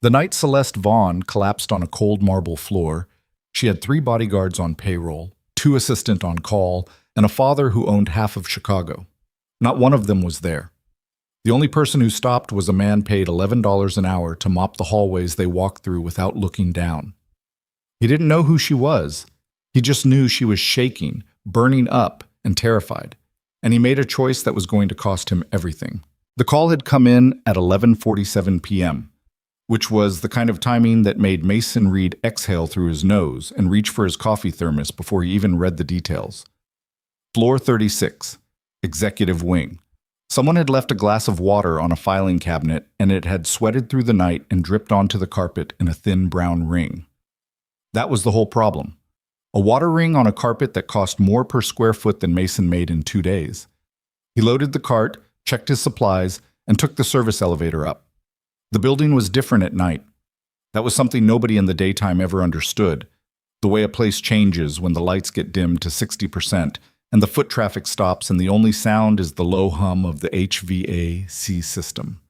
The night Celeste Vaughn collapsed on a cold marble floor, she had 3 bodyguards on payroll, 2 assistants on call, and a father who owned half of Chicago. Not one of them was there. The only person who stopped was a man paid $11 an hour to mop the hallways they walked through without looking down. He didn't know who she was. He just knew she was shaking, burning up, and terrified. And he made a choice that was going to cost him everything. The call had come in at 11:47 p.m., which was the kind of timing that made Mason Reed exhale through his nose and reach for his coffee thermos before he even read the details. Floor 36, Executive Wing. Someone had left a glass of water on a filing cabinet, and it had sweated through the night and dripped onto the carpet in a thin brown ring. That was the whole problem. A water ring on a carpet that cost more per square foot than Mason made in 2 days. He loaded the cart, checked his supplies, and took the service elevator up. The building was different at night. That was something nobody in the daytime ever understood, the way a place changes when the lights get dimmed to 60% and the foot traffic stops and the only sound is the low hum of the HVAC system,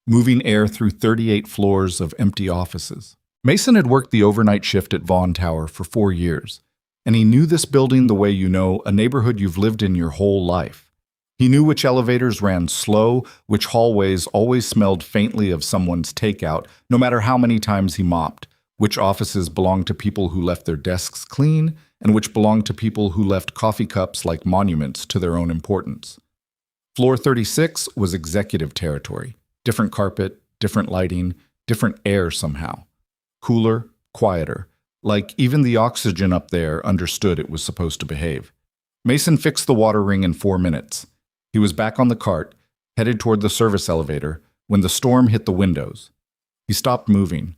moving air through 38 floors of empty offices. Mason had worked the overnight shift at Vaughn Tower for 4 years, and he knew this building the way you know a neighborhood you've lived in your whole life. He knew which elevators ran slow, which hallways always smelled faintly of someone's takeout, no matter how many times he mopped, which offices belonged to people who left their desks clean, and which belonged to people who left coffee cups like monuments to their own importance. Floor 36 was executive territory. Different carpet, different lighting, different air somehow. Cooler, quieter, like even the oxygen up there understood it was supposed to behave. Mason fixed the water ring in 4 minutes. He was back on the cart, headed toward the service elevator, when the storm hit the windows. He stopped moving.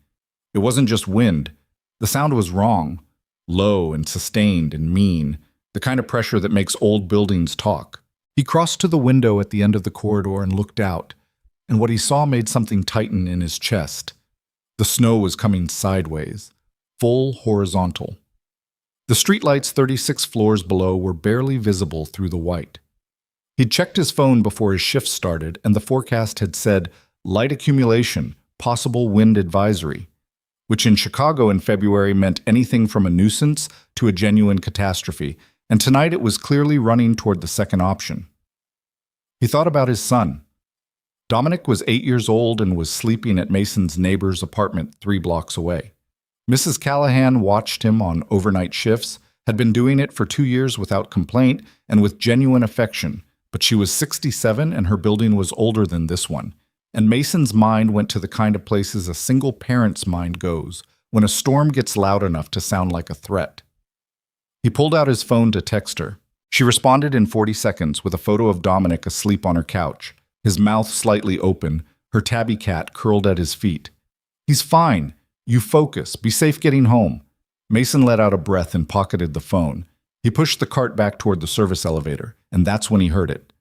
It wasn't just wind. The sound was wrong, low and sustained and mean, the kind of pressure that makes old buildings talk. He crossed to the window at the end of the corridor and looked out, and what he saw made something tighten in his chest. The snow was coming sideways, full horizontal. The streetlights 36 floors below were barely visible through the white. He'd checked his phone before his shift started, and the forecast had said, light accumulation, possible wind advisory, which in Chicago in February meant anything from a nuisance to a genuine catastrophe, and tonight it was clearly running toward the second option. He thought about his son. Dominic was 8 years old and was sleeping at Mason's neighbor's apartment 3 blocks away. Mrs. Callahan watched him on overnight shifts, had been doing it for 2 years without complaint and with genuine affection, but she was 67 and her building was older than this one, and Mason's mind went to the kind of places a single parent's mind goes when a storm gets loud enough to sound like a threat. He pulled out his phone to text her. She responded in 40 seconds with a photo of Dominic asleep on her couch, his mouth slightly open, her tabby cat curled at his feet. He's fine. You focus. Be safe getting home. Mason let out a breath and pocketed the phone. He pushed the cart back toward the service elevator, and that's when he heard it.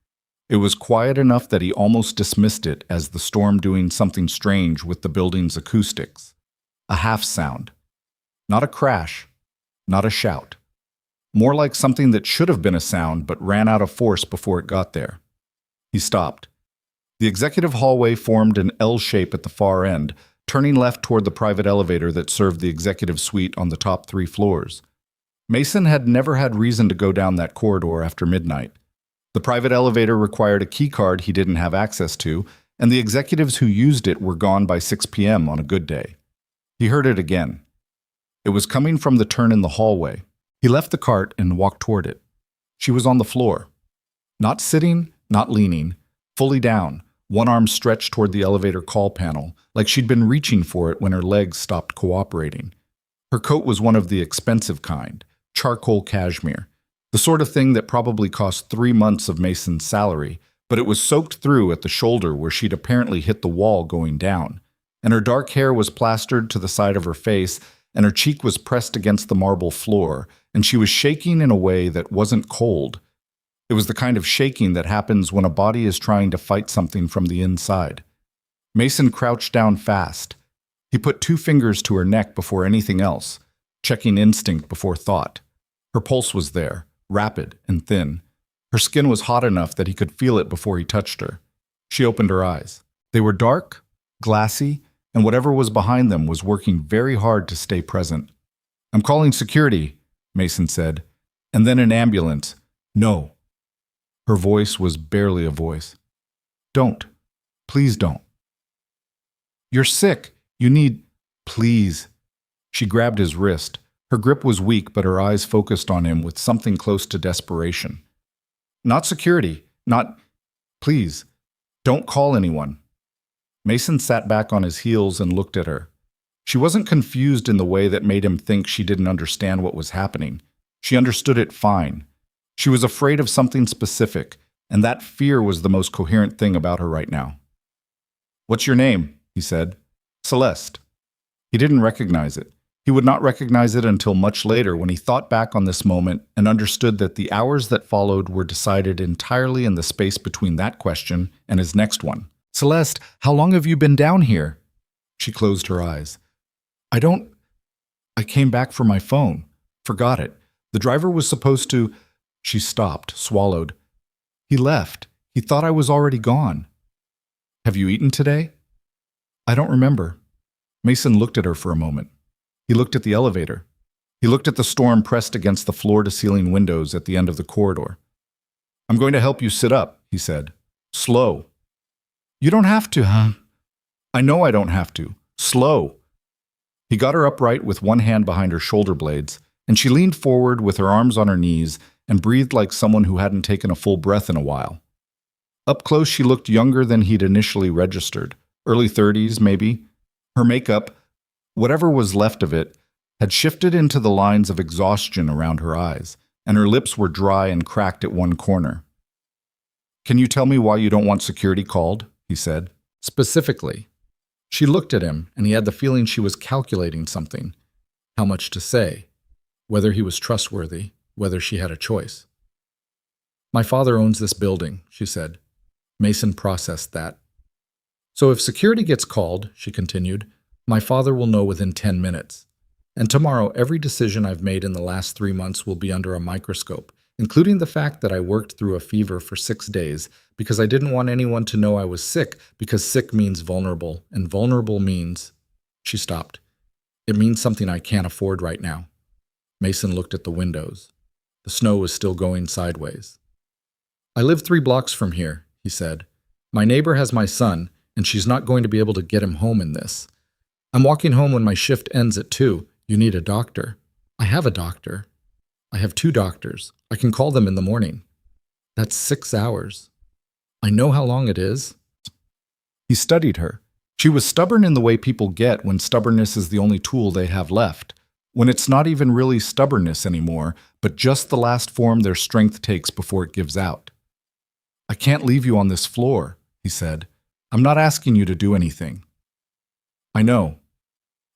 It was quiet enough that he almost dismissed it as the storm doing something strange with the building's acoustics. A half sound. Not a crash, not a shout. More like something that should have been a sound but ran out of force before it got there. He stopped. The executive hallway formed an L shape at the far end, turning left toward the private elevator that served the executive suite on the top 3 floors. Mason had never had reason to go down that corridor after midnight. The private elevator required a key card he didn't have access to, and the executives who used it were gone by 6 p.m. on a good day. He heard it again. It was coming from the turn in the hallway. He left the cart and walked toward it. She was on the floor. Not sitting, not leaning, fully down, one arm stretched toward the elevator call panel, like she'd been reaching for it when her legs stopped cooperating. Her coat was one of the expensive kind, charcoal cashmere, the sort of thing that probably cost 3 months of Mason's salary, but it was soaked through at the shoulder where she'd apparently hit the wall going down, and her dark hair was plastered to the side of her face, and her cheek was pressed against the marble floor, and she was shaking in a way that wasn't cold. It was the kind of shaking that happens when a body is trying to fight something from the inside. Mason crouched down fast. He put 2 fingers to her neck before anything else, checking instinct before thought. Her pulse was there, rapid and thin. Her skin was hot enough that he could feel it before he touched her. She opened her eyes. They were dark, glassy, and whatever was behind them was working very hard to stay present. "I'm calling security," Mason said, and then an ambulance. "No." Her voice was barely a voice. "Don't. Please don't. You're sick. You need... Please." She grabbed his wrist. Her grip was weak, but her eyes focused on him with something close to desperation. "Not security. Not... Please. Don't call anyone." Mason sat back on his heels and looked at her. She wasn't confused in the way that made him think she didn't understand what was happening. She understood it fine. She was afraid of something specific, and that fear was the most coherent thing about her right now. "What's your name?" he said. "Celeste." He didn't recognize it. He would not recognize it until much later when he thought back on this moment and understood that the hours that followed were decided entirely in the space between that question and his next one. "Celeste, how long have you been down here?" She closed her eyes. I came back for my phone. Forgot it. The driver was supposed to..." She stopped, swallowed. "He left. He thought I was already gone." "Have you eaten today?" "I don't remember." Mason looked at her for a moment. He looked at the elevator. He looked at the storm pressed against the floor-to-ceiling windows at the end of the corridor. "I'm going to help you sit up," he said. "Slow." "You don't have to, huh?" "I know I don't have to. Slow." He got her upright with one hand behind her shoulder blades, and she leaned forward with her arms on her knees and breathed like someone who hadn't taken a full breath in a while. Up close, she looked younger than he'd initially registered, early 30s maybe. Her makeup, whatever was left of it, had shifted into the lines of exhaustion around her eyes, and her lips were dry and cracked at one corner. "Can you tell me why you don't want security called?" he said. "Specifically." She looked at him, and he had the feeling she was calculating something. How much to say? Whether he was trustworthy, whether she had a choice. "My father owns this building," she said. Mason processed that. "So if security gets called," she continued, "my father will know within 10 minutes. And tomorrow, every decision I've made in the last 3 months will be under a microscope, including the fact that I worked through a fever for 6 days because I didn't want anyone to know I was sick, because sick means vulnerable, and vulnerable means..." She stopped. "It means something I can't afford right now." Mason looked at the windows. The snow was still going sideways. "I live 3 blocks from here," he said. "My neighbor has my son, and she's not going to be able to get him home in this. I'm walking home when my shift ends at 2. You need a doctor." "I have a doctor. I have 2 doctors. I can call them in the morning." "That's 6 hours." "I know how long it is." He studied her. She was stubborn in the way people get when stubbornness is the only tool they have left, when it's not even really stubbornness anymore, but just the last form their strength takes before it gives out. "I can't leave you on this floor," he said. "I'm not asking you to do anything." "I know,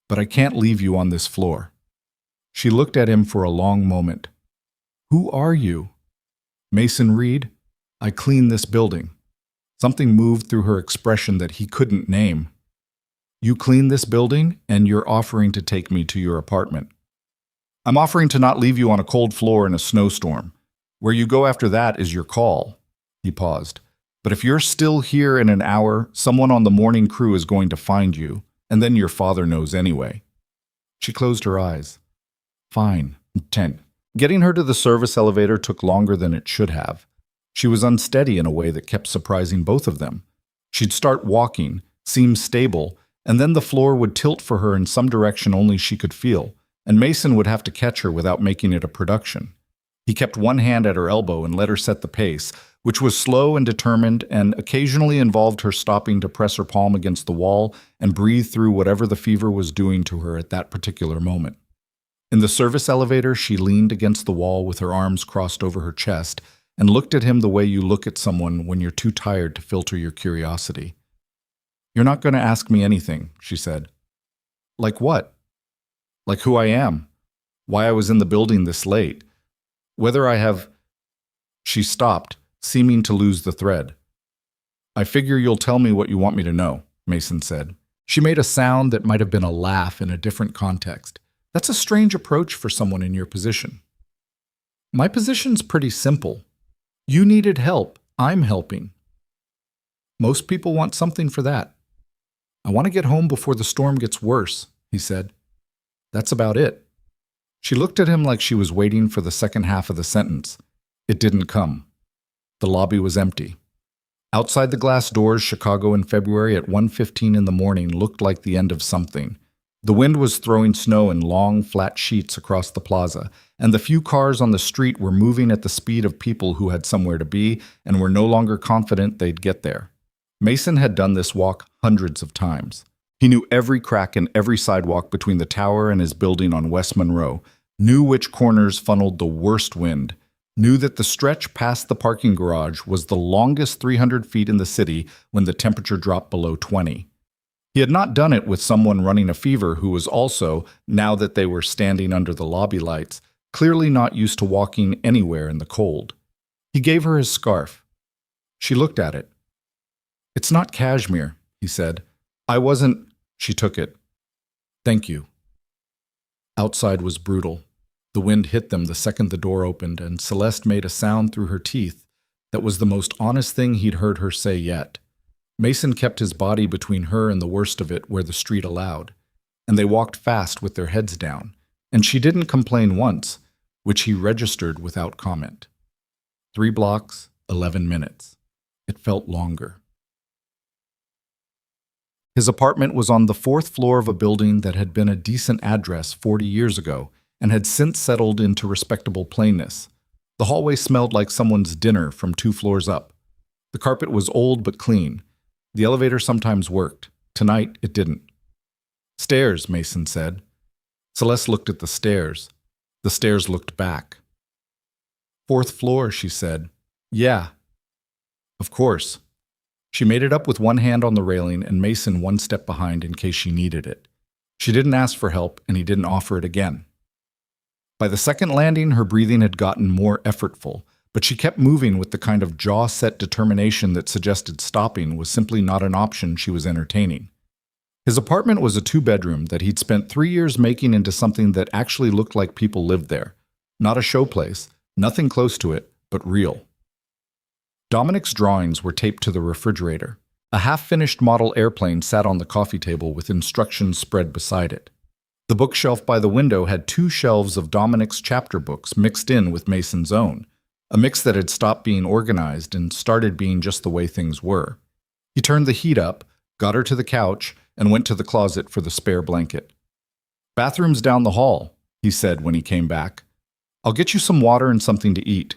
but I can't leave you on this floor." She looked at him for a long moment. "Who are you?" "Mason Reed. I clean this building." Something moved through her expression that he couldn't name. "You clean this building, and you're offering to take me to your apartment." "I'm offering to not leave you on a cold floor in a snowstorm. Where you go after that is your call." He paused. "But if you're still here in an hour, someone on the morning crew is going to find you, and then your father knows anyway." She closed her eyes. Fine. 10. Getting her to the service elevator took longer than it should have. She was unsteady in a way that kept surprising both of them. She'd start walking, seem stable, and then the floor would tilt for her in some direction only she could feel, and Mason would have to catch her without making it a production. He kept one hand at her elbow and let her set the pace, which was slow and determined and occasionally involved her stopping to press her palm against the wall and breathe through whatever the fever was doing to her at that particular moment. In the service elevator, she leaned against the wall with her arms crossed over her chest and looked at him the way you look at someone when you're too tired to filter your curiosity. "You're not going to ask me anything," she said. "Like what?" "Like who I am, why I was in the building this late, whether I have..." She stopped, seeming to lose the thread. "I figure you'll tell me what you want me to know," Mason said. She made a sound that might have been a laugh in a different context. "That's a strange approach for someone in your position." "My position's pretty simple. You needed help. I'm helping." "Most people want something for that." I want to get home before the storm gets worse, he said. That's about it. She looked at him like she was waiting for the second half of the sentence. It didn't come. The lobby was empty. Outside the glass doors, Chicago in February at 1:15 in the morning looked like the end of something. The wind was throwing snow in long, flat sheets across the plaza, and the few cars on the street were moving at the speed of people who had somewhere to be and were no longer confident they'd get there. Mason had done this walk hundreds of times. He knew every crack in every sidewalk between the tower and his building on West Monroe, knew which corners funneled the worst wind, knew that the stretch past the parking garage was the longest 300 feet in the city when the temperature dropped below 20. He had not done it with someone running a fever who was also, now that they were standing under the lobby lights, clearly not used to walking anywhere in the cold. He gave her his scarf. She looked at it. It's not cashmere, he said. I wasn't. She took it. Thank you. Outside was brutal. The wind hit them the second the door opened, and Celeste made a sound through her teeth that was the most honest thing he'd heard her say yet. Mason kept his body between her and the worst of it where the street allowed, and they walked fast with their heads down, and she didn't complain once, which he registered without comment. 3 blocks, 11 minutes. It felt longer. His apartment was on the 4th floor of a building that had been a decent address 40 years ago and had since settled into respectable plainness. The hallway smelled like someone's dinner from 2 floors up. The carpet was old but clean. The elevator sometimes worked. Tonight, it didn't. Stairs, Mason said. Celeste looked at the stairs. The stairs looked back. 4th floor, she said. Yeah. Of course. She made it up with one hand on the railing and Mason one step behind in case she needed it. She didn't ask for help, and he didn't offer it again. By the second landing, her breathing had gotten more effortful, but she kept moving with the kind of jaw-set determination that suggested stopping was simply not an option she was entertaining. His apartment was a 2-bedroom that he'd spent 3 years making into something that actually looked like people lived there. Not a showplace, nothing close to it, but real. Dominic's drawings were taped to the refrigerator. A half-finished model airplane sat on the coffee table with instructions spread beside it. The bookshelf by the window had 2 shelves of Dominic's chapter books mixed in with Mason's own, a mix that had stopped being organized and started being just the way things were. He turned the heat up, got her to the couch, and went to the closet for the spare blanket. "Bathroom's down the hall," he said when he came back. "I'll get you some water and something to eat.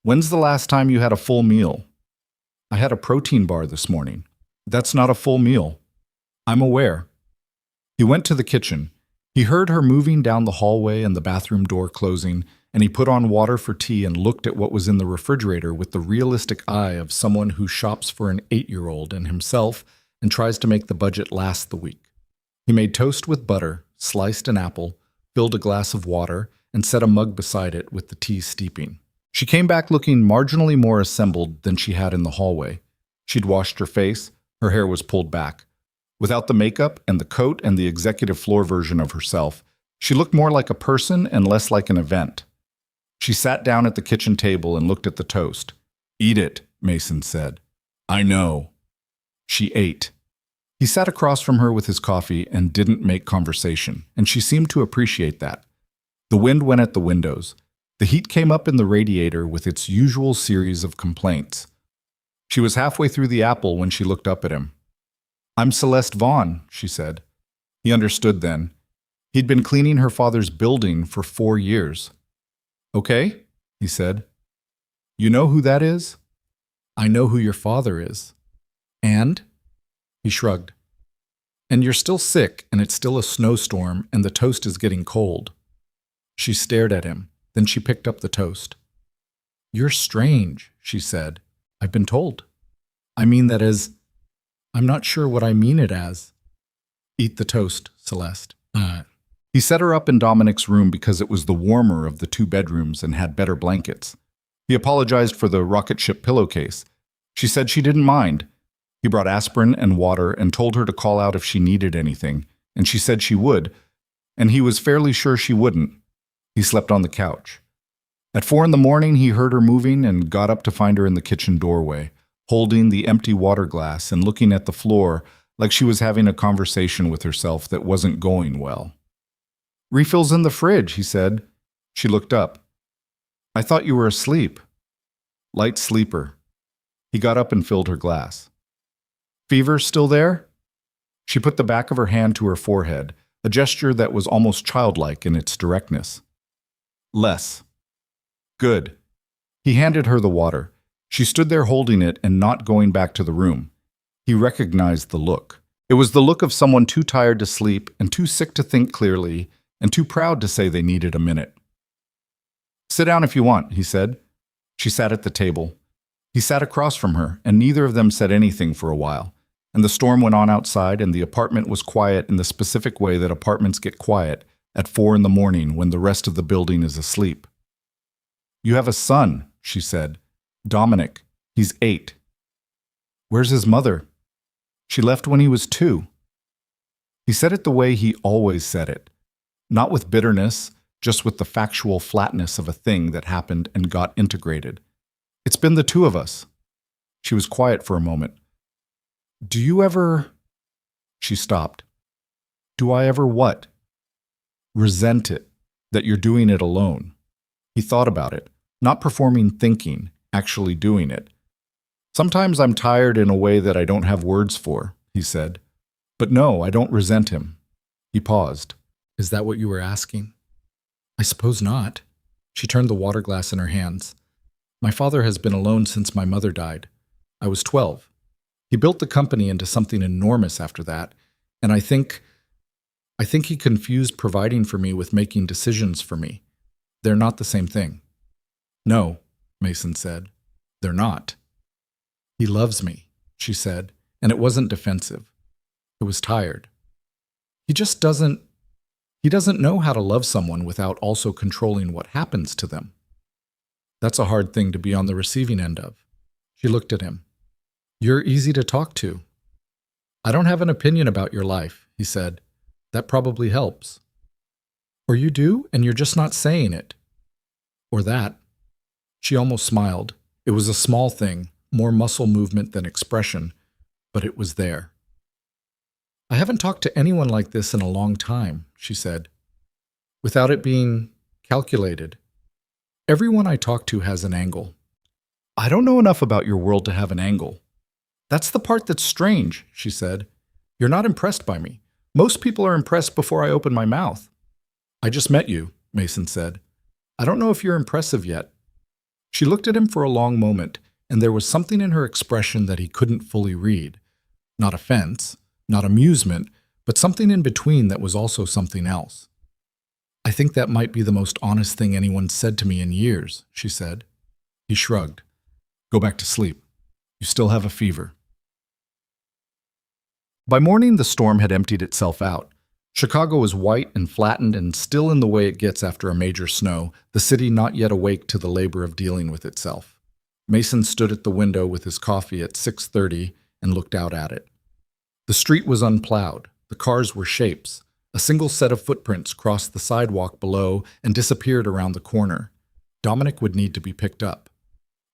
When's the last time you had a full meal?" "I had a protein bar this morning." "That's not a full meal." "I'm aware." He went to the kitchen. He heard her moving down the hallway and the bathroom door closing, and he put on water for tea and looked at what was in the refrigerator with the realistic eye of someone who shops for an 8-year-old and himself and tries to make the budget last the week. He made toast with butter, sliced an apple, filled a glass of water, and set a mug beside it with the tea steeping. She came back looking marginally more assembled than she had in the hallway. She'd washed her face, her hair was pulled back. Without the makeup and the coat and the executive floor version of herself, she looked more like a person and less like an event. She sat down at the kitchen table and looked at the toast. "Eat it," Mason said. "I know." She ate. He sat across from her with his coffee and didn't make conversation, and she seemed to appreciate that. The wind went at the windows. The heat came up in the radiator with its usual series of complaints. She was halfway through the apple when she looked up at him. "I'm Celeste Vaughn," she said. He understood then. He'd been cleaning her father's building for 4 years. "Okay," he said. "You know who that is?" "I know who your father is." "And?" He shrugged. "And you're still sick, and it's still a snowstorm, and the toast is getting cold." She stared at him. Then she picked up the toast. "You're strange," she said. "I've been told. I mean that as... I'm not sure what I mean it as." "Eat the toast, Celeste." He set her up in Dominic's room because it was the warmer of the 2 bedrooms and had better blankets. He apologized for the rocket ship pillowcase. She said she didn't mind. He brought aspirin and water and told her to call out if she needed anything, and she said she would, and he was fairly sure she wouldn't. He slept on the couch. At 4 in the morning, he heard her moving and got up to find her in the kitchen doorway, holding the empty water glass and looking at the floor like she was having a conversation with herself that wasn't going well. "Refills in the fridge," he said. She looked up. "I thought you were asleep." "Light sleeper." He got up and filled her glass. "Fever still there?" She put the back of her hand to her forehead, a gesture that was almost childlike in its directness. "Less." "Good." He handed her the water. She stood there holding it and not going back to the room. He recognized the look. It was the look of someone too tired to sleep and too sick to think clearly and too proud to say they needed a minute. "Sit down if you want," he said. She sat at the table. He sat across from her, and neither of them said anything for a while. And the storm went on outside, and the apartment was quiet in the specific way that apartments get quiet at 4 in the morning when the rest of the building is asleep. "You have a son," she said. "Dominic. He's 8. "Where's his mother?" "She left when he was 2. He said it the way he always said it. Not with bitterness, just with the factual flatness of a thing that happened and got integrated. "It's been the 2 of us." She was quiet for a moment. "Do you ever—" She stopped. "Do I ever what?" "Resent it, that you're doing it alone." He thought about it, not performing thinking, actually doing it. "Sometimes I'm tired in a way that I don't have words for," he said. "But no, I don't resent him." He paused. "Is that what you were asking?" "I suppose not." She turned the water glass in her hands. "My father has been alone since my mother died. I was 12. He built the company into something enormous after that, and I think he confused providing for me with making decisions for me. They're not the same thing." "No," Mason said. "They're not." "He loves me," she said, and it wasn't defensive. It was tired. He doesn't know how to love someone without also controlling what happens to them. That's a hard thing to be on the receiving end of. She looked at him. "You're easy to talk to." "I don't have an opinion about your life," he said. "That probably helps." "Or you do, and you're just not saying it." "Or that." She almost smiled. It was a small thing, more muscle movement than expression, but it was there. "I haven't talked to anyone like this in a long time," she said, "without it being calculated. Everyone I talk to has an angle." "I don't know enough about your world to have an angle." "That's the part that's strange," she said. "You're not impressed by me. Most people are impressed before I open my mouth." "I just met you," Mason said. "I don't know if you're impressive yet." She looked at him for a long moment, and there was something in her expression that he couldn't fully read. Not offense, not amusement, but something in between that was also something else. "I think that might be the most honest thing anyone's said to me in years," she said. He shrugged. "Go back to sleep. You still have a fever." By morning, the storm had emptied itself out. Chicago was white and flattened and still in the way it gets after a major snow, the city not yet awake to the labor of dealing with itself. Mason stood at the window with his coffee at 6:30 and looked out at it. The street was unplowed. The cars were shapes. A single set of footprints crossed the sidewalk below and disappeared around the corner. Dominic would need to be picked up.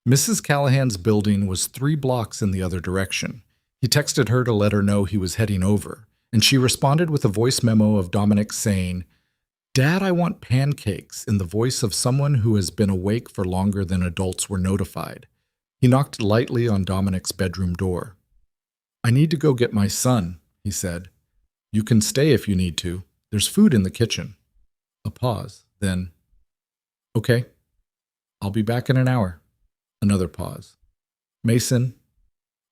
Mrs. Callahan's building was 3 blocks in the other direction. He texted her to let her know he was heading over, and she responded with a voice memo of Dominic saying, "Dad, I want pancakes," in the voice of someone who has been awake for longer than adults were notified. He knocked lightly on Dominic's bedroom door. "I need to go get my son," he said. "You can stay if you need to. There's food in the kitchen." A pause, then, "Okay, I'll be back in an hour." Another pause. "Mason,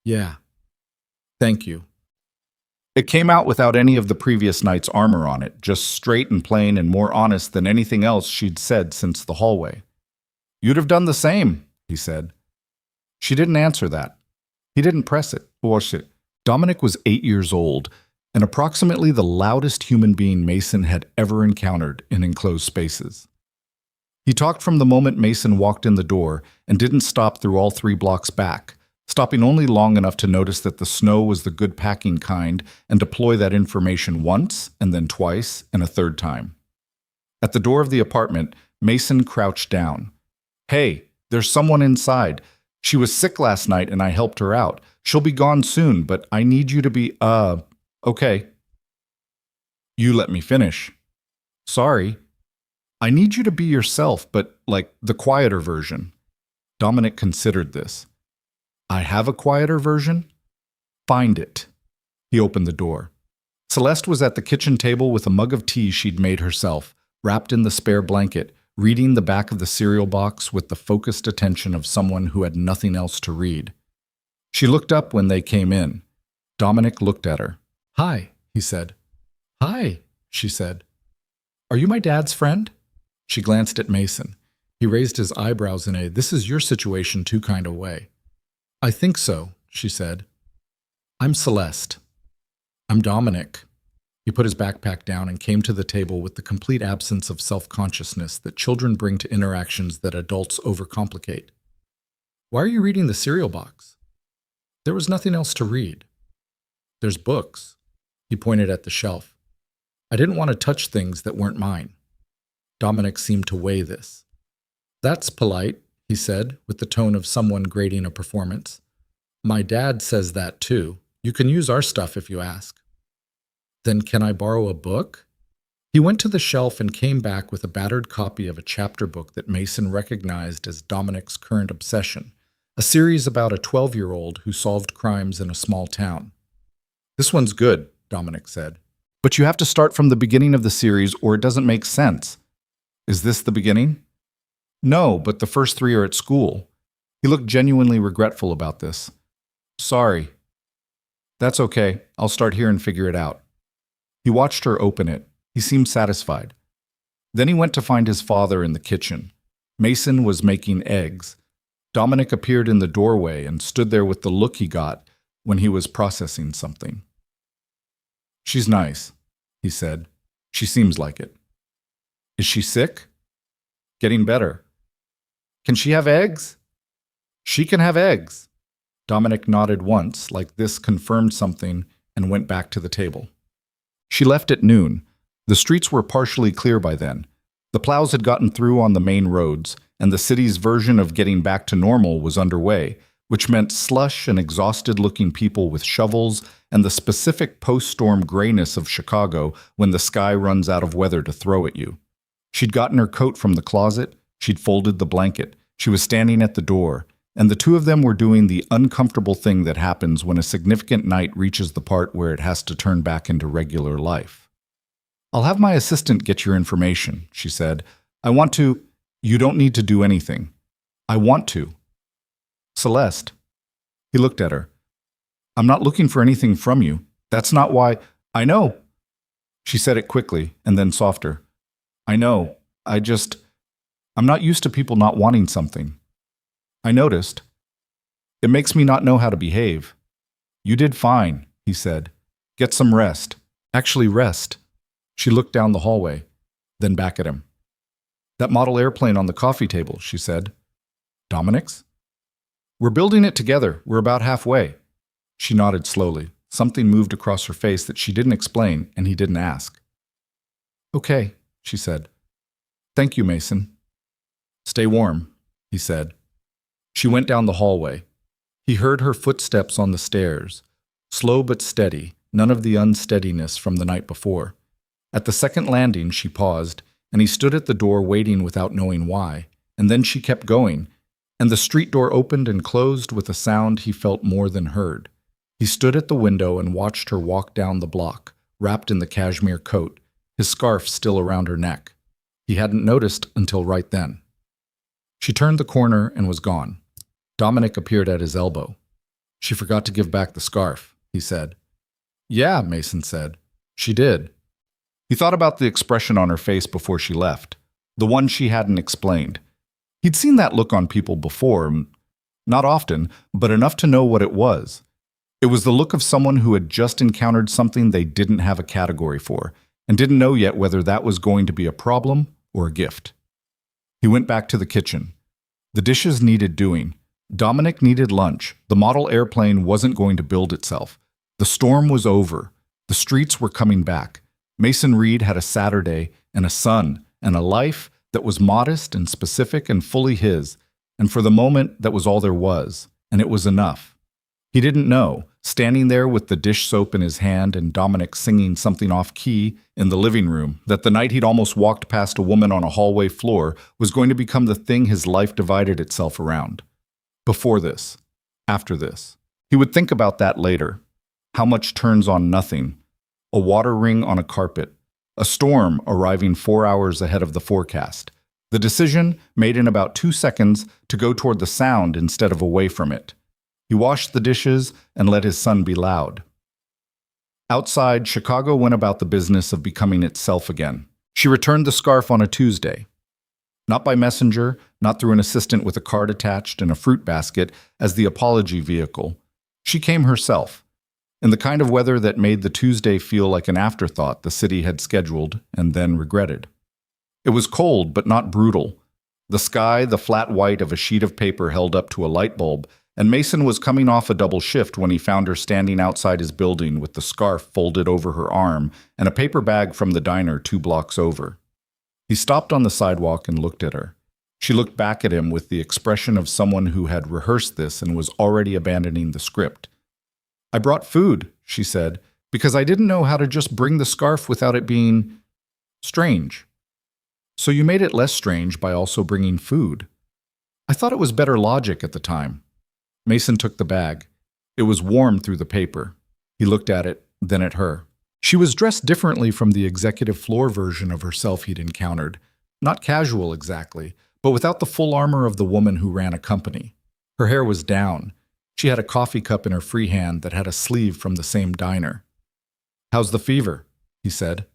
yeah, thank you." It came out without any of the previous night's armor on it, just straight and plain and more honest than anything else she'd said since the hallway. "You'd have done the same," he said. She didn't answer that. He didn't press it, force it. Dominic was 8 years old, and approximately the loudest human being Mason had ever encountered in enclosed spaces. He talked from the moment Mason walked in the door and didn't stop through all 3 blocks back, stopping only long enough to notice that the snow was the good packing kind and deploy that information once and then twice and a third time. At the door of the apartment, Mason crouched down. "Hey, there's someone inside. She was sick last night and I helped her out. She'll be gone soon, but I need you to be, okay. You let me finish. Sorry. I need you to be yourself, but like the quieter version. Dominic considered this. I have a quieter version? Find it. He opened the door. Celeste was at the kitchen table with a mug of tea she'd made herself, wrapped in the spare blanket, reading the back of the cereal box with the focused attention of someone who had nothing else to read. She looked up when they came in. Dominic looked at her. Hi, he said. Hi, she said. Are you my dad's friend? She glanced at Mason. He raised his eyebrows in a "this is your situation too" kind of way. I think so, she said. I'm Celeste. I'm Dominic. He put his backpack down and came to the table with the complete absence of self-consciousness that children bring to interactions that adults overcomplicate. Why are you reading the cereal box? There was nothing else to read. There's books. He pointed at the shelf. I didn't want to touch things that weren't mine. Dominic seemed to weigh this. That's polite, he said, with the tone of someone grading a performance. My dad says that too. You can use our stuff if you ask. Then can I borrow a book? He went to the shelf and came back with a battered copy of a chapter book that Mason recognized as Dominic's current obsession, a series about a 12-year-old who solved crimes in a small town. This one's good, Dominic said. But you have to start from the beginning of the series or it doesn't make sense. Is this the beginning? No, but the first 3 are at school. He looked genuinely regretful about this. Sorry. That's okay. I'll start here and figure it out. He watched her open it. He seemed satisfied. Then he went to find his father in the kitchen. Mason was making eggs. Dominic appeared in the doorway and stood there with the look he got when he was processing something. She's nice, he said. She seems like it. Is she sick? Getting better. Can she have eggs? She can have eggs. Dominic nodded once, like this confirmed something, and went back to the table. She left at noon. The streets were partially clear by then. The plows had gotten through on the main roads, and the city's version of getting back to normal was underway, which meant slush and exhausted-looking people with shovels and the specific post-storm grayness of Chicago when the sky runs out of weather to throw at you. She'd gotten her coat from the closet, she'd folded the blanket, she was standing at the door, and the two of them were doing the uncomfortable thing that happens when a significant night reaches the part where it has to turn back into regular life. I'll have my assistant get your information, she said. I want to. You don't need to do anything. I want to. Celeste. He looked at her. I'm not looking for anything from you. That's not why. I know. She said it quickly, and then softer. I know. I'm not used to people not wanting something. I noticed. It makes me not know how to behave. You did fine, he said. Get some rest. Actually, rest. She looked down the hallway, then back at him. That model airplane on the coffee table, she said. Dominic's? We're building it together. We're about halfway. She nodded slowly. Something moved across her face that she didn't explain, and he didn't ask. Okay, she said. Thank you, Mason. Stay warm, he said. She went down the hallway. He heard her footsteps on the stairs, slow but steady, none of the unsteadiness from the night before. At the second landing, she paused, and he stood at the door waiting without knowing why, and then she kept going, and the street door opened and closed with a sound he felt more than heard. He stood at the window and watched her walk down the block, wrapped in the cashmere coat, his scarf still around her neck. He hadn't noticed until right then. She turned the corner and was gone. Dominic appeared at his elbow. She forgot to give back the scarf, he said. Yeah, Mason said. She did. He thought about the expression on her face before she left, the one she hadn't explained. He'd seen that look on people before, not often, but enough to know what it was. It was the look of someone who had just encountered something they didn't have a category for, and didn't know yet whether that was going to be a problem or a gift. He went back to the kitchen. The dishes needed doing. Dominic needed lunch. The model airplane wasn't going to build itself. The storm was over. The streets were coming back. Mason Reed had a Saturday and a son and a life that was modest and specific and fully his. And for the moment, that was all there was, and it was enough. He didn't know, standing there with the dish soap in his hand and Dominic singing something off-key in the living room, that the night he'd almost walked past a woman on a hallway floor was going to become the thing his life divided itself around. Before this. After this. He would think about that later. How much turns on nothing. A water ring on a carpet. A storm arriving 4 hours ahead of the forecast. The decision, made in about 2 seconds, to go toward the sound instead of away from it. He washed the dishes and let his son be loud. Outside, Chicago went about the business of becoming itself again. She returned the scarf on a Tuesday. Not by messenger, not through an assistant with a card attached and a fruit basket as the apology vehicle. She came herself, in the kind of weather that made the Tuesday feel like an afterthought the city had scheduled and then regretted. It was cold, but not brutal. The sky, the flat white of a sheet of paper held up to a light bulb, and Mason was coming off a double shift when he found her standing outside his building with the scarf folded over her arm and a paper bag from the diner 2 blocks over. He stopped on the sidewalk and looked at her. She looked back at him with the expression of someone who had rehearsed this and was already abandoning the script. "I brought food," she said, "because I didn't know how to just bring the scarf without it being strange." "So you made it less strange by also bringing food." "I thought it was better logic at the time." Mason took the bag. It was warm through the paper. He looked at it, then at her. She was dressed differently from the executive floor version of herself he'd encountered. Not casual exactly, but without the full armor of the woman who ran a company. Her hair was down. She had a coffee cup in her free hand that had a sleeve from the same diner. "How's the fever?" he said.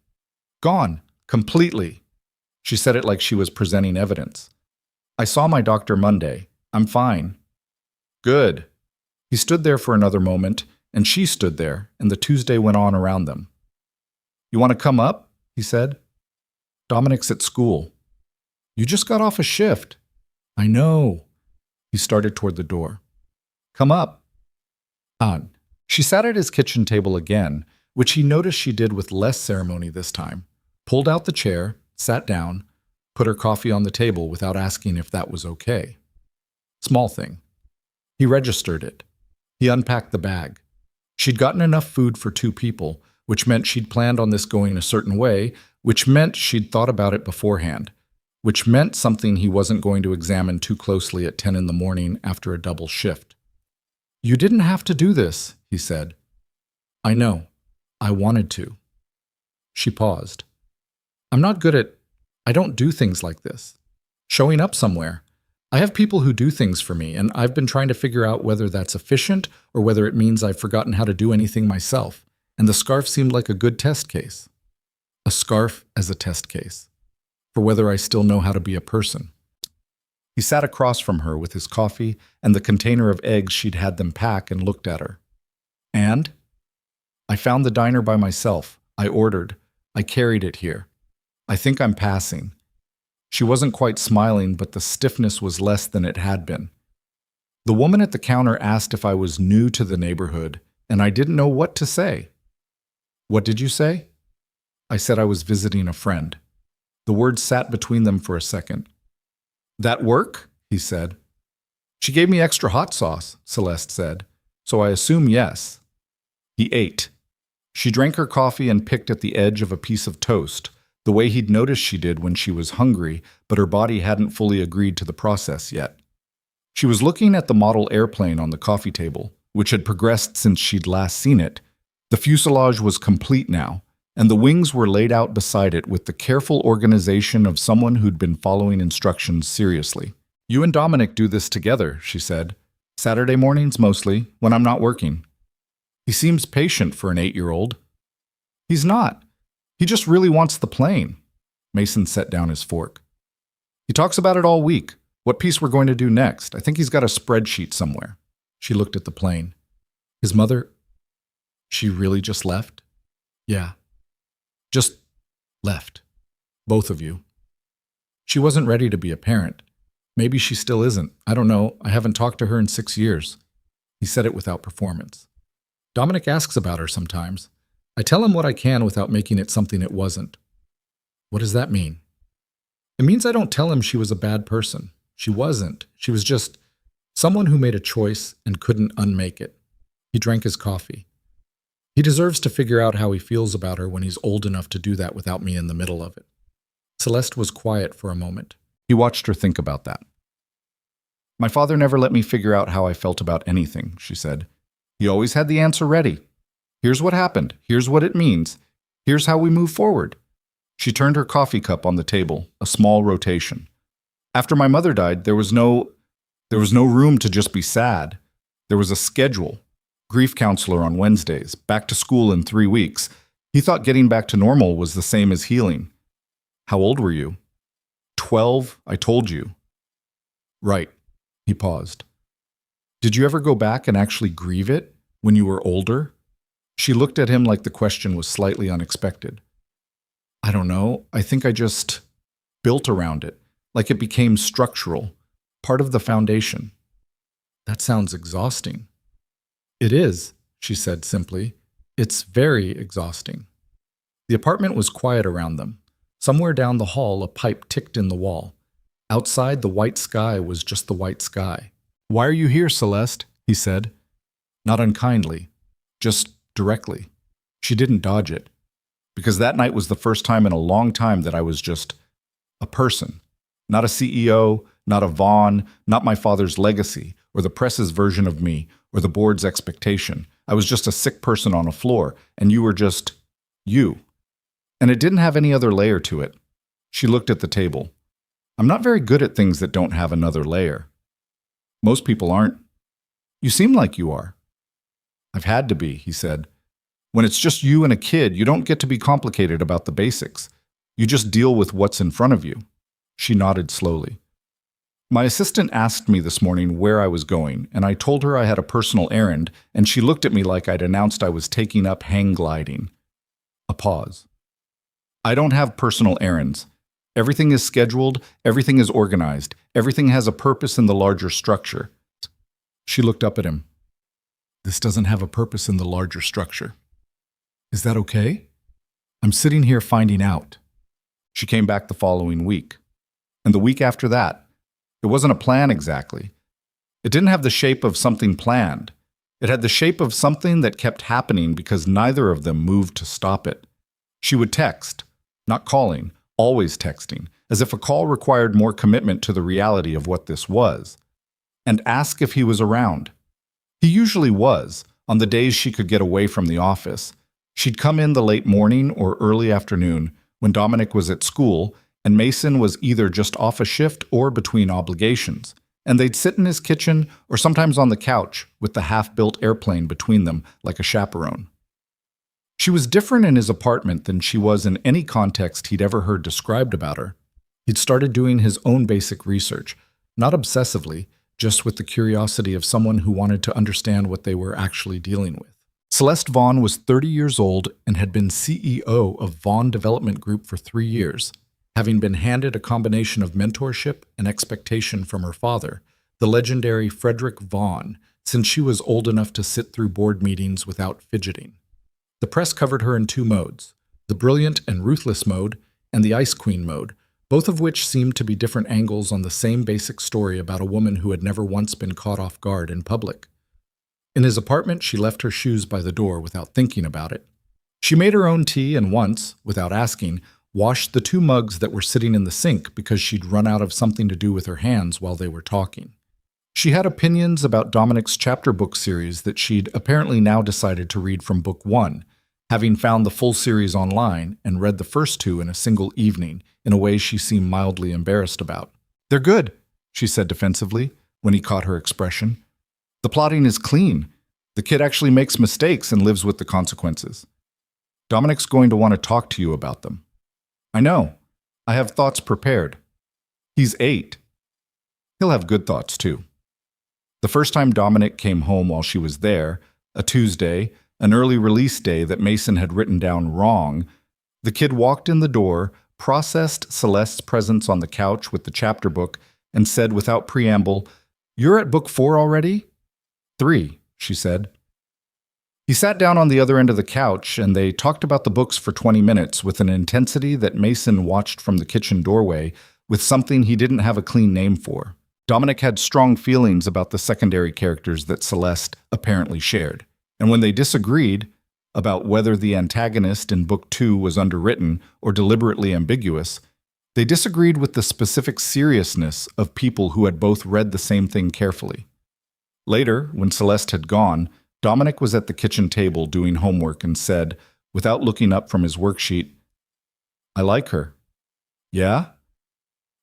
"Gone. Completely." She said it like she was presenting evidence. "I saw my doctor Monday. I'm fine." "Good." He stood there for another moment, and she stood there, and the Tuesday went on around them. "You want to come up?" he said. "Dominic's at school." "You just got off a shift." "I know." He started toward the door. "Come up." On. She sat at his kitchen table again, which he noticed she did with less ceremony this time, pulled out the chair, sat down, put her coffee on the table without asking if that was okay. Small thing. He registered it. He unpacked the bag. She'd gotten enough food for 2 people, which meant she'd planned on this going a certain way, which meant she'd thought about it beforehand, which meant something he wasn't going to examine too closely at 10 in the morning after a double shift. "You didn't have to do this," he said. "I know. I wanted to." She paused. I don't do things like this. Showing up somewhere. I have people who do things for me, and I've been trying to figure out whether that's efficient or whether it means I've forgotten how to do anything myself, and the scarf seemed like a good test case. A scarf as a test case. For whether I still know how to be a person. He sat across from her with his coffee and the container of eggs she'd had them pack and looked at her. "And?" "I found the diner by myself. I ordered. I carried it here. I think I'm passing." She wasn't quite smiling, but the stiffness was less than it had been. The woman at the counter asked if I was new to the neighborhood, and I didn't know what to say. "What did you say?" I said I was visiting a friend. The words sat between them for a second. "That work?" he said. "She gave me extra hot sauce," Celeste said, "so I assume yes." He ate. She drank her coffee and picked at the edge of a piece of toast, the way he'd noticed she did when she was hungry, but her body hadn't fully agreed to the process yet. She was looking at the model airplane on the coffee table, which had progressed since she'd last seen it. The fuselage was complete now, and the wings were laid out beside it with the careful organization of someone who'd been following instructions seriously. "You and Dominic do this together," she said. "Saturday mornings mostly, when I'm not working." "He seems patient for an 8-year-old. "He's not. He just really wants the plane." Mason set down his fork. "He talks about it all week, what piece we're going to do next. I think he's got a spreadsheet somewhere." She looked at the plane. "His mother, she really just left?" "Yeah. Just left. Both of you." She wasn't ready to be a parent. Maybe she still isn't. I don't know. I haven't talked to her in 6 years. He said it without performance. "Dominic asks about her sometimes. I tell him what I can without making it something it wasn't." "What does that mean?" "It means I don't tell him she was a bad person. She wasn't. She was just someone who made a choice and couldn't unmake it. He drank his coffee. He deserves to figure out how he feels about her when he's old enough to do that without me in the middle of it. Celeste was quiet for a moment. He watched her think about that. My father never let me figure out how I felt about anything, she said. He always had the answer ready. Here's what happened. Here's what it means. Here's how we move forward. She turned her coffee cup on the table, a small rotation. After my mother died, there was no room to just be sad. There was a schedule. Grief counselor on Wednesdays, back to school in 3 weeks. He thought getting back to normal was the same as healing. How old were you? 12, I told you. Right. He paused. Did you ever go back and actually grieve it when you were older? She looked at him like the question was slightly unexpected. I don't know. I think I just built around it, like it became structural, part of the foundation. That sounds exhausting. It is, she said simply. It's very exhausting. The apartment was quiet around them. Somewhere down the hall, a pipe ticked in the wall. Outside, the white sky was just the white sky. Why are you here, Celeste? He said. Not unkindly, just directly. She didn't dodge it. Because that night was the first time in a long time that I was just a person. Not a CEO, not a Vaughn, not my father's legacy, or the press's version of me, or the board's expectation. I was just a sick person on a floor, and you were just you. And it didn't have any other layer to it. She looked at the table. I'm not very good at things that don't have another layer. Most people aren't. You seem like you are. I've had to be, he said. When it's just you and a kid, you don't get to be complicated about the basics. You just deal with what's in front of you. She nodded slowly. My assistant asked me this morning where I was going, and I told her I had a personal errand, and she looked at me like I'd announced I was taking up hang gliding. A pause. I don't have personal errands. Everything is scheduled, everything is organized, everything has a purpose in the larger structure. She looked up at him. This doesn't have a purpose in the larger structure. Is that okay? I'm sitting here finding out. She came back the following week. And the week after that. It wasn't a plan exactly. It didn't have the shape of something planned. It had the shape of something that kept happening because neither of them moved to stop it. She would text, not calling, always texting, as if a call required more commitment to the reality of what this was, and ask if he was around. He usually was, on the days she could get away from the office. She'd come in the late morning or early afternoon when Dominic was at school and Mason was either just off a shift or between obligations, and they'd sit in his kitchen or sometimes on the couch with the half-built airplane between them like a chaperone. She was different in his apartment than she was in any context he'd ever heard described about her. He'd started doing his own basic research, not obsessively, just with the curiosity of someone who wanted to understand what they were actually dealing with. Celeste Vaughn was 30 years old and had been CEO of Vaughn Development Group for 3 years, having been handed a combination of mentorship and expectation from her father, the legendary Frederick Vaughn, since she was old enough to sit through board meetings without fidgeting. The press covered her in 2 modes, the brilliant and ruthless mode and the ice queen mode, both of which seemed to be different angles on the same basic story about a woman who had never once been caught off guard in public. In his apartment, she left her shoes by the door without thinking about it. She made her own tea and once, without asking, washed the 2 mugs that were sitting in the sink because she'd run out of something to do with her hands while they were talking. She had opinions about Dominic's chapter book series that she'd apparently now decided to read from book 1, having found the full series online and read the first 2 in a single evening in a way she seemed mildly embarrassed about. They're good, she said defensively when he caught her expression. The plotting is clean. The kid actually makes mistakes and lives with the consequences. Dominic's going to want to talk to you about them. I know. I have thoughts prepared. He's 8. He'll have good thoughts, too. The first time Dominic came home while she was there, a Tuesday, an early release day that Mason had written down wrong, the kid walked in the door, processed Celeste's presence on the couch with the chapter book, and said without preamble, "You're at book 4 already?" 3, she said. He sat down on the other end of the couch, and they talked about the books for 20 minutes with an intensity that Mason watched from the kitchen doorway with something he didn't have a clean name for. Dominic had strong feelings about the secondary characters that Celeste apparently shared, and when they disagreed about whether the antagonist in Book 2 was underwritten or deliberately ambiguous, they disagreed with the specific seriousness of people who had both read the same thing carefully. Later, when Celeste had gone, Dominic was at the kitchen table doing homework and said, without looking up from his worksheet, "I like her." "Yeah?"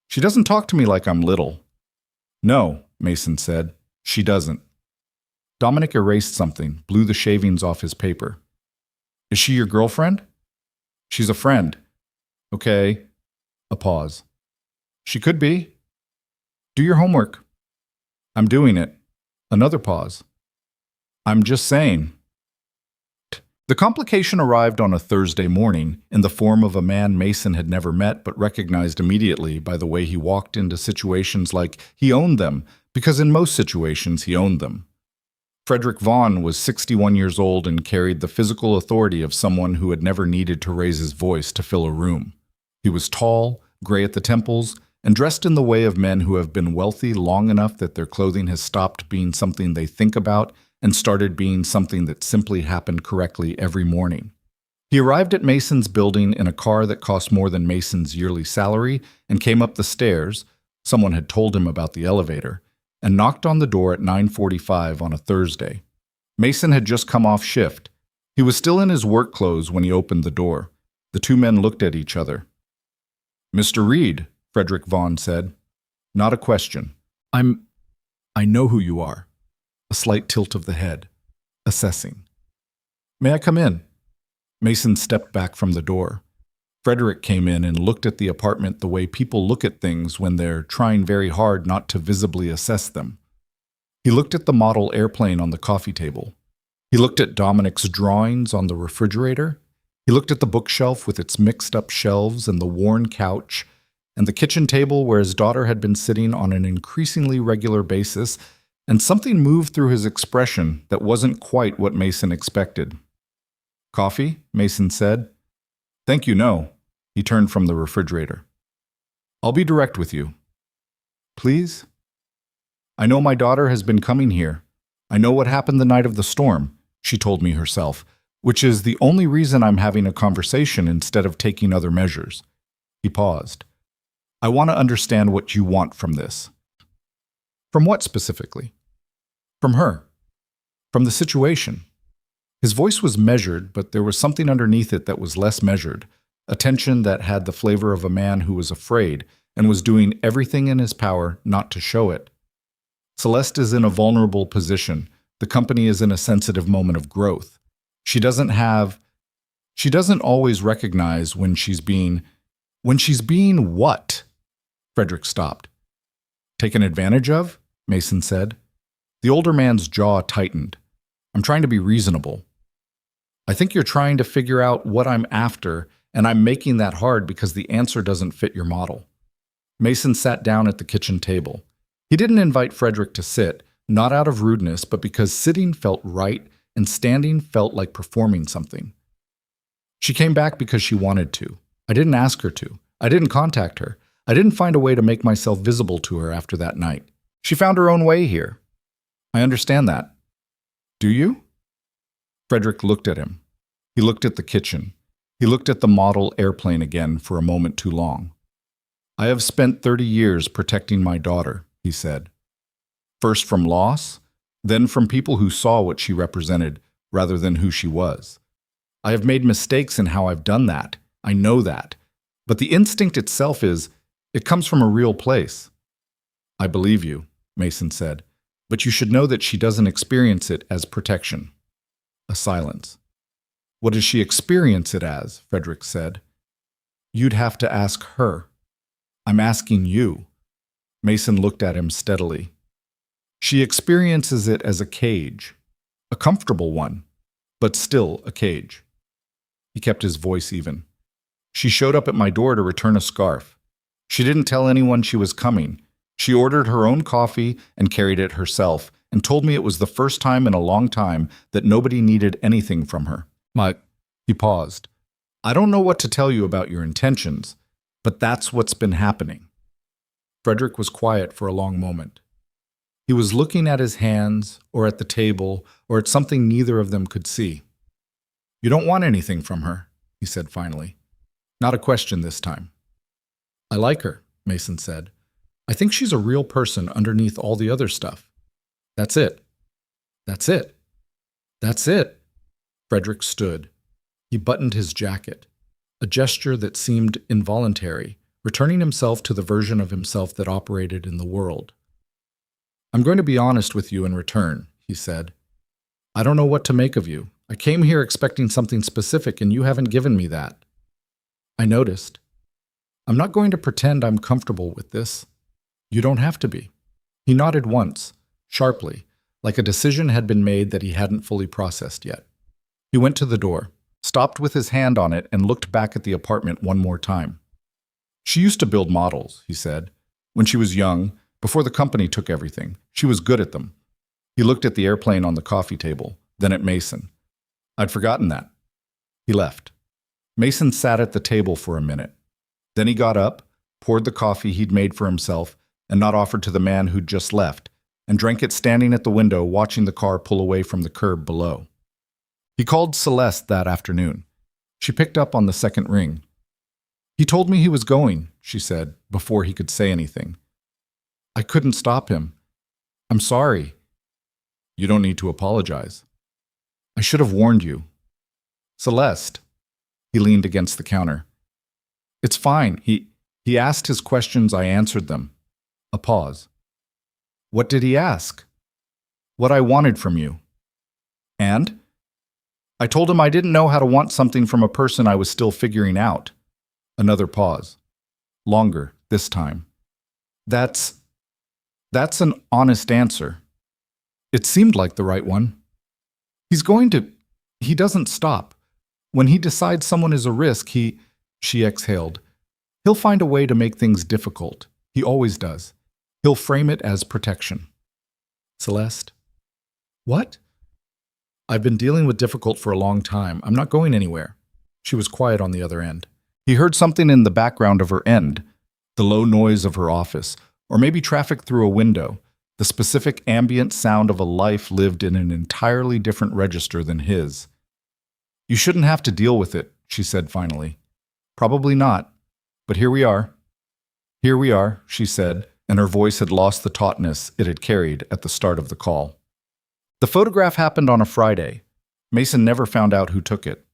"She doesn't talk to me like I'm little." "No," Mason said, "she doesn't." Dominic erased something, blew the shavings off his paper. "Is she your girlfriend?" "She's a friend." "Okay." A pause. "She could be." "Do your homework." "I'm doing it." Another pause. "I'm just saying." The complication arrived on a Thursday morning in the form of a man Mason had never met but recognized immediately by the way he walked into situations like he owned them, because in most situations he owned them. Frederick Vaughn was 61 years old and carried the physical authority of someone who had never needed to raise his voice to fill a room. He was tall, gray at the temples, and dressed in the way of men who have been wealthy long enough that their clothing has stopped being something they think about and started being something that simply happened correctly every morning. He arrived at Mason's building in a car that cost more than Mason's yearly salary and came up the stairs, someone had told him about the elevator, and knocked on the door at 9:45 on a Thursday. Mason had just come off shift. He was still in his work clothes when he opened the door. The two men looked at each other. "Mr. Reed," Frederick Vaughn said. "Not a question. I know who you are." A slight tilt of the head. Assessing. "May I come in?" Mason stepped back from the door. Frederick came in and looked at the apartment the way people look at things when they're trying very hard not to visibly assess them. He looked at the model airplane on the coffee table. He looked at Dominic's drawings on the refrigerator. He looked at the bookshelf with its mixed-up shelves and the worn couch, and the kitchen table where his daughter had been sitting on an increasingly regular basis, and something moved through his expression that wasn't quite what Mason expected. "Coffee?" Mason said. "Thank you, no." He turned from the refrigerator. "I'll be direct with you." "Please?" "I know my daughter has been coming here. I know what happened the night of the storm," she told me herself, "which is the only reason I'm having a conversation instead of taking other measures." He paused. "I want to understand what you want from this." "From what specifically?" "From her. From the situation." His voice was measured, but there was something underneath it that was less measured, a tension that had the flavor of a man who was afraid and was doing everything in his power not to show it. Celeste is in a vulnerable position. The company is in a sensitive moment of growth. She doesn't always recognize when she's being what? Frederick stopped. "Taken advantage of?" Mason said. The older man's jaw tightened. "I'm trying to be reasonable." "I think you're trying to figure out what I'm after, and I'm making that hard because the answer doesn't fit your model." Mason sat down at the kitchen table. He didn't invite Frederick to sit, not out of rudeness, but because sitting felt right and standing felt like performing something. "She came back because she wanted to. I didn't ask her to. I didn't contact her. I didn't find a way to make myself visible to her after that night. She found her own way here." "I understand that." "Do you?" Frederick looked at him. He looked at the kitchen. He looked at the model airplane again for a moment too long. "I have spent 30 years protecting my daughter," he said. "First from loss, then from people who saw what she represented rather than who she was. I have made mistakes in how I've done that. I know that. But the instinct itself it comes from a real place." "I believe you," Mason said, "but you should know that she doesn't experience it as protection." A silence. "What does she experience it as?" Frederick said. "You'd have to ask her." "I'm asking you." Mason looked at him steadily. "She experiences it as a cage, a comfortable one, but still a cage." He kept his voice even. "She showed up at my door to return a scarf. She didn't tell anyone she was coming. She ordered her own coffee and carried it herself, and told me it was the first time in a long time that nobody needed anything from her. He paused. "I don't know what to tell you about your intentions, but that's what's been happening." Frederick was quiet for a long moment. He was looking at his hands, or at the table, or at something neither of them could see. "You don't want anything from her," he said finally. "Not a question this time." "I like her," Mason said. "I think she's a real person underneath all the other stuff. That's it. That's it. That's it." Frederick stood. He buttoned his jacket, a gesture that seemed involuntary, returning himself to the version of himself that operated in the world. "I'm going to be honest with you in return," he said. "I don't know what to make of you. I came here expecting something specific, and you haven't given me that." "I noticed. I'm not going to pretend I'm comfortable with this. You don't have to be." He nodded once, sharply, like a decision had been made that he hadn't fully processed yet. He went to the door, stopped with his hand on it, and looked back at the apartment one more time. "She used to build models," he said. "When she was young, before the company took everything. She was good at them." He looked at the airplane on the coffee table, then at Mason. "I'd forgotten that." He left. Mason sat at the table for a minute. Then he got up, poured the coffee he'd made for himself and not offered to the man who'd just left, and drank it standing at the window watching the car pull away from the curb below. He called Celeste that afternoon. She picked up on the second ring. "He told me he was going," she said, before he could say anything. "I couldn't stop him. I'm sorry." "You don't need to apologize." "I should have warned you." "Celeste." He leaned against the counter. "It's fine. He asked his questions, I answered them." A pause. "What did he ask?" "What I wanted from you." "And?" "I told him I didn't know how to want something from a person I was still figuring out." Another pause. Longer, this time. That's an honest answer." It seemed like the right one. He doesn't stop. When he decides someone is a risk, she exhaled. "He'll find a way to make things difficult. He always does. He'll frame it as protection." "Celeste?" "What?" "I've been dealing with difficult for a long time. I'm not going anywhere." She was quiet on the other end. He heard something in the background of her end, the low noise of her office, or maybe traffic through a window, the specific ambient sound of a life lived in an entirely different register than his. "You shouldn't have to deal with it," she said finally. "Probably not. But here we are." "Here we are," she said, and her voice had lost the tautness it had carried at the start of the call. The photograph happened on a Friday. Mason never found out who took it.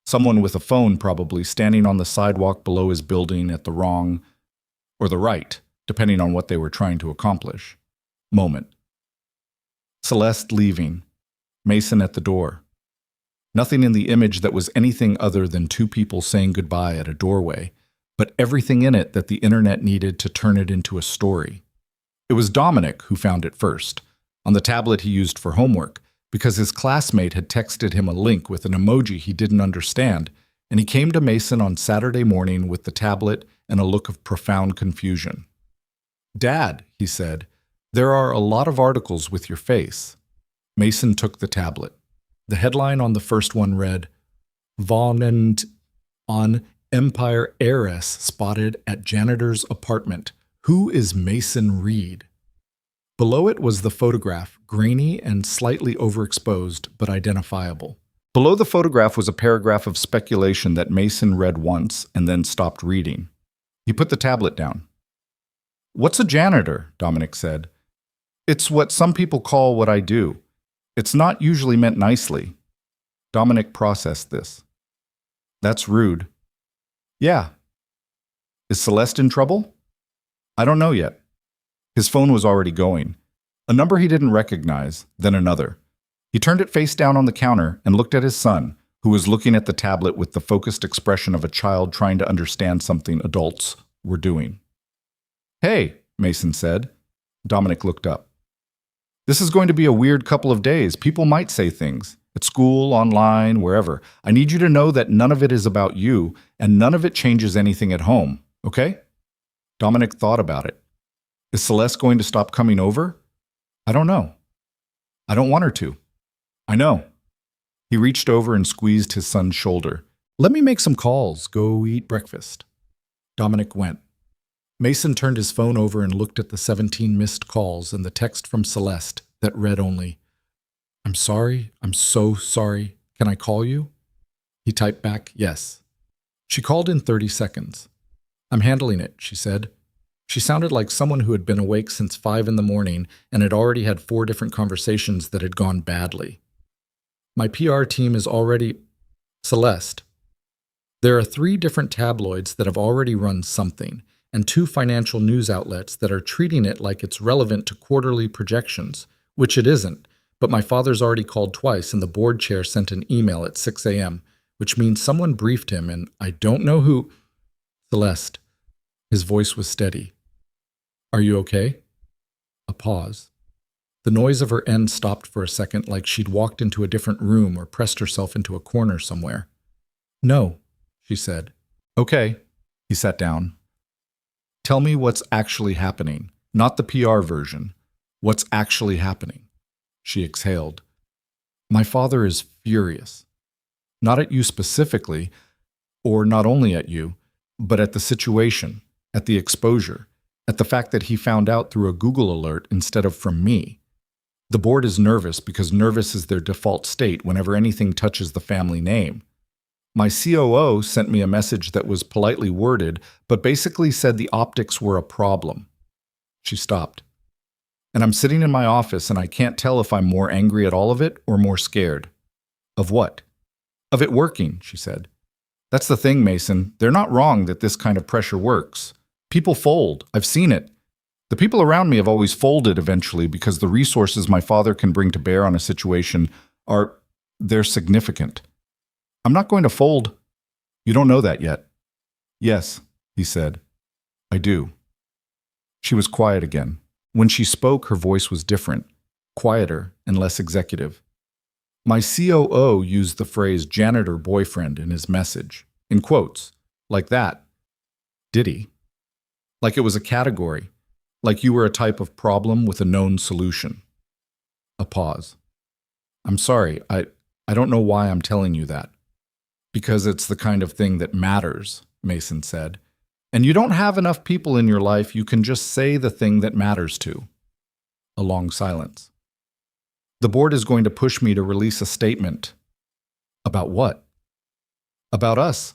Someone with a phone, probably, standing on the sidewalk below his building at the wrong, or the right, depending on what they were trying to accomplish, moment. Celeste leaving. Mason at the door. Nothing in the image that was anything other than two people saying goodbye at a doorway, but everything in it that the internet needed to turn it into a story. It was Dominic who found it first, on the tablet he used for homework, because his classmate had texted him a link with an emoji he didn't understand, and he came to Mason on Saturday morning with the tablet and a look of profound confusion. "Dad," he said, "there are a lot of articles with your face." Mason took the tablet. The headline on the first one read, "Vonend on Empire Heiress spotted at janitor's apartment. Who is Mason Reed?" Below it was the photograph, grainy and slightly overexposed, but identifiable. Below the photograph was a paragraph of speculation that Mason read once and then stopped reading. He put the tablet down. "What's a janitor?" Dominic said. "It's what some people call what I do. It's not usually meant nicely." Dominic processed this. "That's rude." "Yeah." "Is Celeste in trouble?" "I don't know yet." His phone was already going. A number he didn't recognize, then another. He turned it face down on the counter and looked at his son, who was looking at the tablet with the focused expression of a child trying to understand something adults were doing. "Hey," Mason said. Dominic looked up. "This is going to be a weird couple of days. People might say things. At school, online, wherever. I need you to know that none of it is about you, and none of it changes anything at home, okay?" Dominic thought about it. "Is Celeste going to stop coming over?" "I don't know." "I don't want her to." "I know." He reached over and squeezed his son's shoulder. "Let me make some calls. Go eat breakfast." Dominic went. Mason turned his phone over and looked at the 17 missed calls and the text from Celeste that read only, "I'm sorry, I'm so sorry. Can I call you?" He typed back, "Yes." She called in 30 seconds. "I'm handling it," she said. She sounded like someone who had been awake since 5 in the morning and had already had 4 different conversations that had gone badly. "My PR team is already—" "Celeste, there are 3 different tabloids that have already run something, and 2 financial news outlets that are treating it like it's relevant to quarterly projections, which it isn't, but my father's already called twice and the board chair sent an email at 6 a.m., which means someone briefed him and I don't know who—" "Celeste." His voice was steady. "Are you okay?" A pause. The noise of her end stopped for a second, like she'd walked into a different room or pressed herself into a corner somewhere. "No," she said. "Okay." He sat down. "Tell me what's actually happening, not the PR version. What's actually happening?" She exhaled. "My father is furious. Not at you specifically, or not only at you, but at the situation, at the exposure, at the fact that he found out through a Google alert instead of from me. The board is nervous because nervous is their default state whenever anything touches the family name. My COO sent me a message that was politely worded, but basically said the optics were a problem." She stopped. "And I'm sitting in my office and I can't tell if I'm more angry at all of it or more scared." "Of what?" "Of it working," she said. "That's the thing, Mason. They're not wrong that this kind of pressure works. People fold. I've seen it. The people around me have always folded eventually because the resources my father can bring to bear on a situation they're significant. I'm not going to fold." "You don't know that yet." "Yes," he said. "I do." She was quiet again. When she spoke, her voice was different, quieter and less executive. "My COO used the phrase janitor boyfriend in his message, in quotes, like that." "Did he?" "Like it was a category, like you were a type of problem with a known solution." A pause. "I'm sorry, I don't know why I'm telling you that." "Because it's the kind of thing that matters," Mason said. "And you don't have enough people in your life you can just say the thing that matters to." A long silence. "The board is going to push me to release a statement." "About what?" "About us.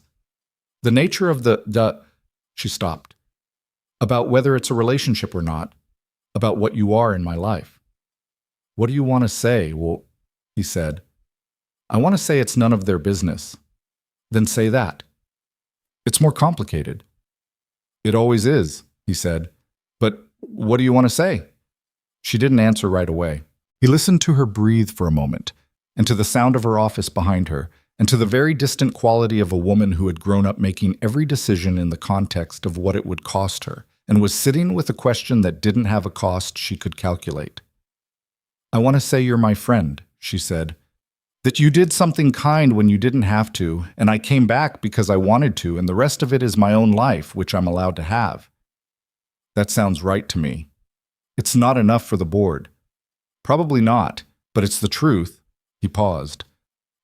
The nature of the—" She stopped. "About whether it's a relationship or not. About what you are in my life." "What do you want to say?" "Well," he said, "I want to say it's none of their business." "Then say that." "It's more complicated." "It always is," he said. "But what do you want to say?" She didn't answer right away. He listened to her breathe for a moment, and to the sound of her office behind her, and to the very distant quality of a woman who had grown up making every decision in the context of what it would cost her, and was sitting with a question that didn't have a cost she could calculate. "I want to say you're my friend," she said. "That you did something kind when you didn't have to, and I came back because I wanted to, and the rest of it is my own life, which I'm allowed to have." "That sounds right to me." "It's not enough for the board." "Probably not, but it's the truth." He paused.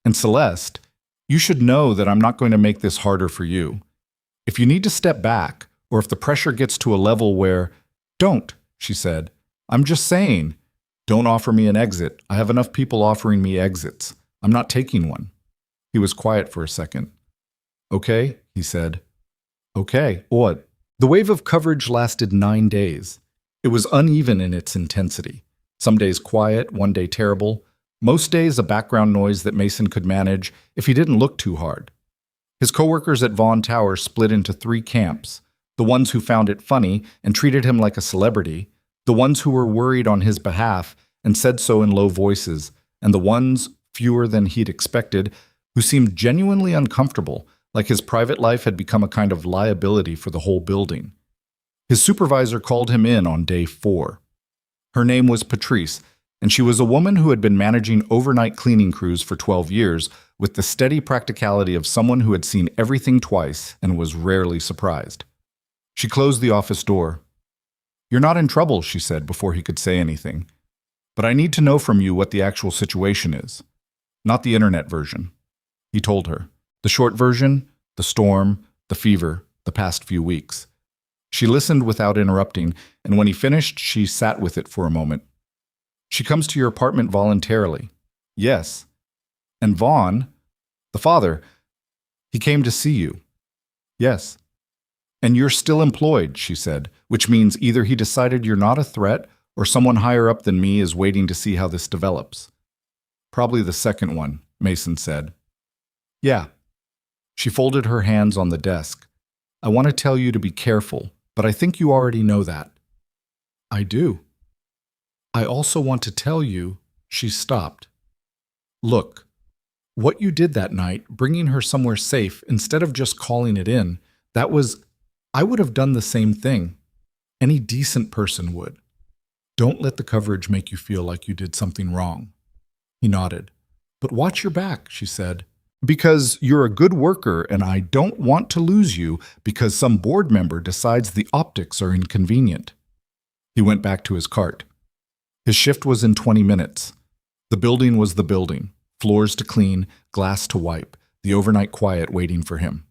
"And Celeste, you should know that I'm not going to make this harder for you. If you need to step back, or if the pressure gets to a level where—" "Don't," she said. "I'm just saying. Don't offer me an exit. I have enough people offering me exits. I'm not taking one." He was quiet for a second. "Okay," he said. "Okay, what?" The wave of coverage lasted 9 days. It was uneven in its intensity. Some days quiet, one day terrible. Most days a background noise that Mason could manage if he didn't look too hard. His coworkers at Vaughn Tower split into 3 camps: the ones who found it funny and treated him like a celebrity, the ones who were worried on his behalf and said so in low voices, and the ones, fewer than he'd expected, who seemed genuinely uncomfortable, like his private life had become a kind of liability for the whole building. His supervisor called him in on day 4. Her name was Patrice, and she was a woman who had been managing overnight cleaning crews for 12 years with the steady practicality of someone who had seen everything twice and was rarely surprised. She closed the office door. "You're not in trouble," she said before he could say anything. "But I need to know from you what the actual situation is. Not the internet version." He told her. The short version, the storm, the fever, the past few weeks. She listened without interrupting, and when he finished, she sat with it for a moment. She comes to your apartment voluntarily. Yes. And Vaughn, the father, he came to see you. Yes. And you're still employed, she said, which means either he decided you're not a threat or someone higher up than me is waiting to see how this develops. Probably the second one, Mason said. Yeah. She folded her hands on the desk. I want to tell you to be careful, but I think you already know that. I do. I also want to tell you, she stopped. Look, what you did that night, bringing her somewhere safe instead of just calling it in, I would have done the same thing. Any decent person would. Don't let the coverage make you feel like you did something wrong. He nodded. But watch your back, she said. Because you're a good worker and I don't want to lose you because some board member decides the optics are inconvenient. He went back to his cart. His shift was in 20 minutes. The building was the building, floors to clean, glass to wipe, the overnight quiet waiting for him.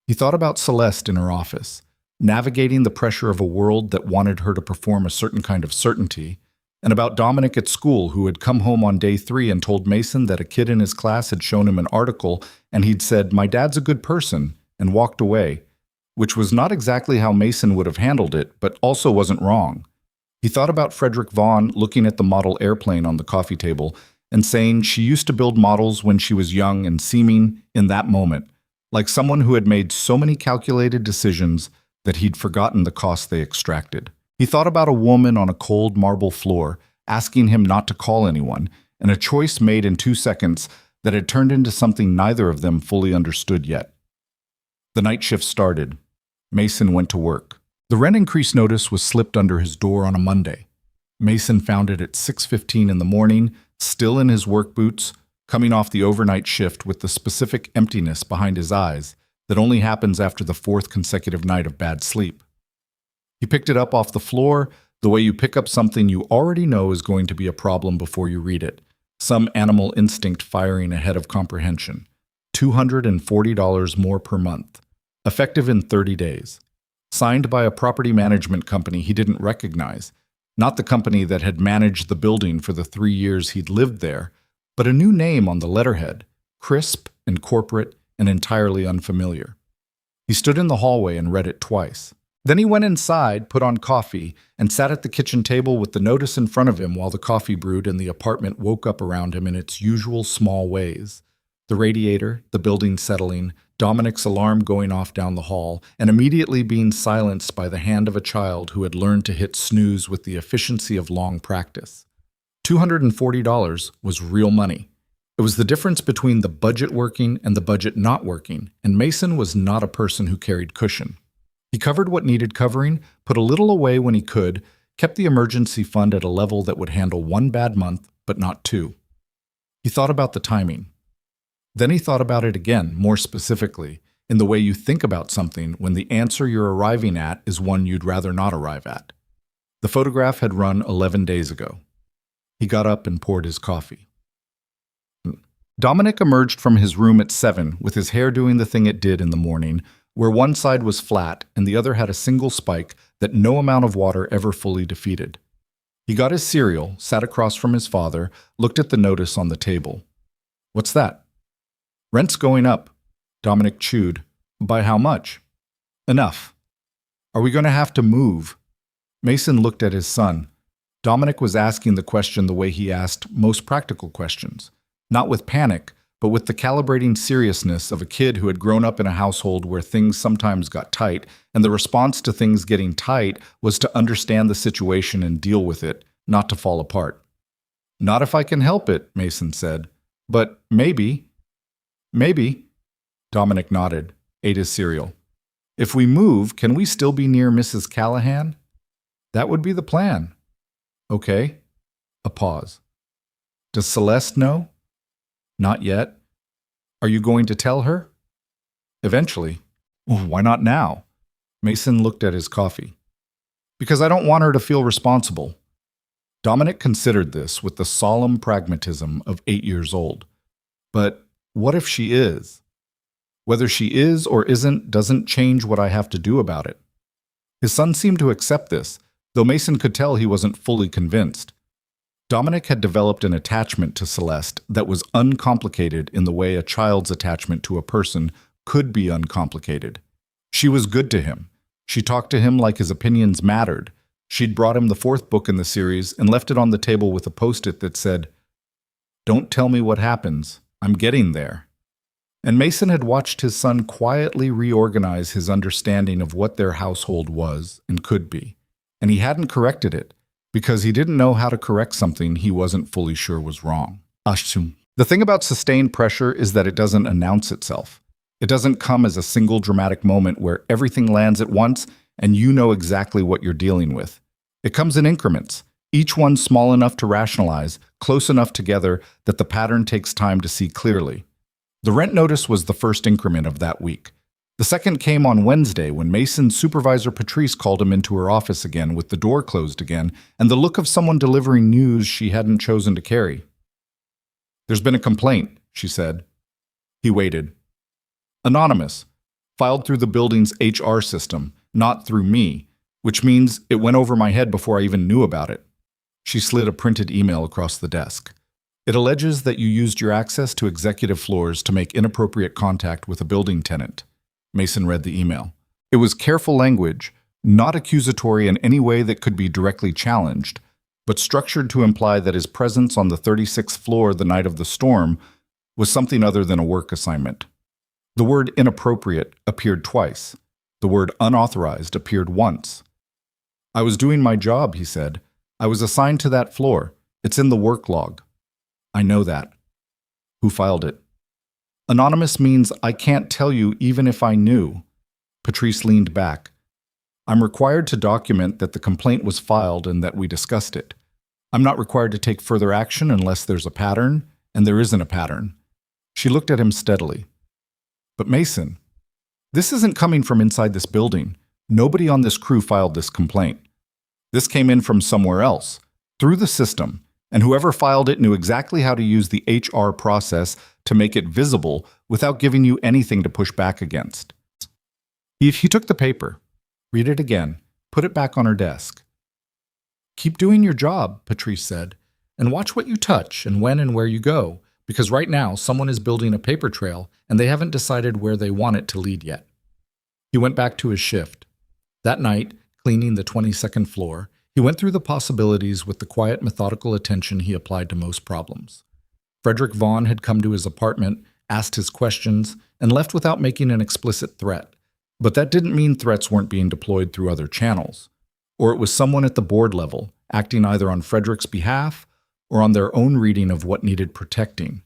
He thought about Celeste in her office, navigating the pressure of a world that wanted her to perform a certain kind of certainty, and about Dominic at school who had come home on day 3 and told Mason that a kid in his class had shown him an article and he'd said, "My dad's a good person," and walked away, which was not exactly how Mason would have handled it, but also wasn't wrong. He thought about Frederick Vaughn looking at the model airplane on the coffee table and saying she used to build models when she was young and seeming, in that moment, like someone who had made so many calculated decisions that he'd forgotten the cost they extracted. He thought about a woman on a cold marble floor, asking him not to call anyone, and a choice made in 2 seconds that had turned into something neither of them fully understood yet. The night shift started. Mason went to work. The rent increase notice was slipped under his door on a Monday. Mason found it at 6:15 in the morning, still in his work boots, coming off the overnight shift with the specific emptiness behind his eyes that only happens after the 4th consecutive night of bad sleep. He picked it up off the floor, the way you pick up something you already know is going to be a problem before you read it, some animal instinct firing ahead of comprehension. $240 more per month, effective in 30 days. Signed by a property management company he didn't recognize, not the company that had managed the building for the 3 years he'd lived there, but a new name on the letterhead, crisp and corporate and entirely unfamiliar. He stood in the hallway and read it twice. Then he went inside, put on coffee, and sat at the kitchen table with the notice in front of him while the coffee brewed and the apartment woke up around him in its usual small ways. The radiator, the building settling, Dominic's alarm going off down the hall, and immediately being silenced by the hand of a child who had learned to hit snooze with the efficiency of long practice. $240 was real money. It was the difference between the budget working and the budget not working, and Mason was not a person who carried cushion. He covered what needed covering, put a little away when he could, kept the emergency fund at a level that would handle 1 bad month, but not 2. He thought about the timing. Then he thought about it again, more specifically, in the way you think about something when the answer you're arriving at is one you'd rather not arrive at. The photograph had run 11 days ago. He got up and poured his coffee. Dominic emerged from his room at 7 with his hair doing the thing it did in the morning, where one side was flat and the other had a single spike that no amount of water ever fully defeated. He got his cereal, sat across from his father, looked at the notice on the table. What's that? Rent's going up. Dominic chewed. By how much? Enough. Are we going to have to move? Mason looked at his son. Dominic was asking the question the way he asked most practical questions, not with panic, but with the calibrating seriousness of a kid who had grown up in a household where things sometimes got tight, and the response to things getting tight was to understand the situation and deal with it, not to fall apart. Not if I can help it, Mason said. But maybe. Maybe. Dominic nodded, ate his cereal. If we move, can we still be near Mrs. Callahan? That would be the plan. Okay. A pause. Does Celeste know? Not yet. Are you going to tell her? Eventually. Why not now? Mason looked at his coffee. Because I don't want her to feel responsible. Dominic considered this with the solemn pragmatism of 8 years old. But what if she is? Whether she is or isn't doesn't change what I have to do about it. His son seemed to accept this, though Mason could tell he wasn't fully convinced. Dominic had developed an attachment to Celeste that was uncomplicated in the way a child's attachment to a person could be uncomplicated. She was good to him. She talked to him like his opinions mattered. She'd brought him the fourth book in the series and left it on the table with a post-it that said, "Don't tell me what happens. I'm getting there." And Mason had watched his son quietly reorganize his understanding of what their household was and could be. And he hadn't corrected it, because he didn't know how to correct something he wasn't fully sure was wrong. The thing about sustained pressure is that it doesn't announce itself. It doesn't come as a single dramatic moment where everything lands at once and you know exactly what you're dealing with. It comes in increments, each one small enough to rationalize, close enough together that the pattern takes time to see clearly. The rent notice was the first increment of that week. The second came on Wednesday when Mason's supervisor Patrice called him into her office again with the door closed again and the look of someone delivering news she hadn't chosen to carry. "There's been a complaint," she said. He waited. "Anonymous. Filed through the building's HR system, not through me, which means it went over my head before I even knew about it." She slid a printed email across the desk. "It alleges that you used your access to executive floors to make inappropriate contact with a building tenant." Mason read the email. It was careful language, not accusatory in any way that could be directly challenged, but structured to imply that his presence on the 36th floor the night of the storm was something other than a work assignment. The word inappropriate appeared twice. The word unauthorized appeared once. "I was doing my job," he said. "I was assigned to that floor. It's in the work log." "I know that." "Who filed it?" "Anonymous means I can't tell you even if I knew." Patrice leaned back. "I'm required to document that the complaint was filed and that we discussed it. I'm not required to take further action unless there's a pattern, and there isn't a pattern." She looked at him steadily. "But Mason, this isn't coming from inside this building. Nobody on this crew filed this complaint. This came in from somewhere else, through the system, and whoever filed it knew exactly how to use the HR process to make it visible without giving you anything to push back against." He took the paper, read it again, put it back on her desk. "Keep doing your job," Patrice said, "and watch what you touch and when and where you go, because right now someone is building a paper trail and they haven't decided where they want it to lead yet." He went back to his shift. That night, cleaning the 22nd floor, he went through the possibilities with the quiet, methodical attention he applied to most problems. Frederick Vaughn had come to his apartment, asked his questions, and left without making an explicit threat. But that didn't mean threats weren't being deployed through other channels. Or it was someone at the board level, acting either on Frederick's behalf or on their own reading of what needed protecting.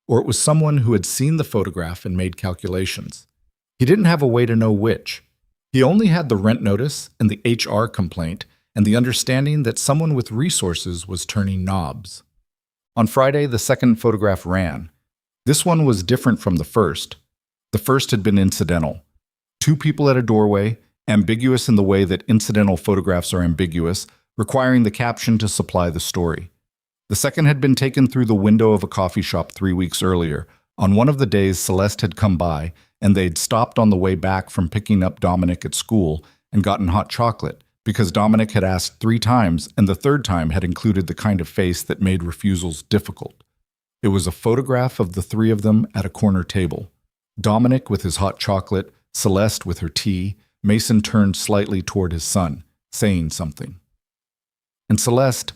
Or it was someone who had seen the photograph and made calculations. He didn't have a way to know which. He only had the rent notice and the HR complaint and the understanding that someone with resources was turning knobs. On Friday, the second photograph ran. This one was different from the first. The first had been incidental. Two people at a doorway, ambiguous in the way that incidental photographs are ambiguous, requiring the caption to supply the story. The second had been taken through the window of a coffee shop 3 weeks earlier, on one of the days Celeste had come by, and they'd stopped on the way back from picking up Dominic at school and gotten hot chocolate, because Dominic had asked 3 times, and the third time had included the kind of face that made refusals difficult. It was a photograph of the 3 of them at a corner table. Dominic with his hot chocolate, Celeste with her tea. Mason turned slightly toward his son, saying something. And Celeste,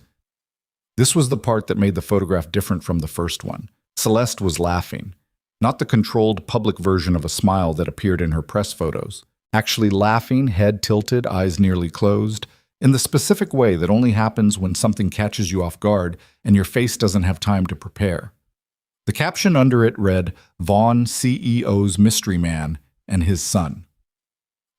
this was the part that made the photograph different from the first one. Celeste was laughing. Not the controlled public version of a smile that appeared in her press photos. Actually laughing, head tilted, eyes nearly closed, in the specific way that only happens when something catches you off guard and your face doesn't have time to prepare. The caption under it read, "Vaughn, CEO's Mystery Man, and His Son."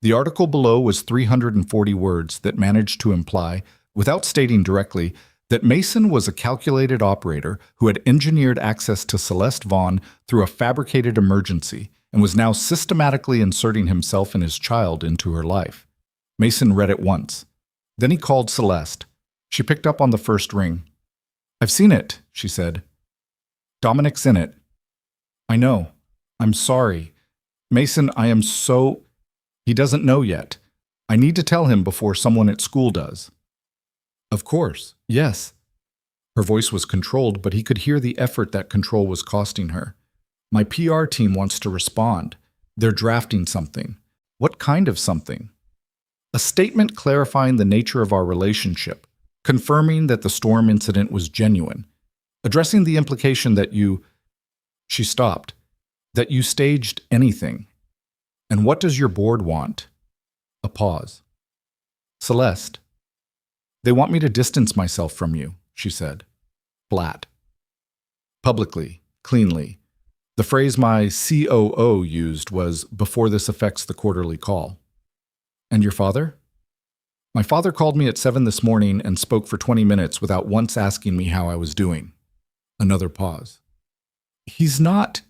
The article below was 340 words that managed to imply, without stating directly, that Mason was a calculated operator who had engineered access to Celeste Vaughn through a fabricated emergency and was now systematically inserting himself and his child into her life. Mason read it once. Then he called Celeste. She picked up on the first ring. "I've seen it," she said. "Dominic's in it." "I know. I'm sorry. Mason, I am so—" He doesn't know yet. I need to tell him before someone at school does. Of course, yes. Her voice was controlled, but he could hear the effort that control was costing her. My PR team wants to respond. They're drafting something. What kind of something? A statement clarifying the nature of our relationship, confirming that the storm incident was genuine, addressing the implication that she stopped, that you staged anything. And what does your board want? A pause. Celeste, they want me to distance myself from you, she said. Flat. Publicly, cleanly. The phrase my COO used was, before this affects the quarterly call. And your father? My father called me at 7 this morning and spoke for 20 minutes without once asking me how I was doing. Another pause. He's not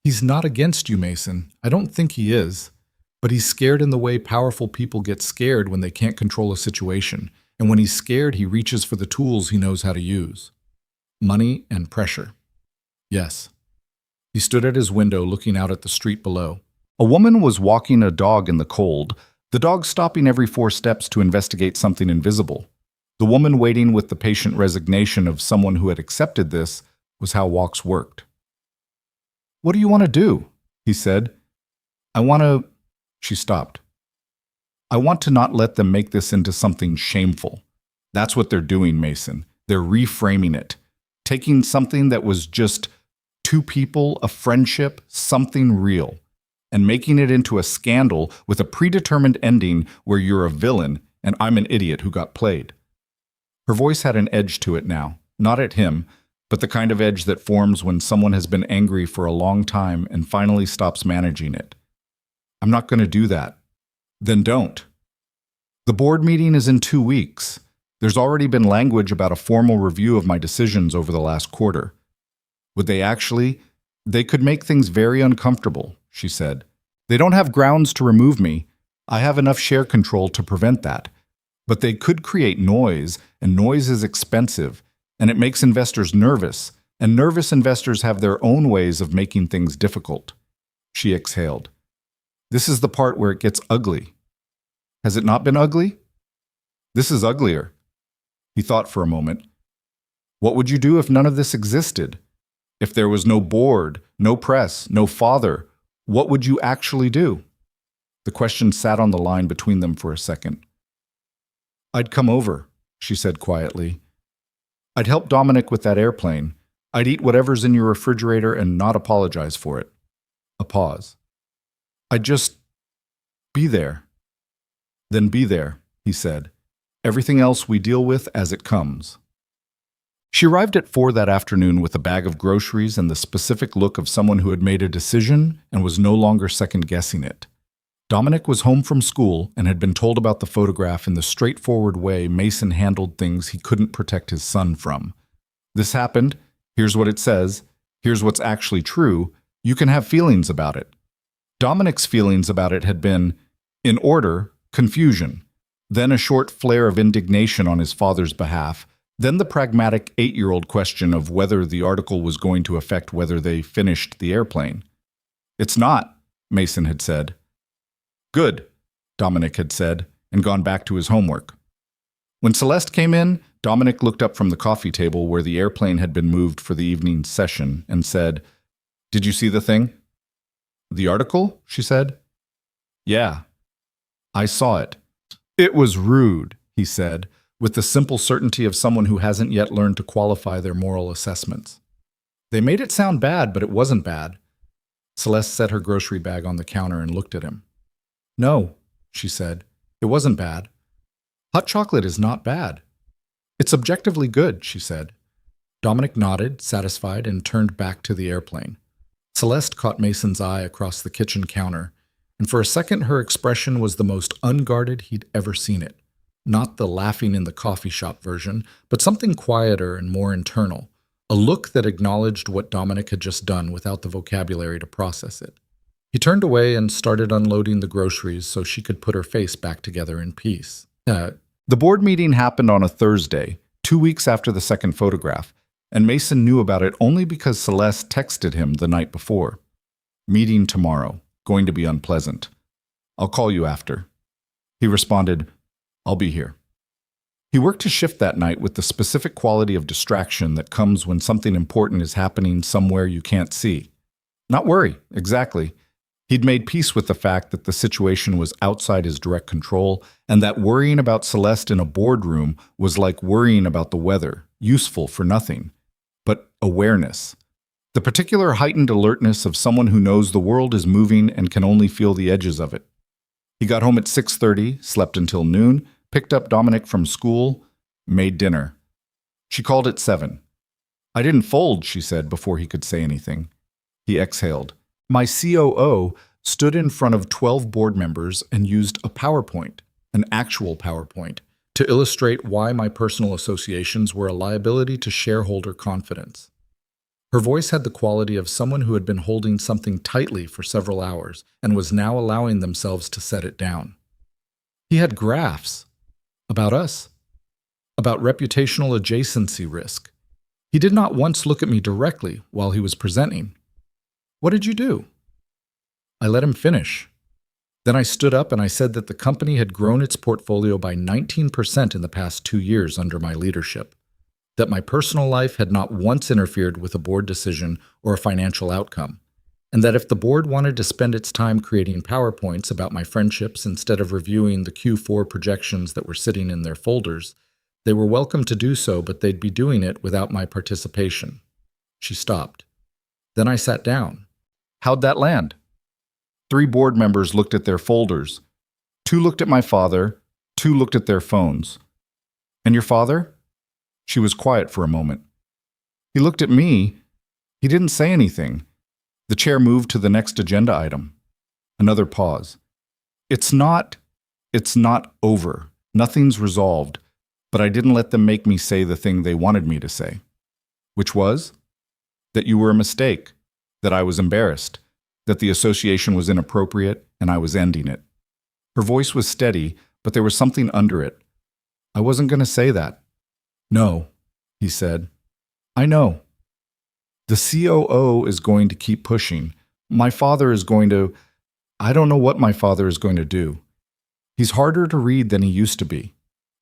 against you, Mason. I don't think he is. But he's scared in the way powerful people get scared when they can't control a situation. And when he's scared, he reaches for the tools he knows how to use. Money and pressure. Yes. He stood at his window looking out at the street below. A woman was walking a dog in the cold, the dog stopping every 4 steps to investigate something invisible. The woman waiting with the patient resignation of someone who had accepted this was how walks worked. What do you want to do? He said. She stopped. I want to not let them make this into something shameful. That's what they're doing, Mason. They're reframing it. Taking something that was just 2 people, a friendship, something real, and making it into a scandal with a predetermined ending where you're a villain and I'm an idiot who got played. Her voice had an edge to it now, not at him, but the kind of edge that forms when someone has been angry for a long time and finally stops managing it. I'm not going to do that. Then don't. The board meeting is in 2 weeks. There's already been language about a formal review of my decisions over the last quarter. Would they actually? They could make things very uncomfortable, she said. They don't have grounds to remove me. I have enough share control to prevent that. But they could create noise, and noise is expensive, and it makes investors nervous, and nervous investors have their own ways of making things difficult. She exhaled. This is the part where it gets ugly. Has it not been ugly? This is uglier. He thought for a moment. What would you do if none of this existed? If there was no board, no press, no father, what would you actually do? The question sat on the line between them for a second. I'd come over, she said quietly. I'd help Dominic with that airplane. I'd eat whatever's in your refrigerator and not apologize for it. A pause. I'd just be there. Then be there, he said. Everything else we deal with as it comes. She arrived at 4 that afternoon with a bag of groceries and the specific look of someone who had made a decision and was no longer second-guessing it. Dominic was home from school and had been told about the photograph in the straightforward way Mason handled things he couldn't protect his son from. This happened, here's what it says, here's what's actually true, you can have feelings about it. Dominic's feelings about it had been, in order, confusion, then a short flare of indignation on his father's behalf, then the pragmatic 8-year-old question of whether the article was going to affect whether they finished the airplane. It's not, Mason had said. Good, Dominic had said, and gone back to his homework. When Celeste came in, Dominic looked up from the coffee table where the airplane had been moved for the evening session and said, Did you see the thing? The article? She said. Yeah. I saw it. It was rude, he said, with the simple certainty of someone who hasn't yet learned to qualify their moral assessments. They made it sound bad, but it wasn't bad. Celeste set her grocery bag on the counter and looked at him. No, she said, it wasn't bad. Hot chocolate is not bad. It's objectively good, she said. Dominic nodded, satisfied, and turned back to the airplane. Celeste caught Mason's eye across the kitchen counter, and for a second her expression was the most unguarded he'd ever seen it. Not the laughing in the coffee shop version, but something quieter and more internal, a look that acknowledged what Dominic had just done without the vocabulary to process it. He turned away and started unloading the groceries so she could put her face back together in peace. The board meeting happened on a Thursday, 2 weeks after the second photograph, and Mason knew about it only because Celeste texted him the night before. Meeting tomorrow. Going to be unpleasant. I'll call you after. He responded, "I'll be here." He worked his shift that night with the specific quality of distraction that comes when something important is happening somewhere you can't see. Not worry, exactly. He'd made peace with the fact that the situation was outside his direct control, and that worrying about Celeste in a boardroom was like worrying about the weather, useful for nothing. But awareness. The particular heightened alertness of someone who knows the world is moving and can only feel the edges of it. He got home at 6:30, slept until noon, picked up Dominic from school, made dinner. She called at 7. "I didn't fold," she said before he could say anything. He exhaled. My COO stood in front of 12 board members and used a PowerPoint, an actual PowerPoint, to illustrate why my personal associations were a liability to shareholder confidence. Her voice had the quality of someone who had been holding something tightly for several hours and was now allowing themselves to set it down. He had graphs about us, about reputational adjacency risk. He did not once look at me directly while he was presenting. "What did you do?" I let him finish. Then I stood up and I said that the company had grown its portfolio by 19% in the past 2 years under my leadership, that my personal life had not once interfered with a board decision or a financial outcome, and that if the board wanted to spend its time creating PowerPoints about my friendships instead of reviewing the Q4 projections that were sitting in their folders, they were welcome to do so, but they'd be doing it without my participation. She stopped. Then I sat down. "How'd that land?" 3 board members looked at their folders. 2 looked at my father, 2 looked at their phones. "And your father?" She was quiet for a moment. "He looked at me. He didn't say anything." The chair moved to the next agenda item. Another pause. It's not over. Nothing's resolved, but I didn't let them make me say the thing they wanted me to say. Which was? That you were a mistake, that I was embarrassed, that the association was inappropriate, and I was ending it. Her voice was steady, but there was something under it. "I wasn't going to say that." "No," he said. "I know. The COO is going to keep pushing. My father is going to... I don't know what my father is going to do. He's harder to read than he used to be."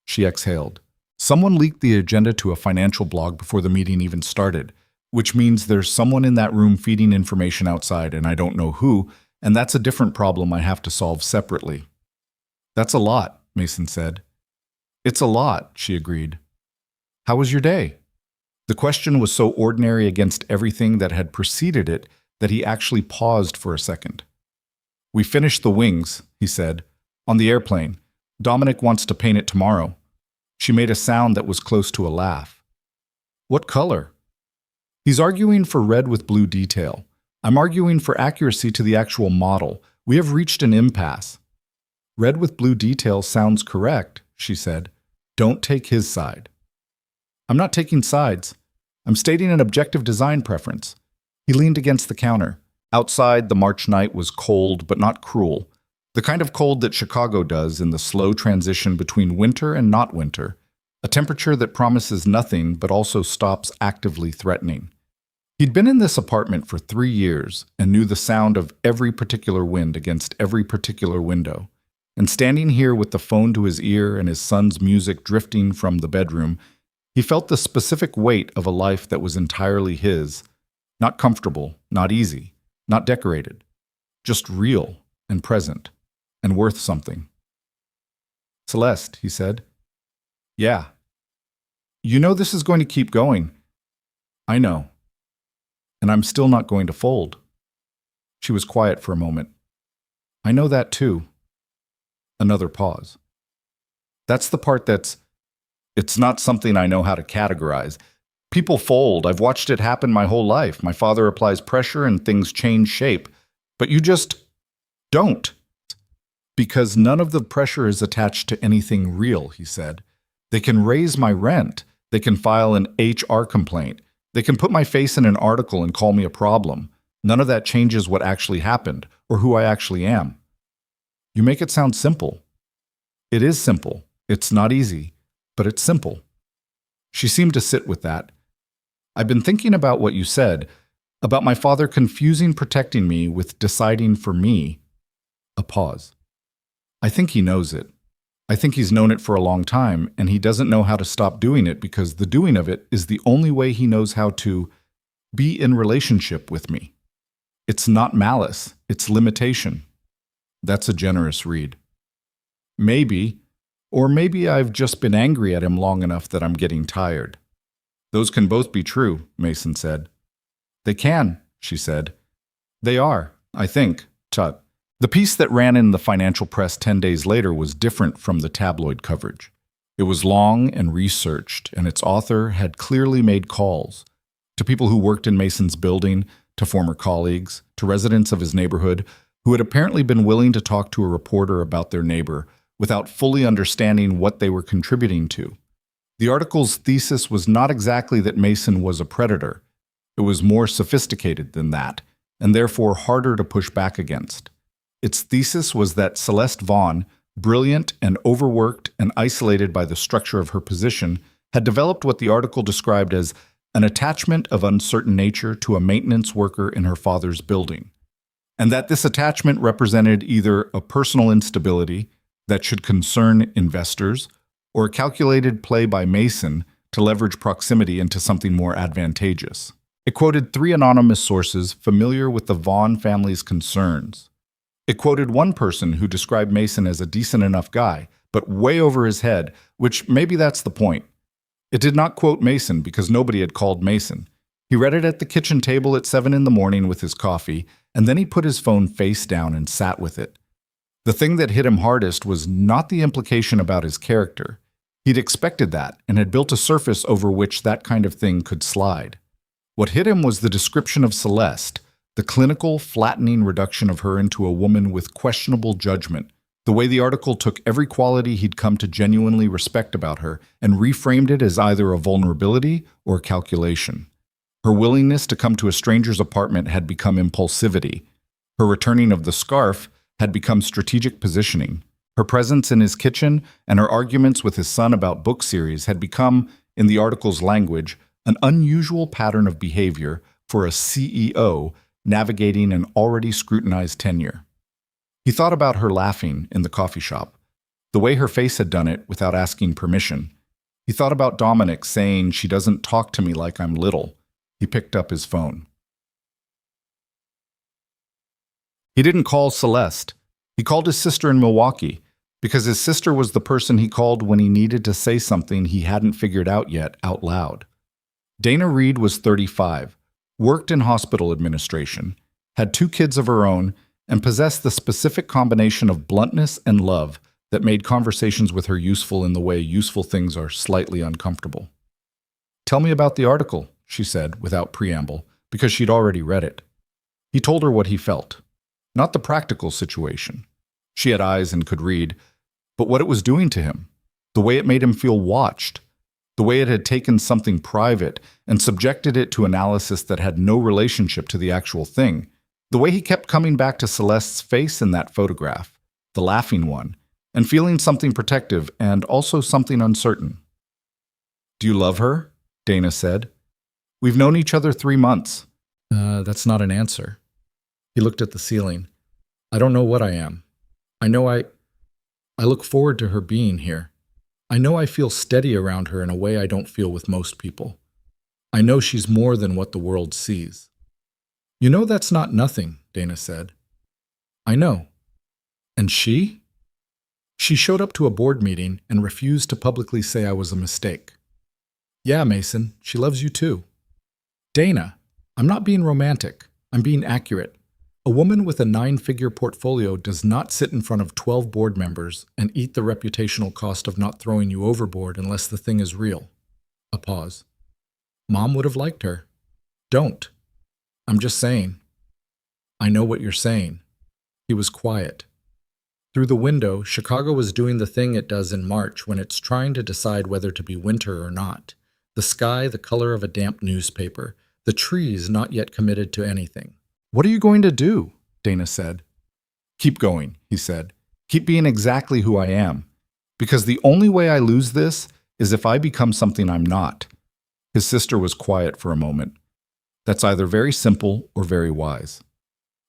She exhaled. Someone leaked the agenda to a financial blog before the meeting even started, which means there's someone in that room feeding information outside, and I don't know who, and that's a different problem I have to solve separately. "That's a lot," Mason said. "It's a lot," she agreed. "How was your day?" The question was so ordinary against everything that had preceded it that he actually paused for a second. "We finished the wings," he said, "on the airplane. Dominic wants to paint it tomorrow." She made a sound that was close to a laugh. "What color?" "He's arguing for red with blue detail. I'm arguing for accuracy to the actual model. We have reached an impasse." "Red with blue detail sounds correct," she said. "Don't take his side." "I'm not taking sides. I'm stating an objective design preference." He leaned against the counter. Outside, the March night was cold, but not cruel. The kind of cold that Chicago does in the slow transition between winter and not winter. A temperature that promises nothing, but also stops actively threatening. He'd been in this apartment for 3 years and knew the sound of every particular wind against every particular window. And standing here with the phone to his ear and his son's music drifting from the bedroom, he felt the specific weight of a life that was entirely his. Not comfortable, not easy, not decorated. Just real and present and worth something. "Celeste," he said. "Yeah." "You know this is going to keep going." "I know. And I'm still not going to fold." She was quiet for a moment. "I know that too." Another pause. "That's the part it's not something I know how to categorize. People fold. I've watched it happen my whole life. My father applies pressure and things change shape. But you just don't. Because none of the pressure is attached to anything real," he said. "They can raise my rent. They can file an HR complaint. They can put my face in an article and call me a problem. None of that changes what actually happened or who I actually am." "You make it sound simple." "It is simple. It's not easy, but it's simple." She seemed to sit with that. "I've been thinking about what you said, about my father confusing protecting me with deciding for me." A pause. "I think he knows it." I think he's known it for a long time, and he doesn't know how to stop doing it because the doing of it is the only way he knows how to be in relationship with me. It's not malice, it's limitation. That's a generous read. Maybe, or maybe I've just been angry at him long enough that I'm getting tired. Those can both be true, Mason said. They can, she said. They are, I think, Chut. The piece that ran in the financial press 10 days later was different from the tabloid coverage. It was long and researched, and its author had clearly made calls to people who worked in Mason's building, to former colleagues, to residents of his neighborhood who had apparently been willing to talk to a reporter about their neighbor without fully understanding what they were contributing to. The article's thesis was not exactly that Mason was a predator. It was more sophisticated than that, and therefore harder to push back against. Its thesis was that Celeste Vaughn, brilliant and overworked and isolated by the structure of her position, had developed what the article described as an attachment of uncertain nature to a maintenance worker in her father's building, and that this attachment represented either a personal instability that should concern investors or a calculated play by Mason to leverage proximity into something more advantageous. It quoted 3 anonymous sources familiar with the Vaughn family's concerns. It quoted one person who described Mason as a decent enough guy, but way over his head, which maybe that's the point. It did not quote Mason because nobody had called Mason. He read it at the kitchen table at 7 in the morning with his coffee, and then he put his phone face down and sat with it. The thing that hit him hardest was not the implication about his character. He'd expected that and had built a surface over which that kind of thing could slide. What hit him was the description of Celeste, the clinical, flattening reduction of her into a woman with questionable judgment, the way the article took every quality he'd come to genuinely respect about her and reframed it as either a vulnerability or calculation. Her willingness to come to a stranger's apartment had become impulsivity. Her returning of the scarf had become strategic positioning. Her presence in his kitchen and her arguments with his son about book series had become, in the article's language, an unusual pattern of behavior for a CEO navigating an already scrutinized tenure. He thought about her laughing in the coffee shop, the way her face had done it without asking permission. He thought about Dominic saying she doesn't talk to me like I'm little. He picked up his phone. He didn't call Celeste. He called his sister in Milwaukee, because his sister was the person he called when he needed to say something he hadn't figured out yet out loud. Dana Reed was 35, worked in hospital administration, had 2 kids of her own, and possessed the specific combination of bluntness and love that made conversations with her useful in the way useful things are slightly uncomfortable. "Tell me about the article," she said without preamble, because she'd already read it. He told her what he felt. Not the practical situation. She had eyes and could read, but what it was doing to him, the way it made him feel watched, the way it had taken something private and subjected it to analysis that had no relationship to the actual thing, the way he kept coming back to Celeste's face in that photograph, the laughing one, and feeling something protective and also something uncertain. "Do you love her?" Dana said. "We've known each other 3 months. That's not an answer." He looked at the ceiling. "I don't know what I am. I know I look forward to her being here. I know I feel steady around her in a way I don't feel with most people. I know she's more than what the world sees." "You know that's not nothing," Dana said. "I know. And she?" "She showed up to a board meeting and refused to publicly say I was a mistake." "Yeah, Mason, she loves you too." "Dana, I'm not being romantic. I'm being accurate. A woman with a 9-figure portfolio does not sit in front of 12 board members and eat the reputational cost of not throwing you overboard unless the thing is real." A pause. "Mom would have liked her." "Don't. I'm just saying." "I know what you're saying." He was quiet. Through the window, Chicago was doing the thing it does in March when it's trying to decide whether to be winter or not. The sky the color of a damp newspaper, the trees not yet committed to anything. "What are you going to do?" Dana said. "Keep going," he said. "Keep being exactly who I am. Because the only way I lose this is if I become something I'm not." His sister was quiet for a moment. "That's either very simple or very wise."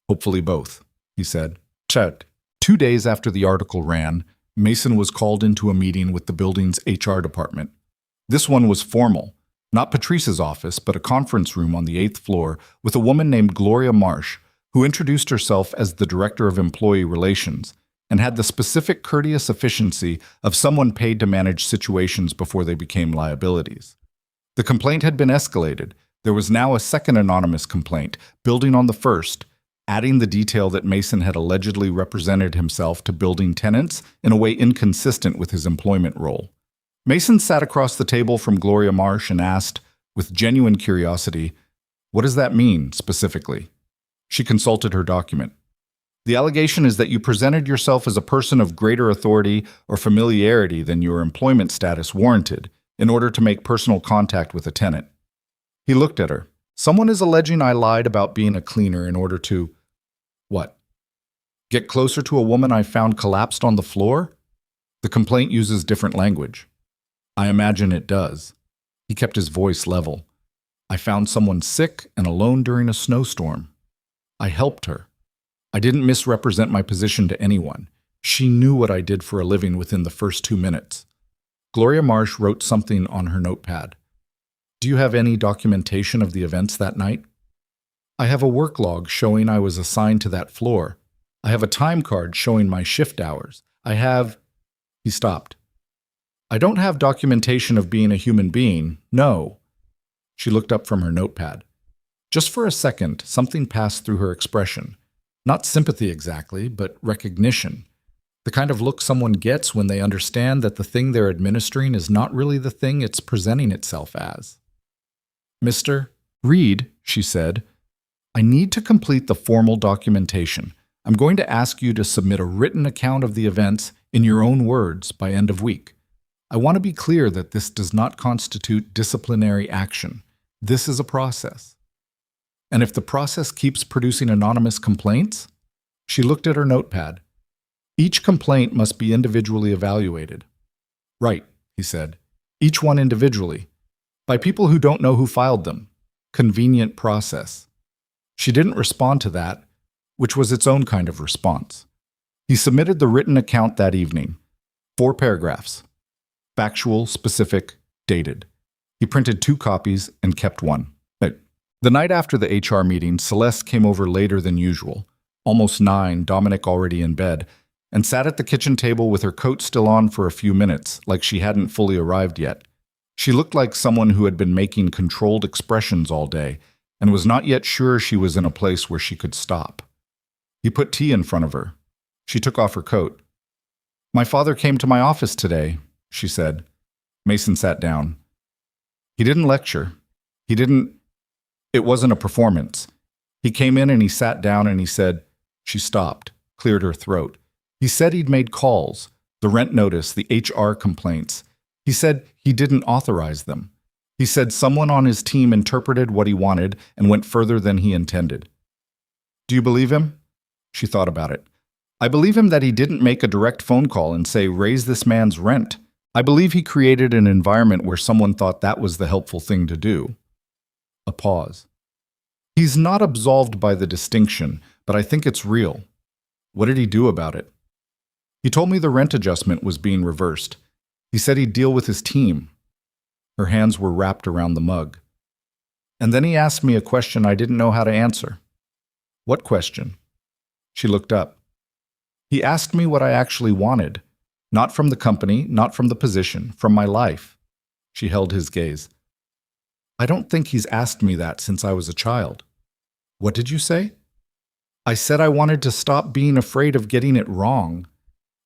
"Hopefully both," he said. Chet. 2 days after the article ran, Mason was called into a meeting with the building's HR department. This one was formal, not Patrice's office, but a conference room on the 8th floor with a woman named Gloria Marsh, who introduced herself as the Director of Employee Relations and had the specific courteous efficiency of someone paid to manage situations before they became liabilities. The complaint had been escalated. There was now a second anonymous complaint, building on the first, adding the detail that Mason had allegedly represented himself to building tenants in a way inconsistent with his employment role. Mason sat across the table from Gloria Marsh and asked, with genuine curiosity, "What does that mean, specifically?" She consulted her document. "The allegation is that you presented yourself as a person of greater authority or familiarity than your employment status warranted in order to make personal contact with a tenant." He looked at her. "Someone is alleging I lied about being a cleaner in order to, what? Get closer to a woman I found collapsed on the floor? The complaint uses different language." "I imagine it does." He kept his voice level. "I found someone sick and alone during a snowstorm. I helped her. I didn't misrepresent my position to anyone. She knew what I did for a living within the first 2 minutes." Gloria Marsh wrote something on her notepad. "Do you have any documentation of the events that night?" "I have a work log showing I was assigned to that floor. I have a time card showing my shift hours. I have—" He stopped. "I don't have documentation of being a human being, no." She looked up from her notepad. Just for a second, something passed through her expression. Not sympathy exactly, but recognition. The kind of look someone gets when they understand that the thing they're administering is not really the thing it's presenting itself as. "Mr. Reed," she said, "I need to complete the formal documentation. I'm going to ask you to submit a written account of the events in your own words by end of week. I want to be clear that this does not constitute disciplinary action. This is a process. And if the process keeps producing anonymous complaints?" She looked at her notepad. "Each complaint must be individually evaluated." "Right," he said. "Each one individually. By people who don't know who filed them. Convenient process." She didn't respond to that, which was its own kind of response. He submitted the written account that evening. 4 paragraphs. Factual, specific, dated. He printed 2 copies and kept one. The night after the HR meeting, Celeste came over later than usual, almost 9, Dominic already in bed, and sat at the kitchen table with her coat still on for a few minutes, like she hadn't fully arrived yet. She looked like someone who had been making controlled expressions all day and was not yet sure she was in a place where she could stop. He put tea in front of her. She took off her coat. "My father came to my office today," she said. Mason sat down. He didn't lecture. It wasn't a performance. He came in and he sat down and he said, she stopped, cleared her throat. He said he'd made calls, the rent notice, the HR complaints. He said he didn't authorize them. He said someone on his team interpreted what he wanted and went further than he intended. "Do you believe him?" She thought about it. "I believe him that he didn't make a direct phone call and say, 'Raise this man's rent.' I believe he created an environment where someone thought that was the helpful thing to do." A pause. "He's not absolved by the distinction, but I think it's real." "What did he do about it?" "He told me the rent adjustment was being reversed. He said he'd deal with his team." Her hands were wrapped around the mug. "And then he asked me a question I didn't know how to answer." "What question?" She looked up. "He asked me what I actually wanted. Not from the company, not from the position, from my life." She held his gaze. "I don't think he's asked me that since I was a child." "What did you say?" "I said I wanted to stop being afraid of getting it wrong."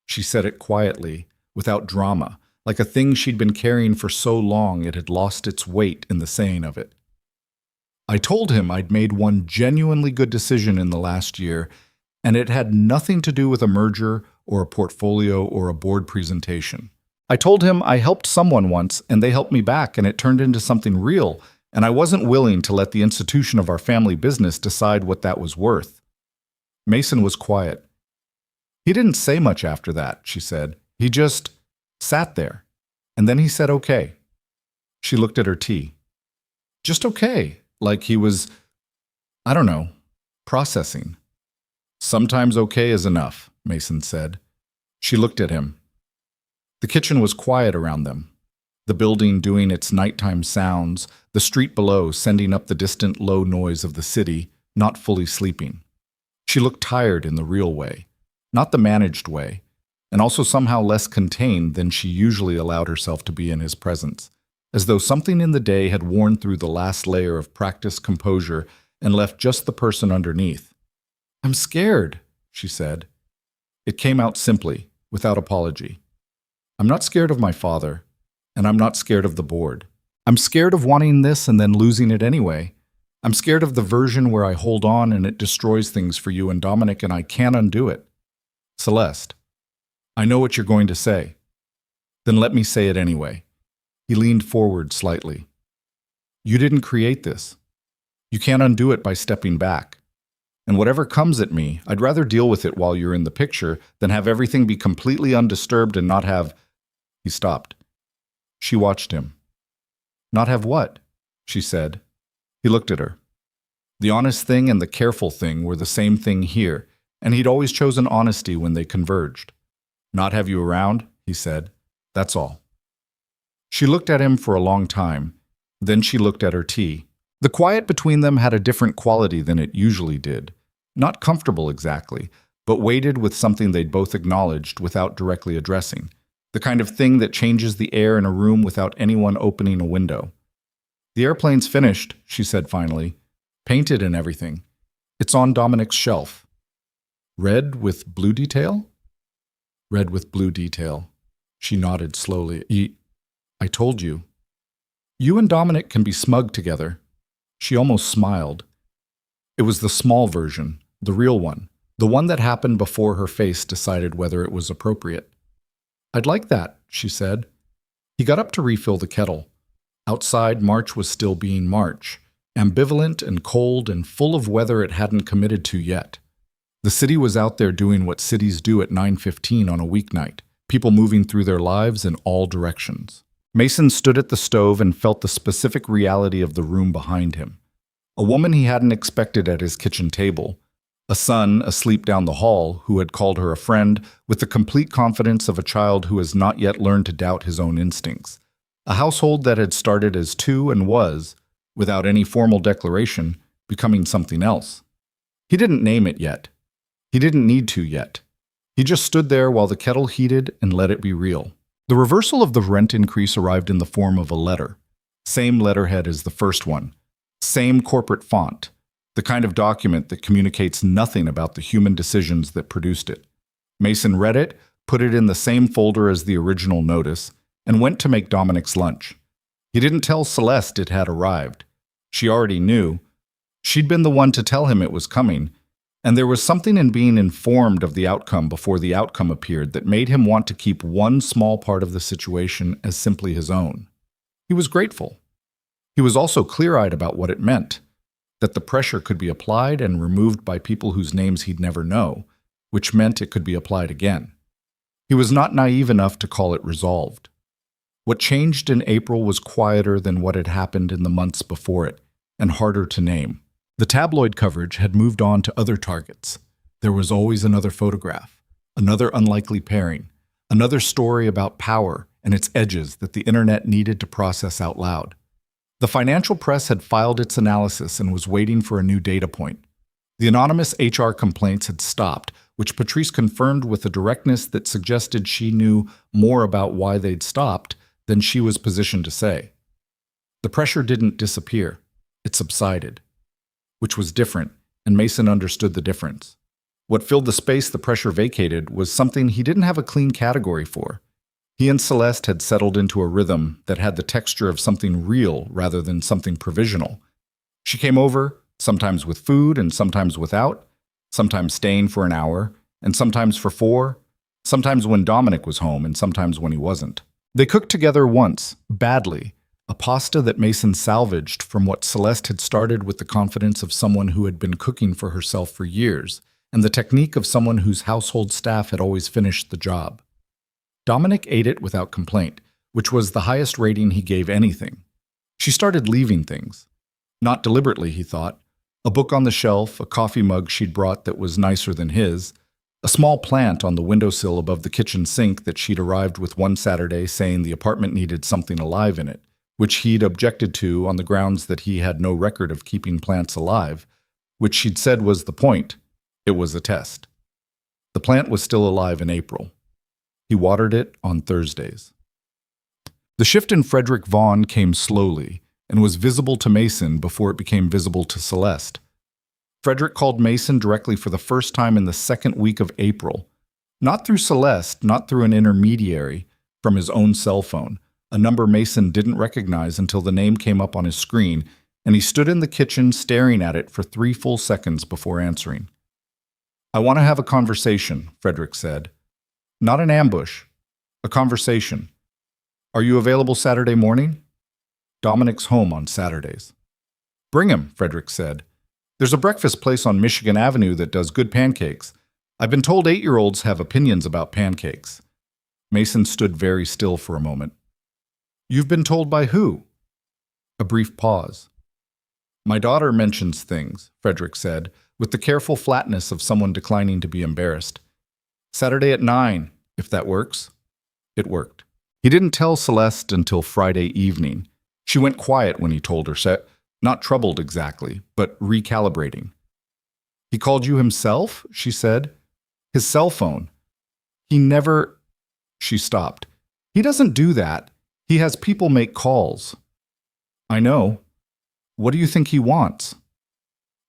She said it quietly, without drama, like a thing she'd been carrying for so long it had lost its weight in the saying of it. "I told him I'd made one genuinely good decision in the last year, and it had nothing to do with a merger or a portfolio or a board presentation. I told him I helped someone once and they helped me back and it turned into something real, and I wasn't willing to let the institution of our family business decide what that was worth." Mason was quiet. "He didn't say much after that," she said. "He just sat there. And then he said okay." She looked at her tea. "Just okay, like he was, I don't know, processing." "Sometimes okay is enough," Mason said. She looked at him. The kitchen was quiet around them, the building doing its nighttime sounds, the street below sending up the distant low noise of the city, not fully sleeping. She looked tired in the real way, not the managed way, and also somehow less contained than she usually allowed herself to be in his presence, as though something in the day had worn through the last layer of practiced composure and left just the person underneath. "I'm scared," she said. It came out simply, without apology. "I'm not scared of my father, and I'm not scared of the board. I'm scared of wanting this and then losing it anyway. I'm scared of the version where I hold on and it destroys things for you and Dominic and I can't undo it. Celeste, I know what you're going to say. Then let me say it anyway." He leaned forward slightly. "You didn't create this. You can't undo it by stepping back. And whatever comes at me, I'd rather deal with it while you're in the picture than have everything be completely undisturbed and not have—" He stopped. She watched him. "Not have what?" she said. He looked at her. The honest thing and the careful thing were the same thing here, and he'd always chosen honesty when they converged. "Not have you around," he said. "That's all." She looked at him for a long time. Then she looked at her tea. The quiet between them had a different quality than it usually did. Not comfortable exactly, but weighted with something they'd both acknowledged without directly addressing. The kind of thing that changes the air in a room without anyone opening a window. "The airplane's finished," she said finally. "Painted and everything. It's on Dominic's shelf." "Red with blue detail?" "Red with blue detail." She nodded slowly. I told you. You and Dominic can be smug together." She almost smiled. It was the small version, the real one, the one that happened before her face decided whether it was appropriate. "I'd like that," she said. He got up to refill the kettle. Outside, March was still being March, ambivalent and cold and full of weather it hadn't committed to yet. The city was out there doing what cities do at 9:15 on a weeknight, people moving through their lives in all directions. Mason stood at the stove and felt the specific reality of the room behind him. A woman he hadn't expected at his kitchen table. A son asleep down the hall who had called her a friend with the complete confidence of a child who has not yet learned to doubt his own instincts. A household that had started as two and was, without any formal declaration, becoming something else. He didn't name it yet. He didn't need to yet. He just stood there while the kettle heated and let it be real. The reversal of the rent increase arrived in the form of a letter. Same letterhead as the first one. Same corporate font. The kind of document that communicates nothing about the human decisions that produced it. Mason read it, put it in the same folder as the original notice, and went to make Dominic's lunch. He didn't tell Celeste it had arrived. She already knew. She'd been the one to tell him it was coming, and there was something in being informed of the outcome before the outcome appeared that made him want to keep one small part of the situation as simply his own. He was grateful. He was also clear-eyed about what it meant, that the pressure could be applied and removed by people whose names he'd never know, which meant it could be applied again. He was not naive enough to call it resolved. What changed in April was quieter than what had happened in the months before it, and harder to name. The tabloid coverage had moved on to other targets. There was always another photograph, another unlikely pairing, another story about power and its edges that the internet needed to process out loud. The financial press had filed its analysis and was waiting for a new data point. The anonymous HR complaints had stopped, which Patrice confirmed with a directness that suggested she knew more about why they'd stopped than she was positioned to say. The pressure didn't disappear. It subsided. Which was different, and Mason understood the difference. What filled the space the pressure vacated was something he didn't have a clean category for. He and Celeste had settled into a rhythm that had the texture of something real rather than something provisional. She came over, sometimes with food and sometimes without, sometimes staying for an hour, and sometimes for 4, sometimes when Dominic was home and sometimes when he wasn't. They cooked together once, badly, a pasta that Mason salvaged from what Celeste had started with the confidence of someone who had been cooking for herself for years, and the technique of someone whose household staff had always finished the job. Dominic ate it without complaint, which was the highest rating he gave anything. She started leaving things. Not deliberately, he thought. A book on the shelf, a coffee mug she'd brought that was nicer than his, A small plant on the windowsill above the kitchen sink that she'd arrived with one Saturday saying the apartment needed something alive in it, which he'd objected to on the grounds that he had no record of keeping plants alive, which she'd said was the point. It was a test. The plant was still alive in April. He watered it on Thursdays. The shift in Frederick Vaughn came slowly and was visible to Mason before it became visible to Celeste. Frederick called Mason directly for the first time in the second week of April, not through Celeste, not through an intermediary, from his own cell phone, a number Mason didn't recognize until the name came up on his screen, and he stood in the kitchen staring at it for 3 full seconds before answering. "I want to have a conversation," Frederick said. "Not an ambush. A conversation. Are you available Saturday morning?" Dominic's home on Saturdays. "Bring him," Frederick said. "There's a breakfast place on Michigan Avenue that does good pancakes. I've been told 8-year-olds have opinions about pancakes." Mason stood very still for a moment. "You've been told by who?" A brief pause. "My daughter mentions things," Frederick said, with the careful flatness of someone declining to be embarrassed. "Saturday at 9, if that works." It worked. He didn't tell Celeste until Friday evening. She went quiet when he told her, not troubled exactly, but recalibrating. "He called you himself?" she said. "His cell phone. He never—" She stopped. "He doesn't do that. He has people make calls." "I know. What do you think he wants?"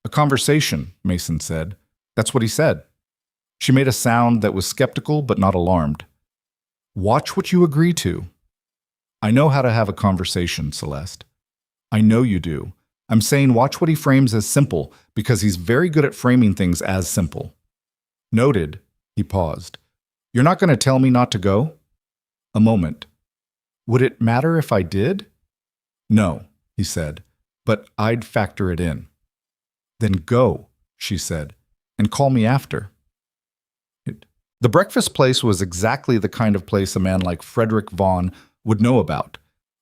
"A conversation," Mason said. "That's what he said." She made a sound that was skeptical but not alarmed. "Watch what you agree to." "I know how to have a conversation, Celeste." "I know you do. I'm saying watch what he frames as simple, because he's very good at framing things as simple." "Noted." He paused. "You're not going to tell me not to go?" A moment. "Would it matter if I did?" "No," he said, "but I'd factor it in." "Then go," she said, "and call me after." The breakfast place was exactly the kind of place a man like Frederick Vaughn would know about.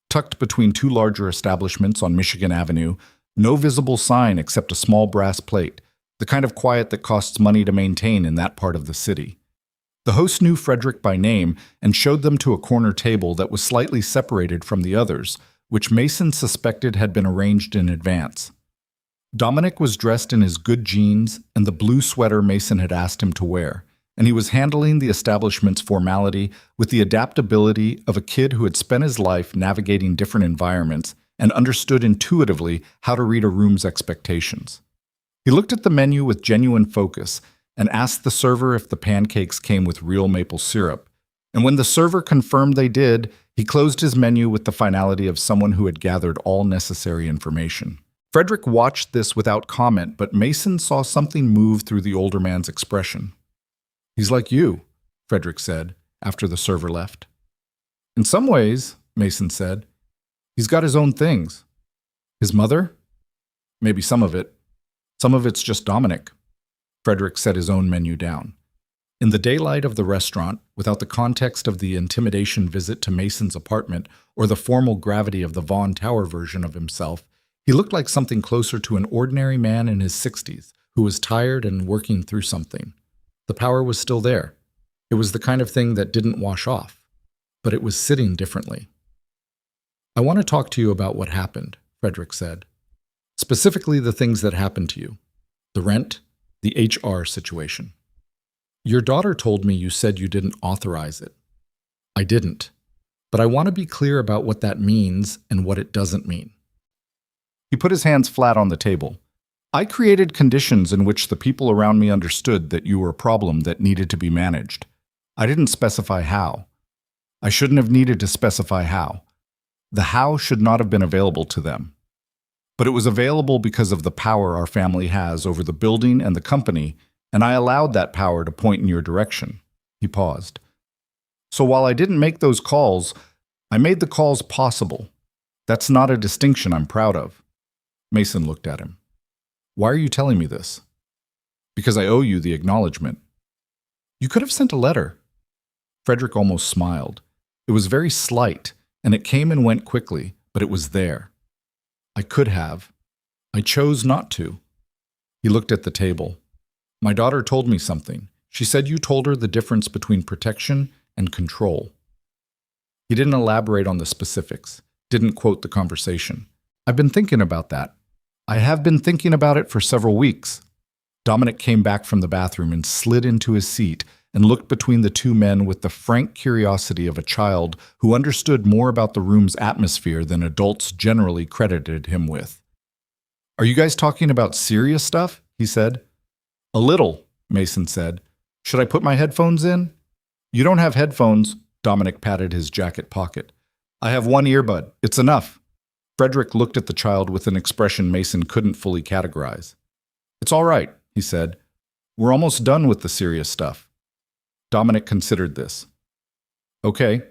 Tucked between 2 larger establishments on Michigan Avenue, no visible sign except a small brass plate, the kind of quiet that costs money to maintain in that part of the city. The host knew Frederick by name and showed them to a corner table that was slightly separated from the others, which Mason suspected had been arranged in advance. Dominic was dressed in his good jeans and the blue sweater Mason had asked him to wear, and he was handling the establishment's formality with the adaptability of a kid who had spent his life navigating different environments and understood intuitively how to read a room's expectations. He looked at the menu with genuine focus and asked the server if the pancakes came with real maple syrup, and when the server confirmed they did, he closed his menu with the finality of someone who had gathered all necessary information. Frederick watched this without comment, but Mason saw something move through the older man's expression. "He's like you," Frederick said, after the server left. "In some ways," Mason said, "he's got his own things." "His mother?" "Maybe some of it. Some of it's just Dominic." Frederick set his own menu down. In the daylight of the restaurant, without the context of the intimidation visit to Mason's apartment or the formal gravity of the Vaughn Tower version of himself, he looked like something closer to an ordinary man in his 60s who was tired and working through something. The power was still there. It was the kind of thing that didn't wash off, but it was sitting differently. "I want to talk to you about what happened," Frederick said. "Specifically the things that happened to you. The rent, the HR situation. Your daughter told me you said you didn't authorize it. I didn't, but I want to be clear about what that means and what it doesn't mean." He put his hands flat on the table. "I created conditions in which the people around me understood that you were a problem that needed to be managed. I didn't specify how. I shouldn't have needed to specify how. The how should not have been available to them. But it was available because of the power our family has over the building and the company, and I allowed that power to point in your direction." He paused. "So while I didn't make those calls, I made the calls possible. That's not a distinction I'm proud of." Mason looked at him. "Why are you telling me this?" "Because I owe you the acknowledgement." "You could have sent a letter." Frederick almost smiled. It was very slight, and it came and went quickly, but it was there. "I could have. I chose not to." He looked at the table. "My daughter told me something. She said you told her the difference between protection and control. He didn't elaborate on the specifics, didn't quote the conversation. I've been thinking about that. I have been thinking about it for several weeks. Dominic came back from the bathroom and slid into his seat and looked between the two men with the frank curiosity of a child who understood more about the room's atmosphere than adults generally credited him with. Are you guys talking about serious stuff? He said. A little, Mason said. Should I put my headphones in? You don't have headphones, Dominic patted his jacket pocket. I have one earbud. It's enough. Frederick looked at the child with an expression Mason couldn't fully categorize. It's all right, he said. We're almost done with the serious stuff. Dominic considered this. Okay.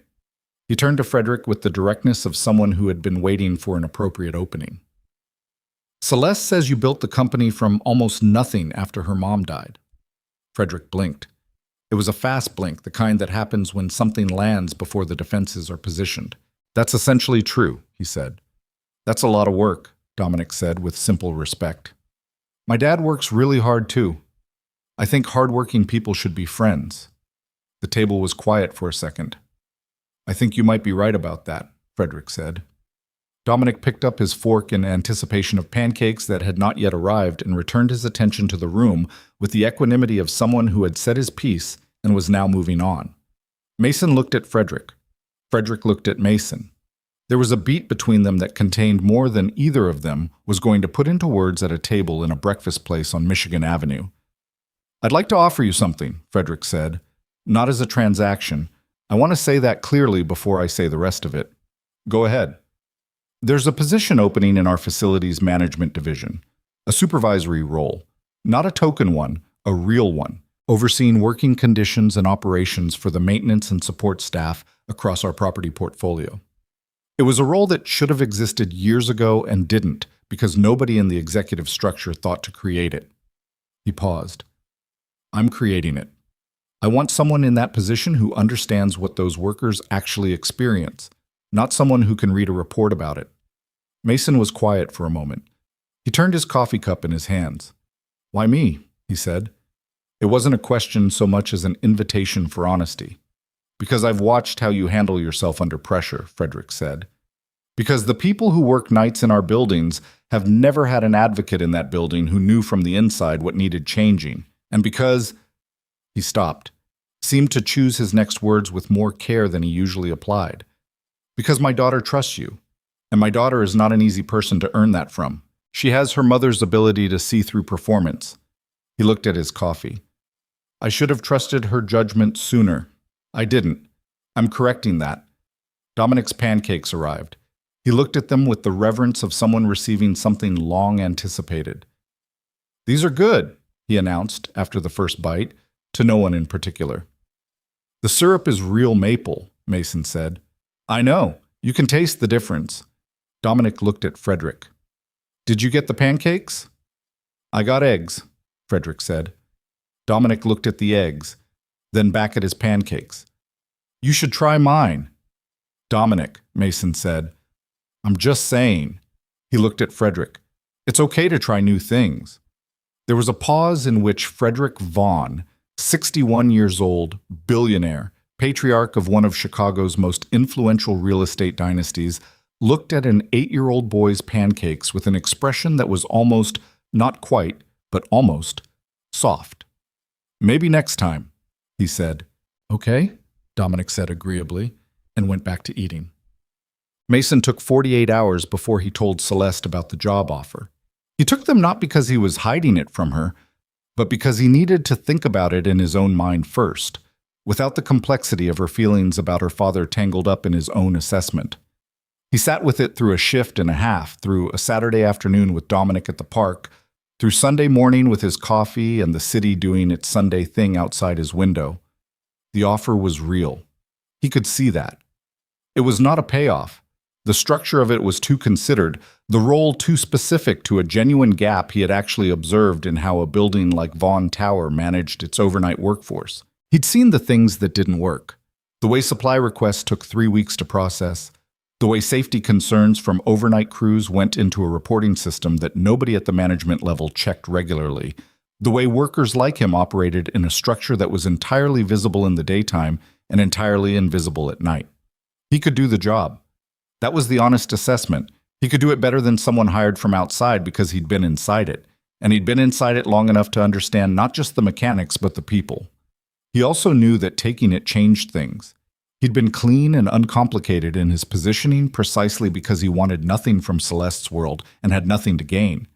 He turned to Frederick with the directness of someone who had been waiting for an appropriate opening. Celeste says you built the company from almost nothing after her mom died. Frederick blinked. It was a fast blink, the kind that happens when something lands before the defenses are positioned. That's essentially true, he said. That's a lot of work, Dominic said with simple respect. My dad works really hard too. I think hardworking people should be friends. The table was quiet for a second. I think you might be right about that, Frederick said. Dominic picked up his fork in anticipation of pancakes that had not yet arrived and returned his attention to the room with the equanimity of someone who had said his piece and was now moving on. Mason looked at Frederick. Frederick looked at Mason. There was a beat between them that contained more than either of them was going to put into words at a table in a breakfast place on Michigan Avenue. I'd like to offer you something, Frederick said. Not as a transaction. I want to say that clearly before I say the rest of it. Go ahead. There's a position opening in our facilities management division. A supervisory role. Not a token one, a real one. Overseeing working conditions and operations for the maintenance and support staff across our property portfolio. It was a role that should have existed years ago and didn't, because nobody in the executive structure thought to create it. He paused. I'm creating it. I want someone in that position who understands what those workers actually experience, not someone who can read a report about it. Mason was quiet for a moment. He turned his coffee cup in his hands. Why me? He said. It wasn't a question so much as an invitation for honesty. Because I've watched how you handle yourself under pressure, Frederick said. Because the people who work nights in our buildings have never had an advocate in that building who knew from the inside what needed changing. And because... He stopped, seemed to choose his next words with more care than he usually applied. Because my daughter trusts you. And my daughter is not an easy person to earn that from. She has her mother's ability to see through performance. He looked at his coffee. I should have trusted her judgment sooner. I didn't. I'm correcting that. Dominic's pancakes arrived. He looked at them with the reverence of someone receiving something long anticipated. These are good, he announced after the first bite, to no one in particular. The syrup is real maple, Mason said. I know. You can taste the difference. Dominic looked at Frederick. Did you get the pancakes? I got eggs, Frederick said. Dominic looked at the eggs, then back at his pancakes. You should try mine. Dominic, Mason said. I'm just saying. He looked at Frederick. It's okay to try new things. There was a pause in which Frederick Vaughn, 61 years old, billionaire, patriarch of one of Chicago's most influential real estate dynasties, looked at an 8-year-old boy's pancakes with an expression that was almost, not quite, but almost, soft. Maybe next time, he said. Okay, Dominic said agreeably, and went back to eating. Mason took 48 hours before he told Celeste about the job offer. He took them not because he was hiding it from her, but because he needed to think about it in his own mind first, without the complexity of her feelings about her father tangled up in his own assessment. He sat with it through a shift and a half, through a Saturday afternoon with Dominic at the park, through Sunday morning with his coffee and the city doing its Sunday thing outside his window. The offer was real. He could see that. It was not a payoff. The structure of it was too considered, the role too specific to a genuine gap he had actually observed in how a building like Vaughn Tower managed its overnight workforce. He'd seen the things that didn't work. The way supply requests took 3 weeks to process, the way safety concerns from overnight crews went into a reporting system that nobody at the management level checked regularly, The way workers like him operated in a structure that was entirely visible in the daytime and entirely invisible at night. He could do the job. That was the honest assessment. He could do it better than someone hired from outside because he'd been inside it, and he'd been inside it long enough to understand not just the mechanics but the people. He also knew that taking it changed things. He'd been clean and uncomplicated in his positioning precisely because he wanted nothing from Celeste's world and had nothing to gain.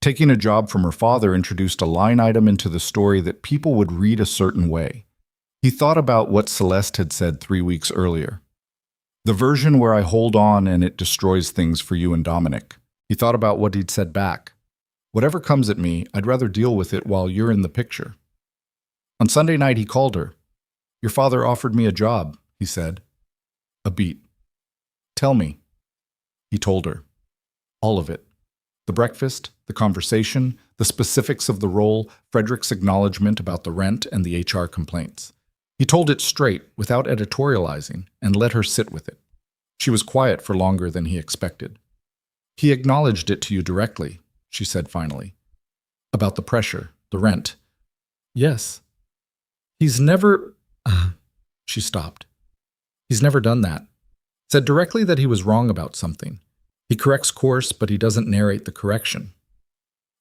Taking a job from her father introduced a line item into the story that people would read a certain way. He thought about what Celeste had said 3 weeks earlier. The version where I hold on and it destroys things for you and Dominic. He thought about what he'd said back. Whatever comes at me, I'd rather deal with it while you're in the picture. On Sunday night, he called her. Your father offered me a job, he said. A beat. Tell me. He told her. All of it. The breakfast, the conversation, the specifics of the role, Frederick's acknowledgement about the rent and the HR complaints. He told it straight, without editorializing, and let her sit with it. She was quiet for longer than he expected. He acknowledged it to you directly, she said finally. About the pressure, the rent. Yes. He's never... She stopped. He's never done that. Said directly that he was wrong about something. He corrects course, but he doesn't narrate the correction.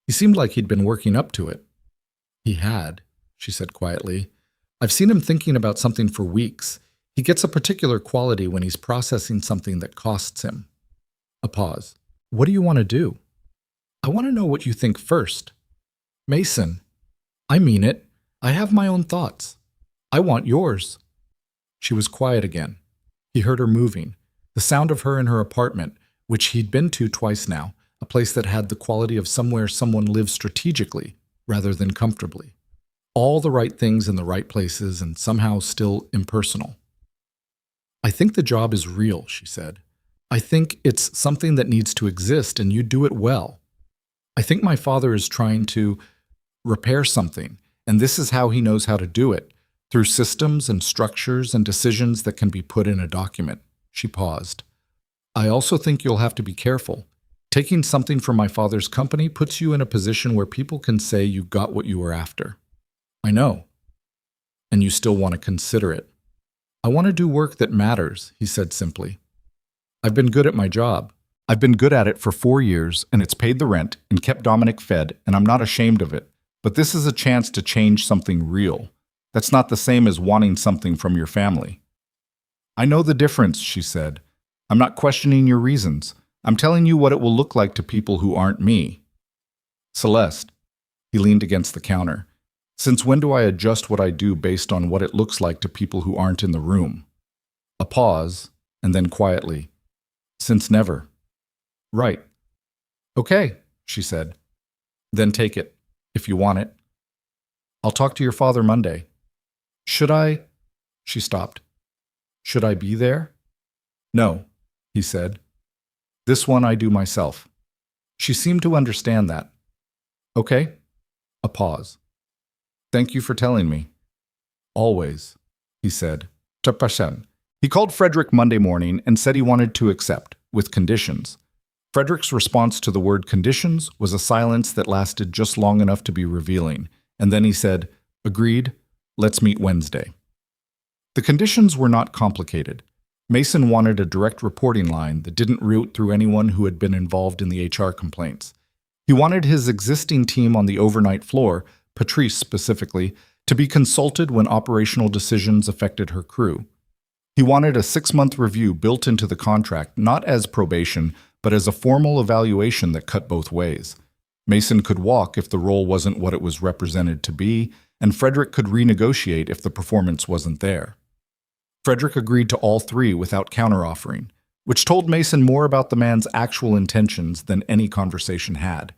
He seemed like he'd been working up to it. He had, she said quietly. I've seen him thinking about something for weeks. He gets a particular quality when he's processing something that costs him. A pause. What do you want to do? I want to know what you think first. Mason. I mean it. I have my own thoughts. I want yours. She was quiet again. He heard her moving, the sound of her in her apartment, which he'd been to twice now, a place that had the quality of somewhere someone lives strategically rather than comfortably. All the right things in the right places and somehow still impersonal. I think the job is real, she said. I think it's something that needs to exist and you do it well. I think my father is trying to repair something, and this is how he knows how to do it, through systems and structures and decisions that can be put in a document. She paused. I also think you'll have to be careful. Taking something from my father's company puts you in a position where people can say you got what you were after. I know. And you still want to consider it. I want to do work that matters, he said simply. I've been good at my job. I've been good at it for 4 years, and it's paid the rent and kept Dominic fed, and I'm not ashamed of it. But this is a chance to change something real. That's not the same as wanting something from your family. I know the difference, she said. I'm not questioning your reasons. I'm telling you what it will look like to people who aren't me. Celeste. He leaned against the counter. Since when do I adjust what I do based on what it looks like to people who aren't in the room? A pause, and then quietly. Since never. Right. Okay, she said. Then take it, if you want it. I'll talk to your father Monday. Should I? She stopped. Should I be there? No, he said. This one I do myself. She seemed to understand that. Okay. A pause. Thank you for telling me. Always, he said. Tapashan. He called Frederick Monday morning and said he wanted to accept, with conditions. Frederick's response to the word conditions was a silence that lasted just long enough to be revealing, and then he said, Agreed, let's meet Wednesday. The conditions were not complicated. Mason wanted a direct reporting line that didn't route through anyone who had been involved in the HR complaints. He wanted his existing team on the overnight floor, Patrice specifically, to be consulted when operational decisions affected her crew. He wanted a 6-month review built into the contract, not as probation, but as a formal evaluation that cut both ways. Mason could walk if the role wasn't what it was represented to be, and Frederick could renegotiate if the performance wasn't there. Frederick agreed to all 3 without counteroffering, which told Mason more about the man's actual intentions than any conversation had.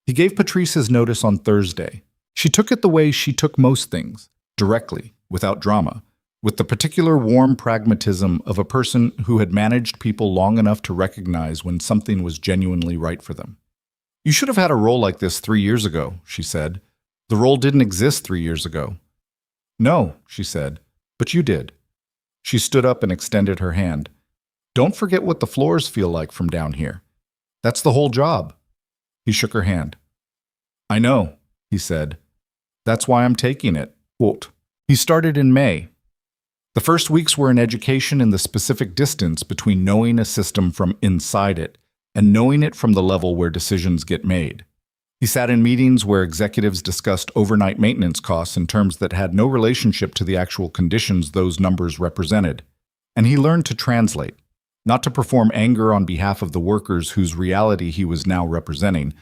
He gave Patrice his notice on Thursday. She took it the way she took most things, directly, without drama, with the particular warm pragmatism of a person who had managed people long enough to recognize when something was genuinely right for them. You should have had a role like this 3 years ago, she said. The role didn't exist 3 years ago. No, she said, but you did. She stood up and extended her hand. Don't forget what the floors feel like from down here. That's the whole job. He shook her hand. I know, he said, That's why I'm taking it. Quote. He started in May. The first weeks were an education in the specific distance between knowing a system from inside it and knowing it from the level where decisions get made. He sat in meetings where executives discussed overnight maintenance costs in terms that had no relationship to the actual conditions those numbers represented. And he learned to translate, not to perform anger on behalf of the workers whose reality he was now representing,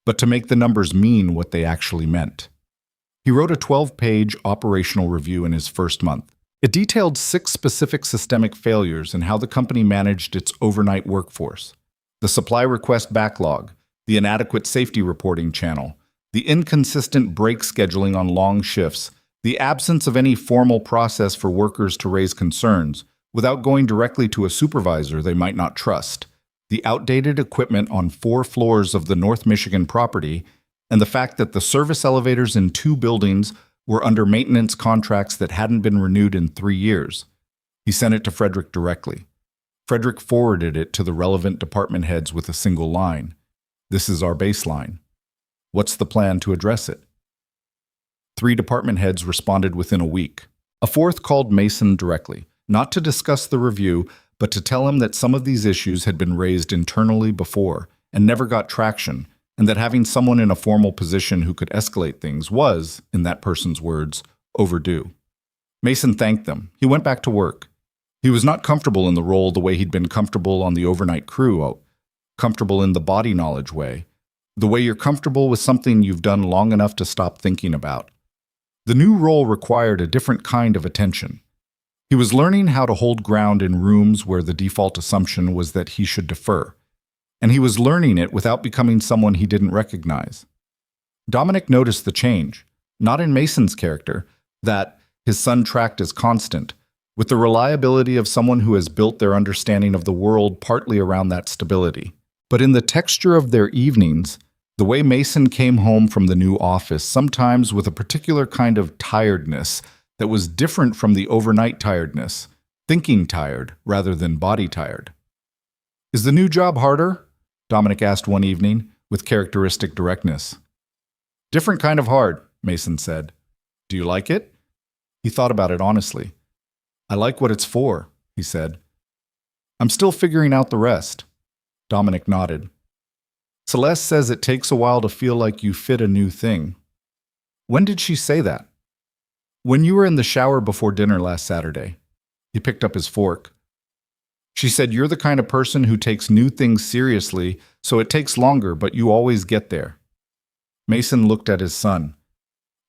but to make the numbers mean what they actually meant. He wrote a 12-page operational review in his first month. It detailed 6 specific systemic failures and how the company managed its overnight workforce: the supply request backlog, the inadequate safety reporting channel, the inconsistent break scheduling on long shifts, the absence of any formal process for workers to raise concerns without going directly to a supervisor they might not trust, the outdated equipment on 4 floors of the North Michigan property, and the fact that the service elevators in 2 buildings were under maintenance contracts that hadn't been renewed in 3 years. He sent it to Frederick directly. Frederick forwarded it to the relevant department heads with a single line: "This is our baseline. What's the plan to address it?" 3 department heads responded within a week. A 4th called Mason directly, not to discuss the review, but to tell him that some of these issues had been raised internally before and never got traction, and that having someone in a formal position who could escalate things was, in that person's words, overdue. Mason thanked them. He went back to work. He was not comfortable in the role the way he'd been comfortable on the overnight crew, comfortable in the body knowledge way, the way you're comfortable with something you've done long enough to stop thinking about. The new role required a different kind of attention. He was learning how to hold ground in rooms where the default assumption was that he should defer, and he was learning it without becoming someone he didn't recognize. Dominic noticed the change, not in Mason's character, that his son tracked as constant, with the reliability of someone who has built their understanding of the world partly around that stability, but in the texture of their evenings, the way Mason came home from the new office, sometimes with a particular kind of tiredness that was different from the overnight tiredness, thinking tired rather than body tired. "Is the new job harder?" Dominic asked one evening, with characteristic directness. "Different kind of hard," Mason said. "Do you like it?" He thought about it honestly. "I like what it's for," he said. "I'm still figuring out the rest." Dominic nodded. "Celeste says it takes a while to feel like you fit a new thing." "When did she say that?" "When you were in the shower before dinner last Saturday." He picked up his fork. "She said you're the kind of person who takes new things seriously, so it takes longer, but you always get there." Mason looked at his son.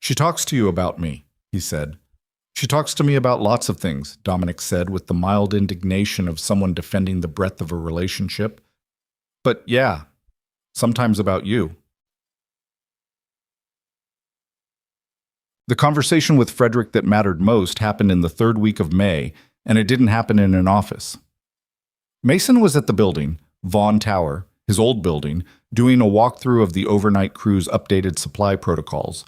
"She talks to you about me," he said. "She talks to me about lots of things," Dominic said with the mild indignation of someone defending the breadth of a relationship. "But yeah, sometimes about you." The conversation with Frederick that mattered most happened in the 3rd week of May, and it didn't happen in an office. Mason was at the building, Vaughn Tower, his old building, doing a walkthrough of the overnight crew's updated supply protocols,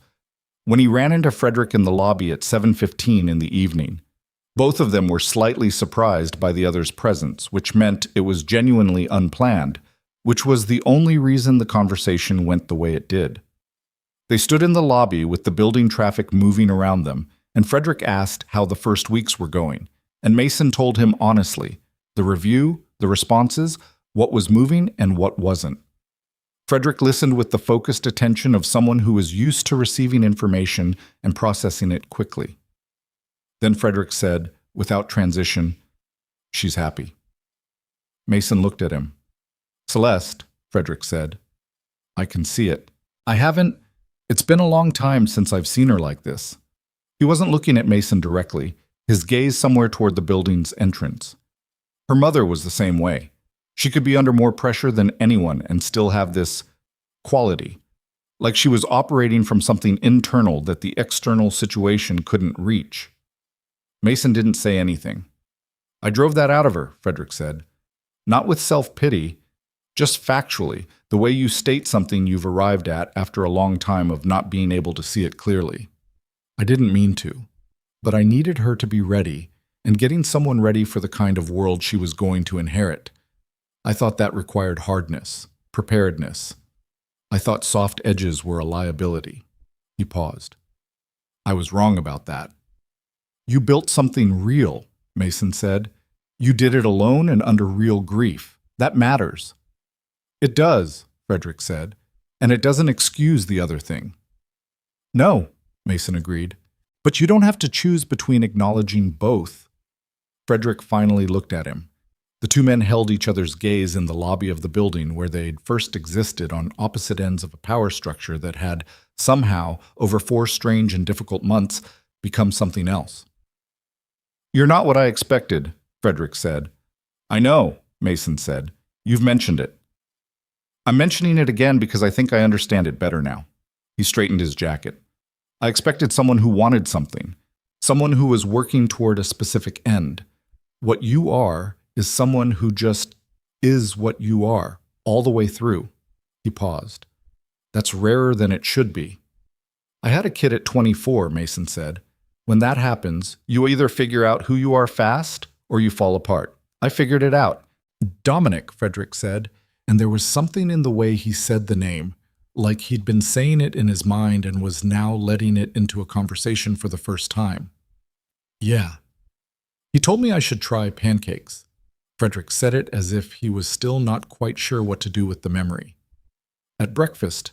when he ran into Frederick in the lobby at 7:15 in the evening. Both of them were slightly surprised by the other's presence, which meant it was genuinely unplanned, which was the only reason the conversation went the way it did. They stood in the lobby with the building traffic moving around them, and Frederick asked how the first weeks were going, and Mason told him honestly, the review, the responses, what was moving and what wasn't. Frederick listened with the focused attention of someone who was used to receiving information and processing it quickly. Then Frederick said, without transition, "She's happy." Mason looked at him. "Celeste," Frederick said, "I can see it. It's been a long time since I've seen her like this." He wasn't looking at Mason directly, his gaze somewhere toward the building's entrance. Her mother was the same way. She could be under more pressure than anyone and still have this quality, like she was operating from something internal that the external situation couldn't reach. Mason didn't say anything. "I drove that out of her," Frederick said. "Not with self-pity, just factually, the way you state something you've arrived at after a long time of not being able to see it clearly. I didn't mean to, but I needed her to be ready, and getting someone ready for the kind of world she was going to inherit. I thought that required hardness, preparedness. I thought soft edges were a liability." He paused. I was wrong about that. You built something real, Mason said. You did it alone and under real grief. That matters. It does, Frederick said, and it doesn't excuse the other thing. No, Mason agreed, but you don't have to choose between acknowledging both. Frederick finally looked at him. The two men held each other's gaze in the lobby of the building where they'd first existed on opposite ends of a power structure that had, somehow, over 4 strange and difficult months, become something else. You're not what I expected, Frederick said. I know, Mason said. You've mentioned it. I'm mentioning it again because I think I understand it better now. He straightened his jacket. I expected someone who wanted something, someone who was working toward a specific end. What you are is someone who just is what you are, all the way through. He paused. That's rarer than it should be. I had a kid at 24, Mason said. When that happens, you either figure out who you are fast or you fall apart. I figured it out. Dominic, Frederick said, and there was something in the way he said the name, like he'd been saying it in his mind and was now letting it into a conversation for the first time. Yeah. He told me I should try pancakes. Frederick said it as if he was still not quite sure what to do with the memory. At breakfast,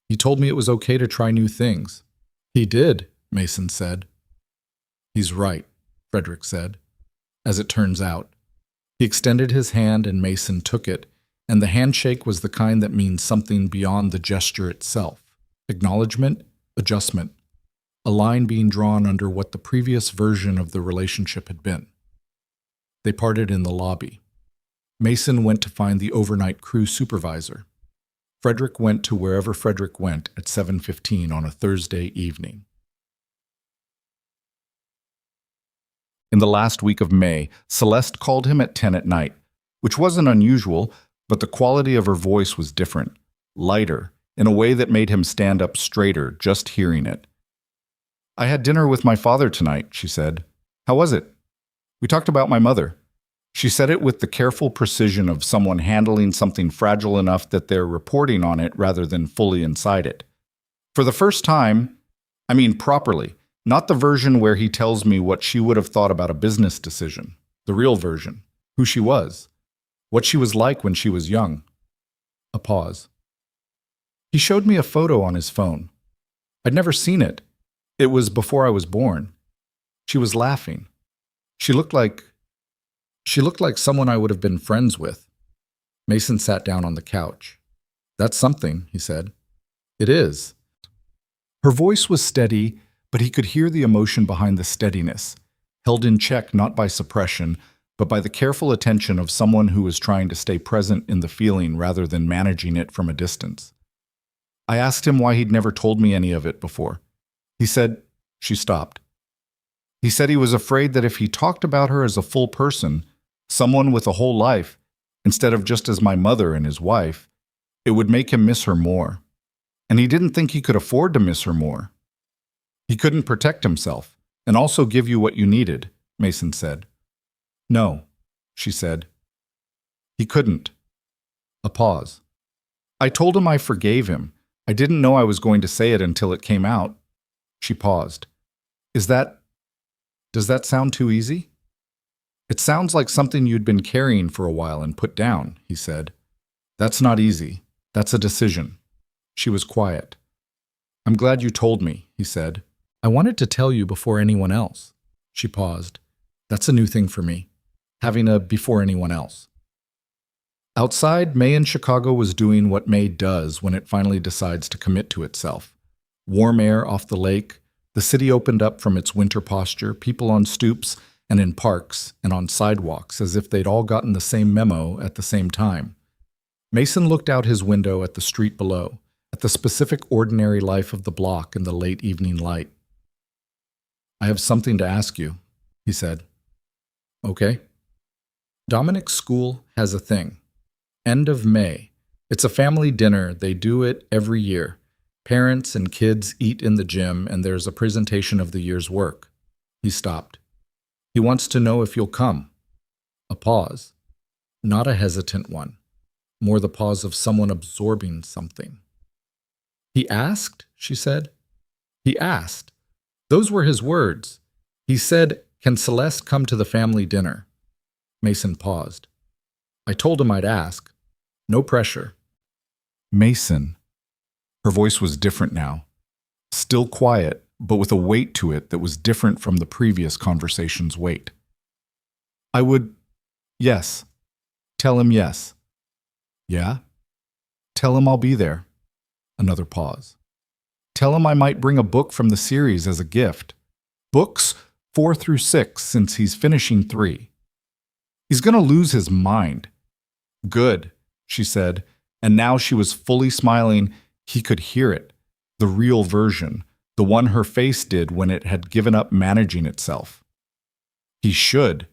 he told me it was okay to try new things. He did, Mason said. He's right, Frederick said. As it turns out, he extended his hand and Mason took it, and the handshake was the kind that means something beyond the gesture itself. Acknowledgement, adjustment, a line being drawn under what the previous version of the relationship had been. They parted in the lobby. Mason went to find the overnight crew supervisor. Frederick went to wherever Frederick went at 7:15 on a Thursday evening. In the last week of May, Celeste called him at 10 at night, which wasn't unusual, but the quality of her voice was different, lighter, in a way that made him stand up straighter just hearing it. I had dinner with my father tonight, she said. How was it? We talked about my mother. She said it with the careful precision of someone handling something fragile enough that they're reporting on it rather than fully inside it. For the first time, I mean properly, not the version where he tells me what she would have thought about a business decision, the real version, who she was, what she was like when she was young. A pause. He showed me a photo on his phone. I'd never seen it. It was before I was born. She was laughing. She looked like someone I would have been friends with. Mason sat down on the couch. That's something, he said. It is. Her voice was steady, but he could hear the emotion behind the steadiness, held in check not by suppression, but by the careful attention of someone who was trying to stay present in the feeling rather than managing it from a distance. I asked him why he'd never told me any of it before. He said, she stopped. He said he was afraid that if he talked about her as a full person, someone with a whole life, instead of just as my mother and his wife, it would make him miss her more. And he didn't think he could afford to miss her more. He couldn't protect himself and also give you what you needed, Mason said. No, she said. He couldn't. A pause. I told him I forgave him. I didn't know I was going to say it until it came out. She paused. Does that sound too easy? It sounds like something you'd been carrying for a while and put down, he said. That's not easy. That's a decision. She was quiet. I'm glad you told me, he said. I wanted to tell you before anyone else. She paused. That's a new thing for me, having a before anyone else. Outside, May in Chicago was doing what May does when it finally decides to commit to itself. Warm air off the lake, the city opened up from its winter posture, people on stoops and in parks and on sidewalks as if they'd all gotten the same memo at the same time. Mason looked out his window at the street below, at the specific ordinary life of the block in the late evening light. I have something to ask you, he said. Okay. Dominic's school has a thing. End of May. It's a family dinner. They do it every year. Parents and kids eat in the gym, and there's a presentation of the year's work. He stopped. He wants to know if you'll come. A pause. Not a hesitant one. More the pause of someone absorbing something. He asked, she said. He asked. Those were his words. He said, "Can Celeste come to the family dinner?" Mason paused. I told him I'd ask. No pressure. Mason. Her voice was different now. Still quiet, but with a weight to it that was different from the previous conversation's weight. I would... Yes. Tell him yes. Yeah? Tell him I'll be there. Another pause. Tell him I might bring a book from the series as a gift. Books 4 through 6, since he's finishing 3. He's going to lose his mind. Good, she said, and now she was fully smiling. He could hear it. The real version, the one her face did when it had given up managing itself. He should.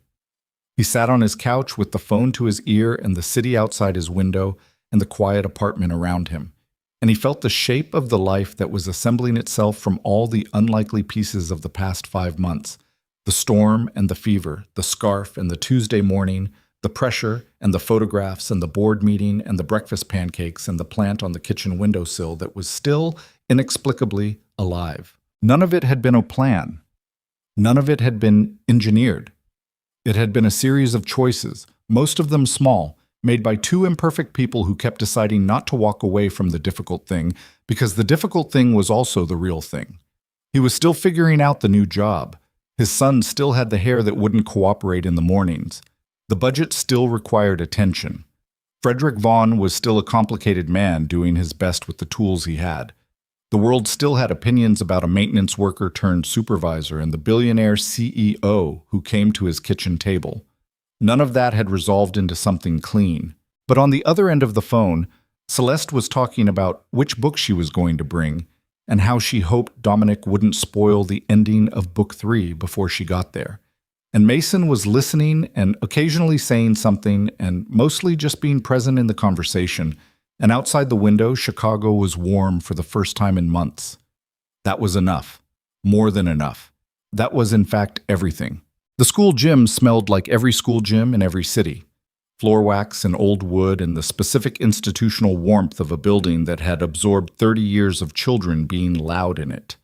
He sat on his couch with the phone to his ear and the city outside his window and the quiet apartment around him, and he felt the shape of the life that was assembling itself from all the unlikely pieces of the past 5 months. The storm and the fever, the scarf and the Tuesday morning, the pressure and the photographs and the board meeting and the breakfast pancakes and the plant on the kitchen windowsill that was still, inexplicably, alive. None of it had been a plan. None of it had been engineered. It had been a series of choices, most of them small, made by 2 imperfect people who kept deciding not to walk away from the difficult thing because the difficult thing was also the real thing. He was still figuring out the new job. His son still had the hair that wouldn't cooperate in the mornings. The budget still required attention. Frederick Vaughn was still a complicated man doing his best with the tools he had. The world still had opinions about a maintenance worker turned supervisor and the billionaire CEO who came to his kitchen table. None of that had resolved into something clean. But on the other end of the phone, Celeste was talking about which book she was going to bring and how she hoped Dominic wouldn't spoil the ending of book 3 before she got there. And Mason was listening and occasionally saying something and mostly just being present in the conversation. And outside the window, Chicago was warm for the first time in months. That was enough. More than enough. That was, in fact, everything. The school gym smelled like every school gym in every city. Floor wax and old wood and the specific institutional warmth of a building that had absorbed 30 years of children being loud in it.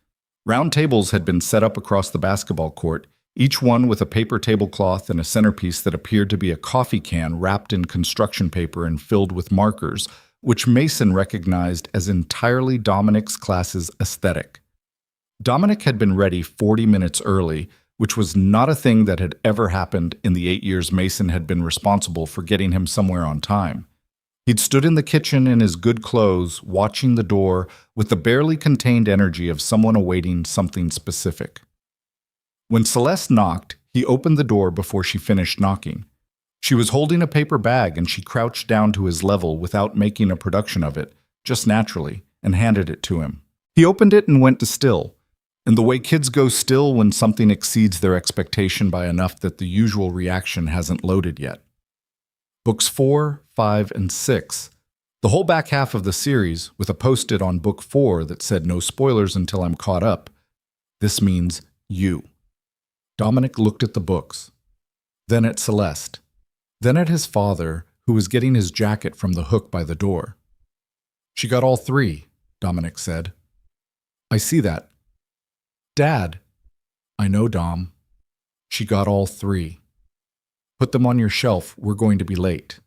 Round tables had been set up across the basketball court, each one with a paper tablecloth and a centerpiece that appeared to be a coffee can wrapped in construction paper and filled with markers, which Mason recognized as entirely Dominic's class's aesthetic. Dominic had been ready 40 minutes early, which was not a thing that had ever happened in the 8 years Mason had been responsible for getting him somewhere on time. He'd stood in the kitchen in his good clothes, watching the door with the barely contained energy of someone awaiting something specific. When Celeste knocked, he opened the door before she finished knocking. She was holding a paper bag and she crouched down to his level without making a production of it, just naturally, and handed it to him. He opened it and went to still. And the way kids go still when something exceeds their expectation by enough that the usual reaction hasn't loaded yet. Books 4, 5, and 6. The whole back half of the series, with a post-it on book 4 that said no spoilers until I'm caught up. This means you. Dominic looked at the books. Then at Celeste. Then at his father, who was getting his jacket from the hook by the door. She got all 3, Dominic said. I see that. Dad. I know, Dom. She got all 3. Put them on your shelf, we're going to be late.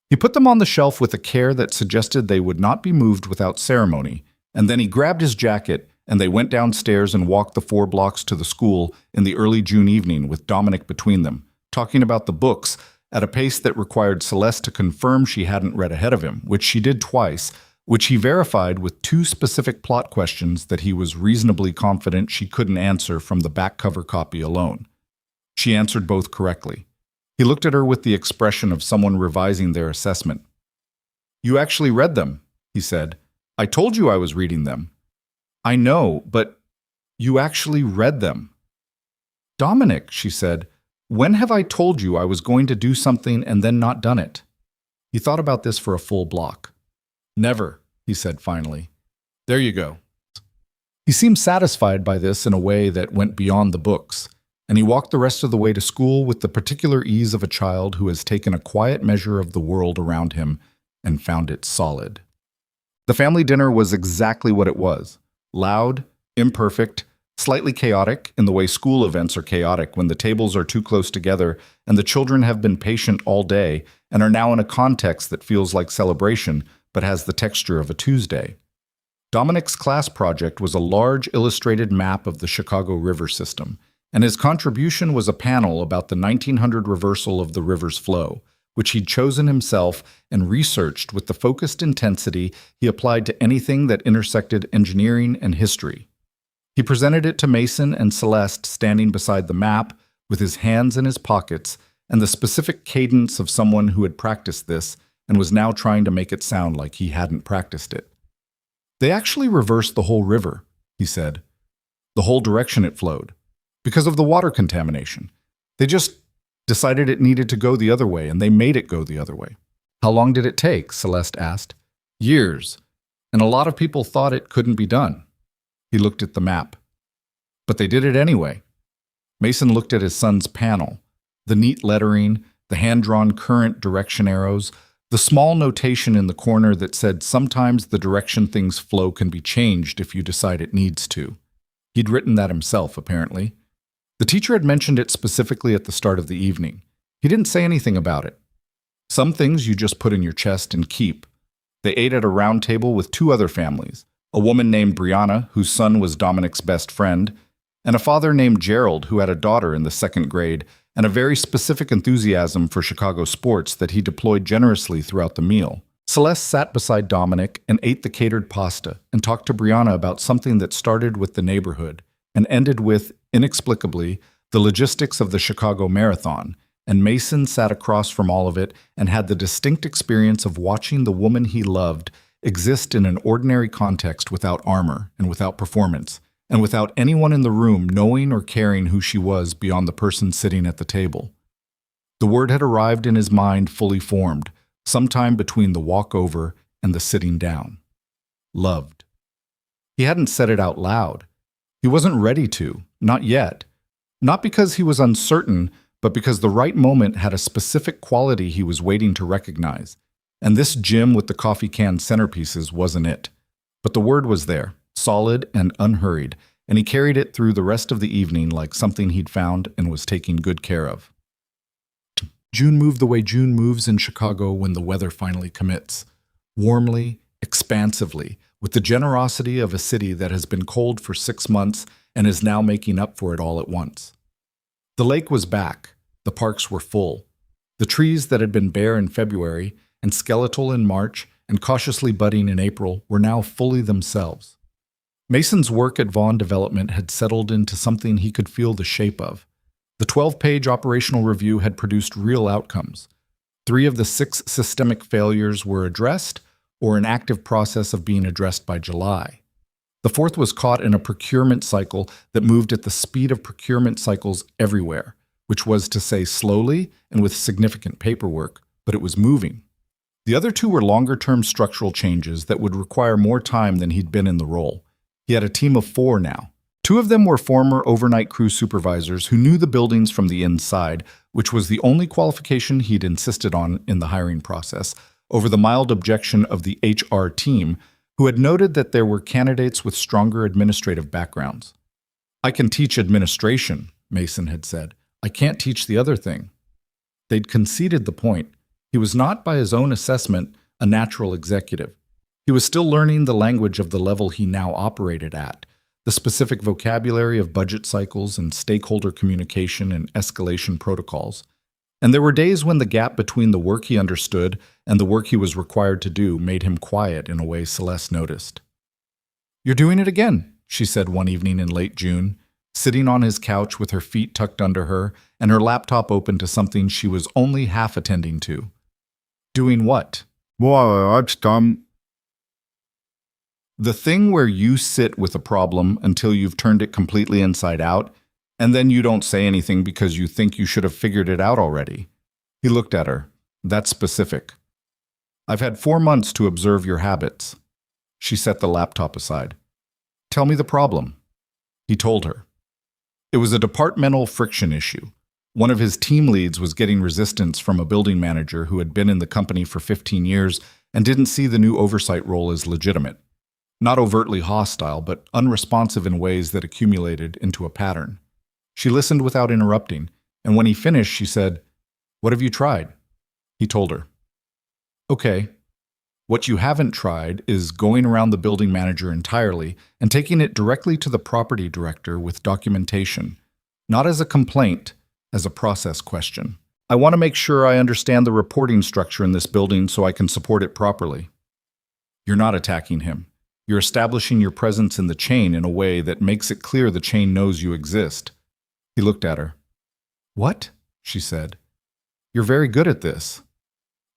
He put them on the shelf with a care that suggested they would not be moved without ceremony, and then he grabbed his jacket and they went downstairs and walked the 4 blocks to the school in the early June evening with Dominic between them, talking about the books at a pace that required Celeste to confirm she hadn't read ahead of him, which she did twice, which he verified with 2 specific plot questions that he was reasonably confident she couldn't answer from the back cover copy alone. She answered both correctly. He looked at her with the expression of someone revising their assessment. You actually read them, he said. I told you I was reading them. I know, but you actually read them. Dominic, she said, when have I told you I was going to do something and then not done it? He thought about this for a full block. Never, he said finally. There you go. He seemed satisfied by this in a way that went beyond the books, and he walked the rest of the way to school with the particular ease of a child who has taken a quiet measure of the world around him and found it solid. The family dinner was exactly what it was. Loud, imperfect, Slightly chaotic in the way school events are chaotic when the tables are too close together and the children have been patient all day and are now in a context that feels like celebration but has the texture of a Tuesday. Dominic's class project was a large illustrated map of the Chicago River system, and his contribution was a panel about the 1900 reversal of the river's flow, which he'd chosen himself and researched with the focused intensity he applied to anything that intersected engineering and history. He presented it to Mason and Celeste standing beside the map, with his hands in his pockets, and the specific cadence of someone who had practiced this and was now trying to make it sound like he hadn't practiced it. They actually reversed the whole river, he said. The whole direction it flowed. Because of the water contamination. They just decided it needed to go the other way, and they made it go the other way. How long did it take? Celeste asked. Years. And a lot of people thought it couldn't be done. He looked at the map. But they did it anyway. Mason looked at his son's panel. The neat lettering, the hand-drawn current direction arrows, the small notation in the corner that said sometimes the direction things flow can be changed if you decide it needs to. He'd written that himself, apparently. The teacher had mentioned it specifically at the start of the evening. He didn't say anything about it. Some things you just put in your chest and keep. They ate at a round table with two other families, a woman named Brianna, whose son was Dominic's best friend, and a father named Gerald, who had a daughter in the 2nd grade, and a very specific enthusiasm for Chicago sports that he deployed generously throughout the meal. Celeste sat beside Dominic and ate the catered pasta and talked to Brianna about something that started with the neighborhood and ended with, inexplicably, the logistics of the Chicago Marathon, and Mason sat across from all of it and had the distinct experience of watching the woman he loved exist in an ordinary context without armor and without performance, and without anyone in the room knowing or caring who she was beyond the person sitting at the table. The word had arrived in his mind fully formed, sometime between the walk-over and the sitting down. Loved. He hadn't said it out loud. He wasn't ready to, not yet. Not because he was uncertain, but because the right moment had a specific quality he was waiting to recognize. And this gym with the coffee can centerpieces wasn't it. But the word was there, solid and unhurried, and he carried it through the rest of the evening like something he'd found and was taking good care of. June moved the way June moves in Chicago when the weather finally commits. Warmly, expansively, with the generosity of a city that has been cold for 6 months and is now making up for it all at once. The lake was back. The parks were full. The trees that had been bare in February and skeletal in March and cautiously budding in April were now fully themselves. Mason's work at Vaughn Development had settled into something he could feel the shape of. The 12-page operational review had produced real outcomes. 3 of the 6 systemic failures were addressed or in active process of being addressed by July. The 4th was caught in a procurement cycle that moved at the speed of procurement cycles everywhere, which was to say slowly and with significant paperwork, but it was moving. The other 2 were longer-term structural changes that would require more time than he'd been in the role. He had a team of 4 now. 2 of them were former overnight crew supervisors who knew the buildings from the inside, which was the only qualification he'd insisted on in the hiring process, over the mild objection of the HR team, who had noted that there were candidates with stronger administrative backgrounds. "I can teach administration," Mason had said. "I can't teach the other thing." They'd conceded the point. He was not, by his own assessment, a natural executive. He was still learning the language of the level he now operated at, the specific vocabulary of budget cycles and stakeholder communication and escalation protocols. And there were days when the gap between the work he understood and the work he was required to do made him quiet in a way Celeste noticed. "You're doing it again," she said one evening in late June, sitting on his couch with her feet tucked under her and her laptop open to something she was only half attending to. "Doing what?" "Well, "The thing where you sit with a problem until you've turned it completely inside out, and then you don't say anything because you think you should have figured it out already." He looked at her. "That's specific. I've had 4 months to observe your habits." She set the laptop aside. "Tell me the problem." He told her. It was a departmental friction issue. One of his team leads was getting resistance from a building manager who had been in the company for 15 years and didn't see the new oversight role as legitimate. Not overtly hostile, but unresponsive in ways that accumulated into a pattern. She listened without interrupting, and when he finished, she said, "What have you tried?" He told her. "Okay. What you haven't tried is going around the building manager entirely and taking it directly to the property director with documentation, not as a complaint, as a process question. I want to make sure I understand the reporting structure in this building so I can support it properly." You're not attacking him. You're establishing your presence in the chain in a way that makes it clear the chain knows you exist. He looked at her. "What?" she said. "You're very good at this."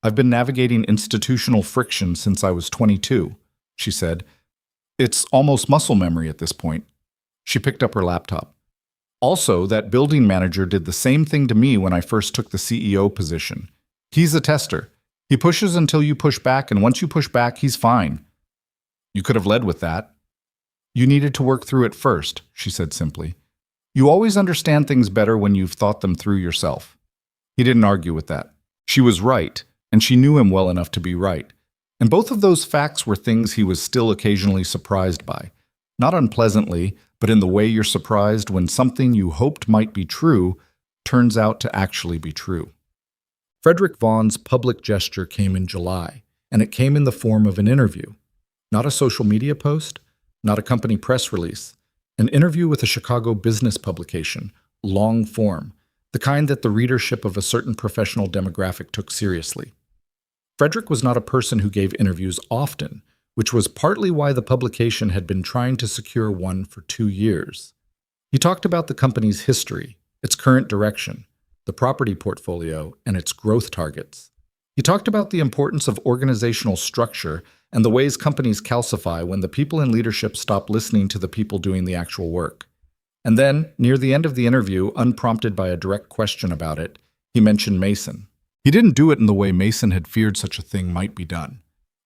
"I've been navigating institutional friction since I was 22, she said. "It's almost muscle memory at this point." She picked up her laptop. "Also, that building manager did the same thing to me when I first took the CEO position. He's a tester. He pushes until you push back, and once you push back, he's fine. You could have led with that." "You needed to work through it first," she said simply. "You always understand things better when you've thought them through yourself." He didn't argue with that. She was right, and she knew him well enough to be right. And both of those facts were things he was still occasionally surprised by. Not unpleasantly, but in the way you're surprised when something you hoped might be true turns out to actually be true. Frederick Vaughn's public gesture came in July, and it came in the form of an interview. Not a social media post, not a company press release. An interview with a Chicago business publication, long form, the kind that the readership of a certain professional demographic took seriously. Frederick was not a person who gave interviews often, which was partly why the publication had been trying to secure one for 2 years. He talked about the company's history, its current direction, the property portfolio, and its growth targets. He talked about the importance of organizational structure and the ways companies calcify when the people in leadership stop listening to the people doing the actual work. And then, near the end of the interview, unprompted by a direct question about it, he mentioned Mason. He didn't do it in the way Mason had feared such a thing might be done.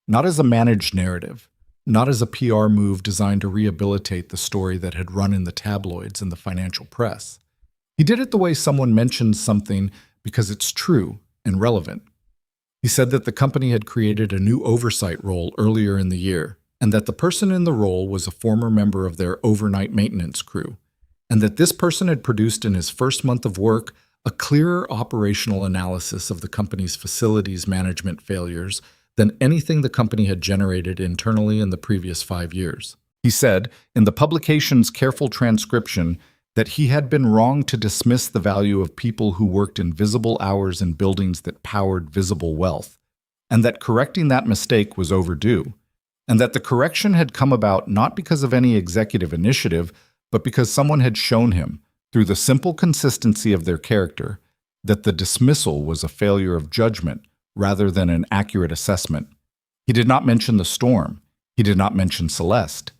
Not as a managed narrative, not as a PR move designed to rehabilitate the story that had run in the tabloids and the financial press. He did it the way someone mentions something because it's true and relevant. He said that the company had created a new oversight role earlier in the year, and that the person in the role was a former member of their overnight maintenance crew, and that this person had produced in his first month of work a clearer operational analysis of the company's facilities management failures than anything the company had generated internally in the previous 5 years. He said, in the publication's careful transcription, that he had been wrong to dismiss the value of people who worked in visible hours in buildings that powered visible wealth, and that correcting that mistake was overdue, and that the correction had come about not because of any executive initiative, but because someone had shown him, through the simple consistency of their character, that the dismissal was a failure of judgment rather than an accurate assessment. He did not mention the storm. He did not mention Celeste.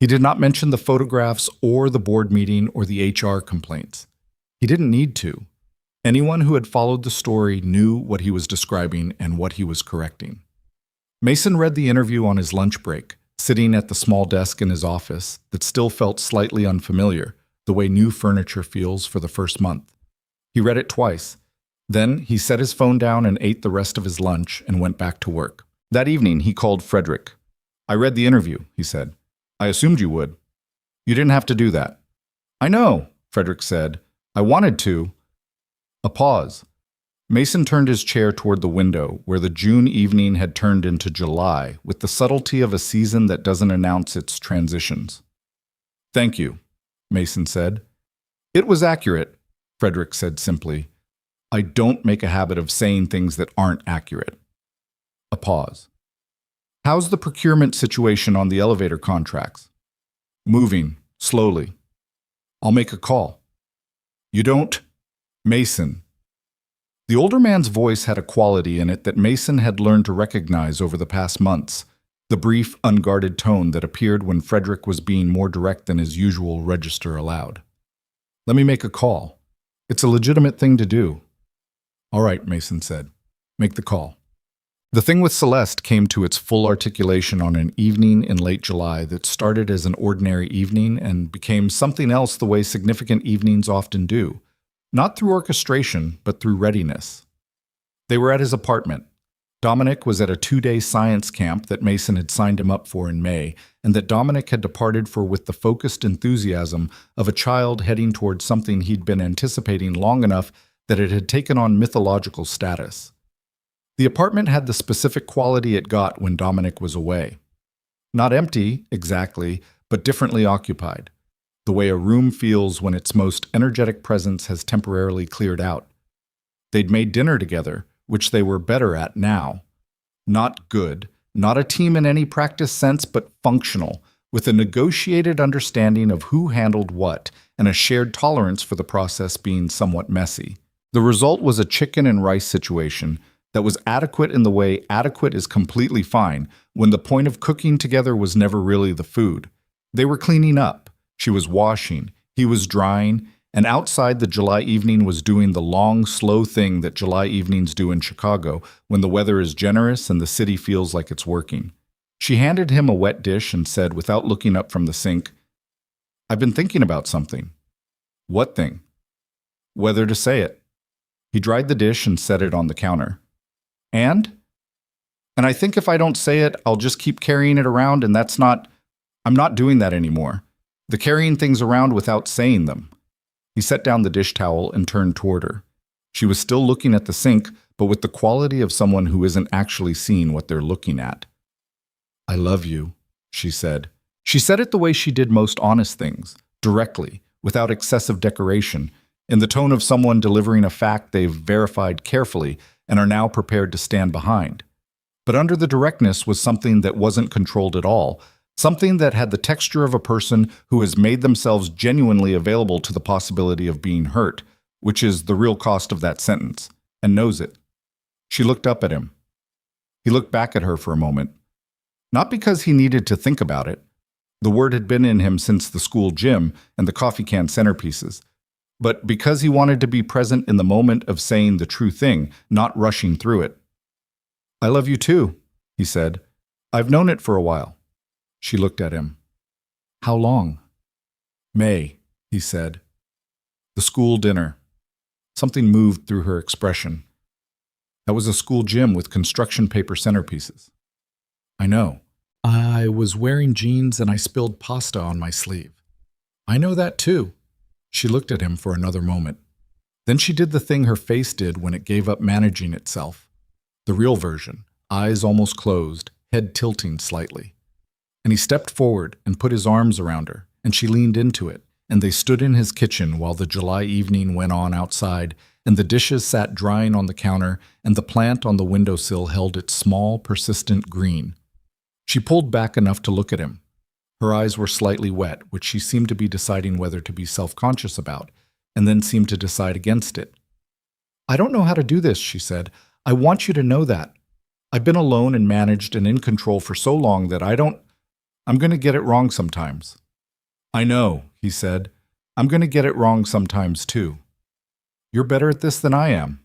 He did not mention the photographs or the board meeting or the HR complaints. He didn't need to. Anyone who had followed the story knew what he was describing and what he was correcting. Mason read the interview on his lunch break, sitting at the small desk in his office that still felt slightly unfamiliar, the way new furniture feels for the first month. He read it twice. Then he set his phone down and ate the rest of his lunch and went back to work. That evening, he called Frederick. "I read the interview," he said. "I assumed you would." "You didn't have to do that." "I know," Frederick said. "I wanted to." A pause. Mason turned his chair toward the window, where the June evening had turned into July, with the subtlety of a season that doesn't announce its transitions. "Thank you," Mason said. "It was accurate," Frederick said simply. "I don't make a habit of saying things that aren't accurate." A pause. "How's the procurement situation on the elevator contracts?" "Moving, slowly." "I'll make a call." "You don't?" "Mason." The older man's voice had a quality in it that Mason had learned to recognize over the past months, the brief, unguarded tone that appeared when Frederick was being more direct than his usual register allowed. "Let me make a call. It's a legitimate thing to do." "All right," Mason said. "Make the call." The thing with Celeste came to its full articulation on an evening in late July that started as an ordinary evening and became something else the way significant evenings often do, not through orchestration, but through readiness. They were at his apartment. Dominic was at a 2-day science camp that Mason had signed him up for in May, and that Dominic had departed for with the focused enthusiasm of a child heading towards something he'd been anticipating long enough that it had taken on mythological status. The apartment had the specific quality it got when Dominic was away. Not empty, exactly, but differently occupied. The way a room feels when its most energetic presence has temporarily cleared out. They'd made dinner together, which they were better at now. Not good, not a team in any practice sense, but functional, with a negotiated understanding of who handled what and a shared tolerance for the process being somewhat messy. The result was a chicken and rice situation that was adequate in the way adequate is completely fine when the point of cooking together was never really the food. They were cleaning up. She was washing. He was drying. And outside, the July evening was doing the long, slow thing that July evenings do in Chicago when the weather is generous and the city feels like it's working. She handed him a wet dish and said, without looking up from the sink, "I've been thinking about something." "What thing?" "Whether to say it." He dried the dish and set it on the counter. And I think if I don't say it, I'll just keep carrying it around, and I'm not doing that anymore. The carrying things around without saying them. He set down the dish towel and turned toward her. She was still looking at the sink, but with the quality of someone who isn't actually seeing what they're looking at. "I love you," she said. She said it the way she did most honest things, directly, without excessive decoration, in the tone of someone delivering a fact they've verified carefully and are now prepared to stand behind. But under the directness was something that wasn't controlled at all, something that had the texture of a person who has made themselves genuinely available to the possibility of being hurt, which is the real cost of that sentence, and knows it. She looked up at him. He looked back at her for a moment. Not because he needed to think about it. The word had been in him since the school gym and the coffee can centerpieces. But because he wanted to be present in the moment of saying the true thing, not rushing through it. "I love you too," he said. "I've known it for a while." She looked at him. "How long?" "May," he said. "The school dinner." Something moved through her expression. "That was a school gym with construction paper centerpieces." "I know. I was wearing jeans and I spilled pasta on my sleeve." "I know that too." She looked at him for another moment. Then she did the thing her face did when it gave up managing itself. The real version, eyes almost closed, head tilting slightly. And he stepped forward and put his arms around her, and she leaned into it, and they stood in his kitchen while the July evening went on outside, and the dishes sat drying on the counter, and the plant on the windowsill held its small, persistent green. She pulled back enough to look at him. Her eyes were slightly wet, which she seemed to be deciding whether to be self-conscious about, and then seemed to decide against it. "I don't know how to do this," she said. "I want you to know that. I've been alone and managed and in control for so long that I'm going to get it wrong sometimes." "I know," he said. "I'm going to get it wrong sometimes too. You're better at this than I am.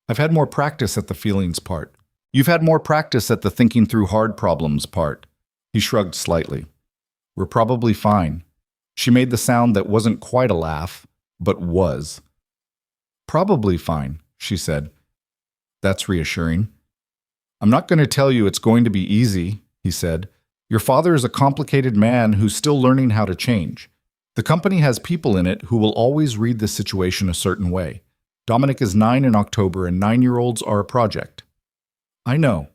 I've had more practice at the feelings part. You've had more practice at the thinking through hard problems part." He shrugged slightly. "We're probably fine." She made the sound that wasn't quite a laugh, but was. "Probably fine," she said. "That's reassuring." "I'm not going to tell you it's going to be easy," he said. "Your father is a complicated man who's still learning how to change. The company has people in it who will always read the situation a certain way. Dominic is 9 in October, and 9-year-olds are a project." "I know.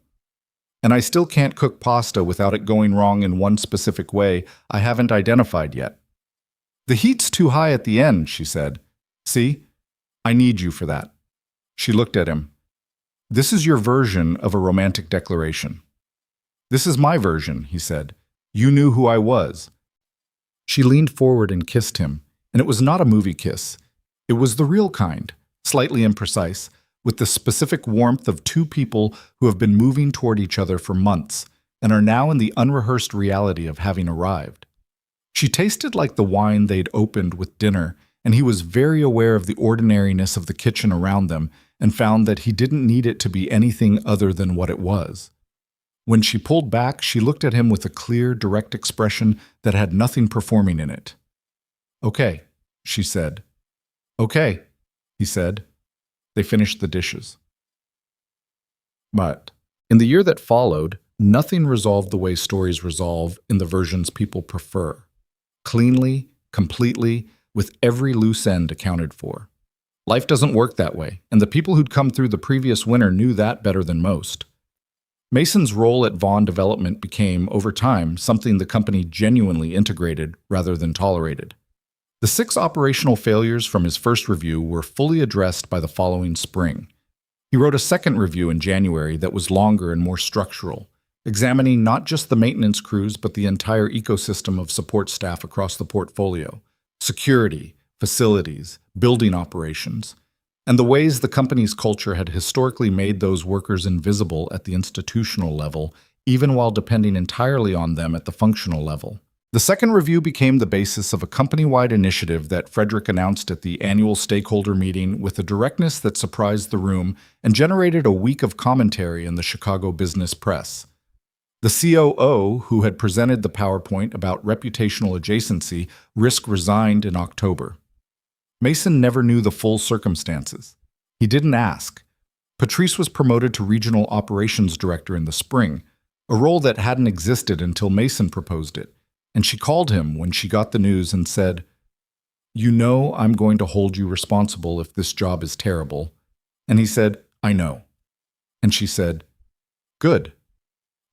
And I still can't cook pasta without it going wrong in one specific way I haven't identified yet." "The heat's too high at the end," she said. "See? I need you for that." She looked at him. "This is your version of a romantic declaration." "This is my version," he said. "You knew who I was." She leaned forward and kissed him, and it was not a movie kiss. It was the real kind, slightly imprecise, with the specific warmth of two people who have been moving toward each other for months and are now in the unrehearsed reality of having arrived. She tasted like the wine they'd opened with dinner, and he was very aware of the ordinariness of the kitchen around them and found that he didn't need it to be anything other than what it was. When she pulled back, she looked at him with a clear, direct expression that had nothing performing in it. "Okay," she said. "Okay," he said. They finished the dishes. But In the year that followed, nothing resolved the way stories resolve in the versions people prefer. Cleanly, completely, with every loose end accounted for. Life doesn't work that way, and the people who'd come through the previous winter knew that better than most. Mason's role at Vaughn Development became, over time, something the company genuinely integrated rather than tolerated. The 6 operational failures from his first review were fully addressed by the following spring. He wrote a second review in January that was longer and more structural, examining not just the maintenance crews but the entire ecosystem of support staff across the portfolio, security, facilities, building operations, and the ways the company's culture had historically made those workers invisible at the institutional level, even while depending entirely on them at the functional level. The second review became the basis of a company-wide initiative that Frederick announced at the annual stakeholder meeting with a directness that surprised the room and generated a week of commentary in the Chicago business press. The COO, who had presented the PowerPoint about reputational adjacency, resigned in October. Mason never knew the full circumstances. He didn't ask. Patrice was promoted to Regional Operations Director in the spring, a role that hadn't existed until Mason proposed it, and she called him when she got the news and said, "You know I'm going to hold you responsible if this job is terrible." And he said, "I know." And she said, "Good,"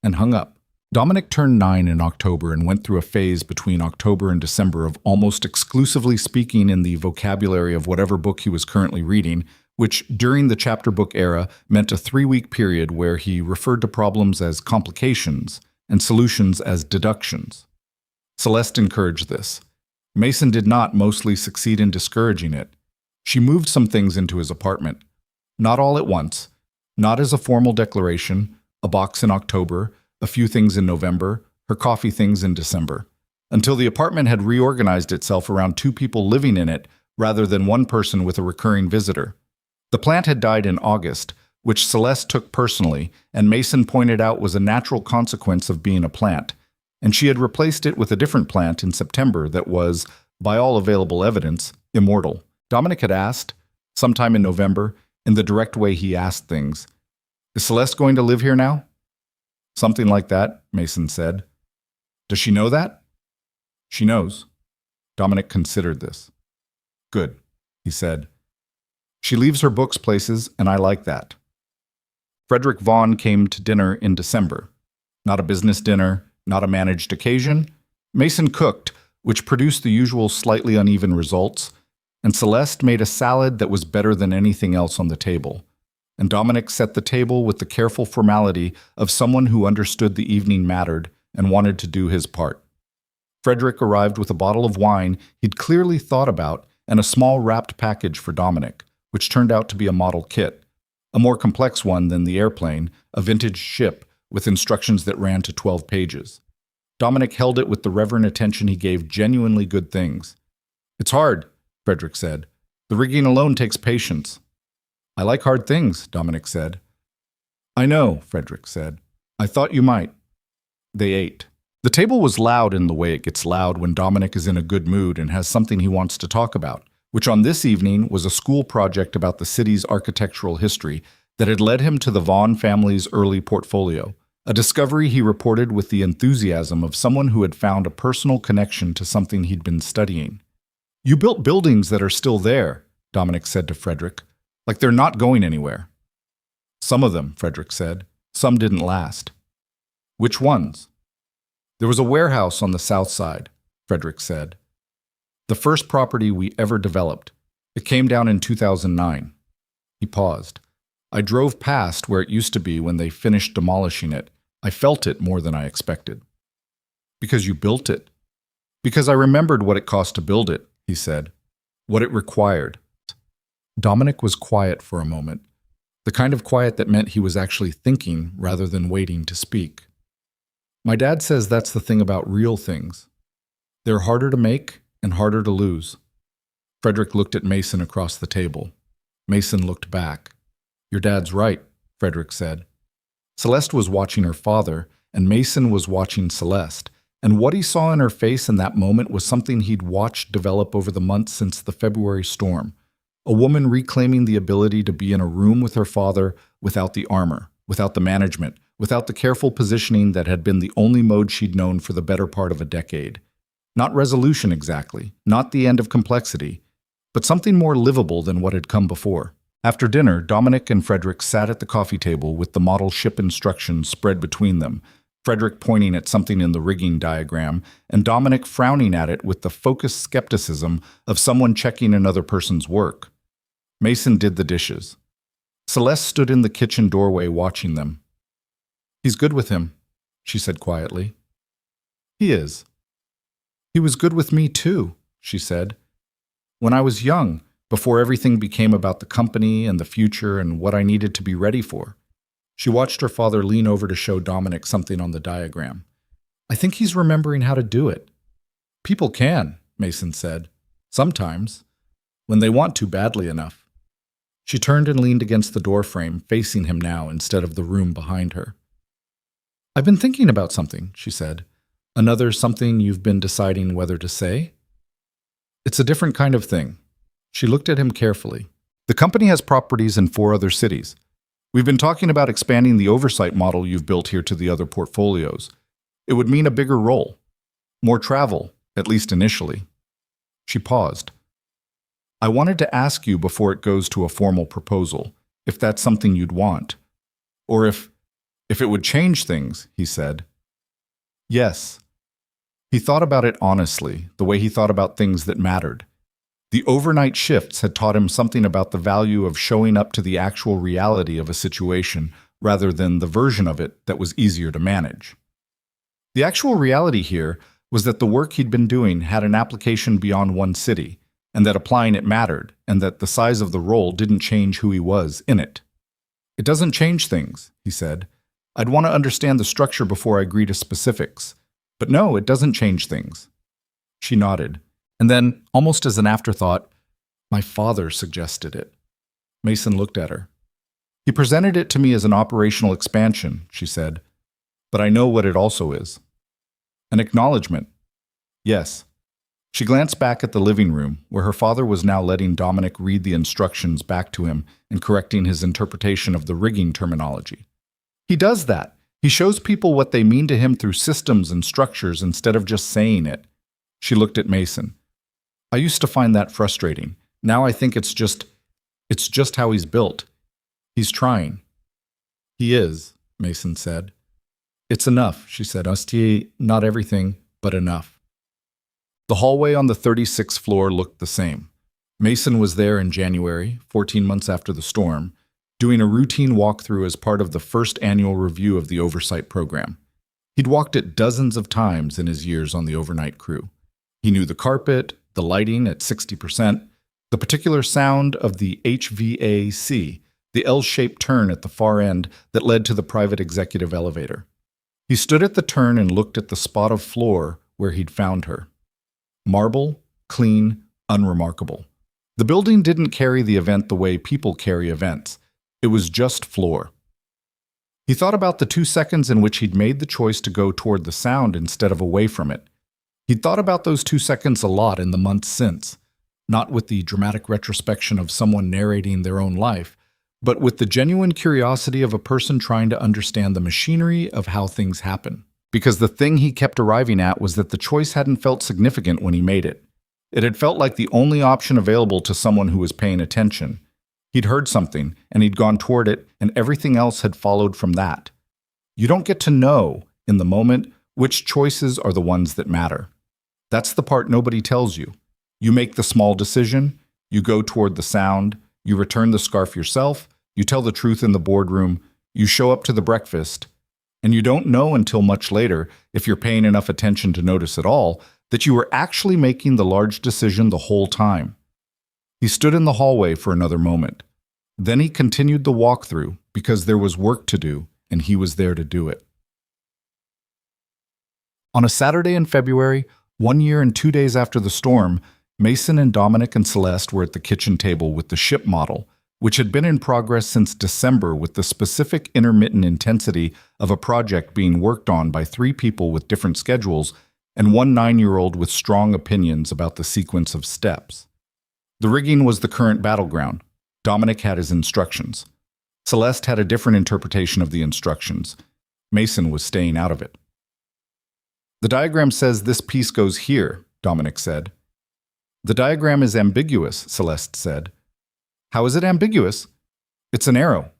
and hung up. Dominic turned 9 in October and went through a phase between October and December of almost exclusively speaking in the vocabulary of whatever book he was currently reading, which during the chapter book era meant a 3-week period where he referred to problems as complications and solutions as deductions. Celeste encouraged this. Mason did not mostly succeed in discouraging it. She moved some things into his apartment. Not all at once, not as a formal declaration, a box in October, a few things in November, her coffee things in December, until the apartment had reorganized itself around 2 people living in it rather than 1 person with a recurring visitor. The plant had died in August, which Celeste took personally, and Mason pointed out was a natural consequence of being a plant, and she had replaced it with a different plant in September that was, by all available evidence, immortal. Dominic had asked, sometime in November, in the direct way he asked things, "Is Celeste going to live here now?" "Something like that," Mason said. "Does she know that?" "She knows." Dominic considered this. "Good," he said. "She leaves her books places, and I like that." Frederick Vaughn came to dinner in December. Not a business dinner, not a managed occasion. Mason cooked, which produced the usual slightly uneven results, and Celeste made a salad that was better than anything else on the table. And Dominic set the table with the careful formality of someone who understood the evening mattered and wanted to do his part. Frederick arrived with a bottle of wine he'd clearly thought about and a small wrapped package for Dominic, which turned out to be a model kit, a more complex one than the airplane, a vintage ship with instructions that ran to 12 pages. Dominic held it with the reverent attention he gave genuinely good things. "It's hard," Frederick said. "The rigging alone takes patience." "I like hard things," Dominic said. "I know," Frederick said. "I thought you might." They ate. The table was loud in the way it gets loud when Dominic is in a good mood and has something he wants to talk about, which on this evening was a school project about the city's architectural history that had led him to the Vaughn family's early portfolio, a discovery he reported with the enthusiasm of someone who had found a personal connection to something he'd been studying. "You built buildings that are still there," Dominic said to Frederick. "Like they're not going anywhere." "Some of them," Frederick said. "Some didn't last." "Which ones?" "There was a warehouse on the south side," Frederick said. "The first property we ever developed. It came down in 2009. He paused. "I drove past where it used to be when they finished demolishing it. I felt it more than I expected." "Because you built it." "Because I remembered what it cost to build it," he said. "What it required." Dominic was quiet for a moment, the kind of quiet that meant he was actually thinking rather than waiting to speak. "My dad says that's the thing about real things. They're harder to make and harder to lose." Frederick looked at Mason across the table. Mason looked back. "Your dad's right," Frederick said. Celeste was watching her father, and Mason was watching Celeste, and what he saw in her face in that moment was something he'd watched develop over the months since the February storm. A woman reclaiming the ability to be in a room with her father without the armor, without the management, without the careful positioning that had been the only mode she'd known for the better part of a decade. Not resolution exactly, not the end of complexity, but something more livable than what had come before. After dinner, Dominic and Frederick sat at the coffee table with the model ship instructions spread between them, Frederick pointing at something in the rigging diagram, and Dominic frowning at it with the focused skepticism of someone checking another person's work. Mason did the dishes. Celeste stood in the kitchen doorway watching them. "He's good with him," she said quietly. "He is." "He was good with me too," she said. "When I was young, before everything became about the company and the future and what I needed to be ready for." She watched her father lean over to show Dominic something on the diagram. "I think he's remembering how to do it." "People can," Mason said. "Sometimes. When they want to badly enough." She turned and leaned against the doorframe, facing him now instead of the room behind her. "I've been thinking about something," she said. "Another something you've been deciding whether to say?" "It's a different kind of thing." She looked at him carefully. "The company has properties in 4 other cities. We've been talking about expanding the oversight model you've built here to the other portfolios. It would mean a bigger role. More travel, at least initially." She paused. "I wanted to ask you before it goes to a formal proposal, if that's something you'd want. Or if it would change things," he said. "Yes." He thought about it honestly, the way he thought about things that mattered. The overnight shifts had taught him something about the value of showing up to the actual reality of a situation rather than the version of it that was easier to manage. The actual reality here was that the work he'd been doing had an application beyond one city, and that applying it mattered, and that the size of the role didn't change who he was in it. "It doesn't change things," he said. "I'd want to understand the structure before I agree to specifics. But no, it doesn't change things." She nodded. And then, almost as an afterthought, "My father suggested it." Mason looked at her. "He presented it to me as an operational expansion," she said. "But I know what it also is. An acknowledgement." "Yes." She glanced back at the living room, where her father was now letting Dominic read the instructions back to him and correcting his interpretation of the rigging terminology. "He does that. He shows people what they mean to him through systems and structures instead of just saying it." She looked at Mason. "I used to find that frustrating. Now I think it's just how he's built. He's trying." "He is," Mason said. "It's enough," she said. "Hostie, not everything, but enough." The hallway on the 36th floor looked the same. Mason was there in January, 14 months after the storm, doing a routine walkthrough as part of the first annual review of the oversight program. He'd walked it dozens of times in his years on the overnight crew. He knew the carpet, the lighting at 60%, the particular sound of the HVAC, the L-shaped turn at the far end that led to the private executive elevator. He stood at the turn and looked at the spot of floor where he'd found her. Marble, clean, unremarkable. The building didn't carry the event the way people carry events. It was just floor. He thought about the 2 seconds in which he'd made the choice to go toward the sound instead of away from it. He'd thought about those 2 seconds a lot in the months since, not with the dramatic retrospection of someone narrating their own life, but with the genuine curiosity of a person trying to understand the machinery of how things happen. Because the thing he kept arriving at was that the choice hadn't felt significant when he made it. It had felt like the only option available to someone who was paying attention. He'd heard something, and he'd gone toward it, and everything else had followed from that. You don't get to know, in the moment, which choices are the ones that matter. That's the part nobody tells you. You make the small decision, you go toward the sound, you return the scarf yourself, you tell the truth in the boardroom, you show up to the breakfast, and you don't know until much later, if you're paying enough attention to notice at all, that you were actually making the large decision the whole time. He stood in the hallway for another moment. Then he continued the walkthrough because there was work to do, and he was there to do it. On a Saturday in February, 1 year and 2 days after the storm, Mason and Dominic and Celeste were at the kitchen table with the ship model, which had been in progress since December with the specific intermittent intensity of a project being worked on by 3 people with different schedules and 1 9-year-old with strong opinions about the sequence of steps. The rigging was the current battleground. Dominic had his instructions. Celeste had a different interpretation of the instructions. Mason was staying out of it. The diagram says this piece goes here, Dominic said. The diagram is ambiguous, Celeste said. How is it ambiguous? It's an arrow.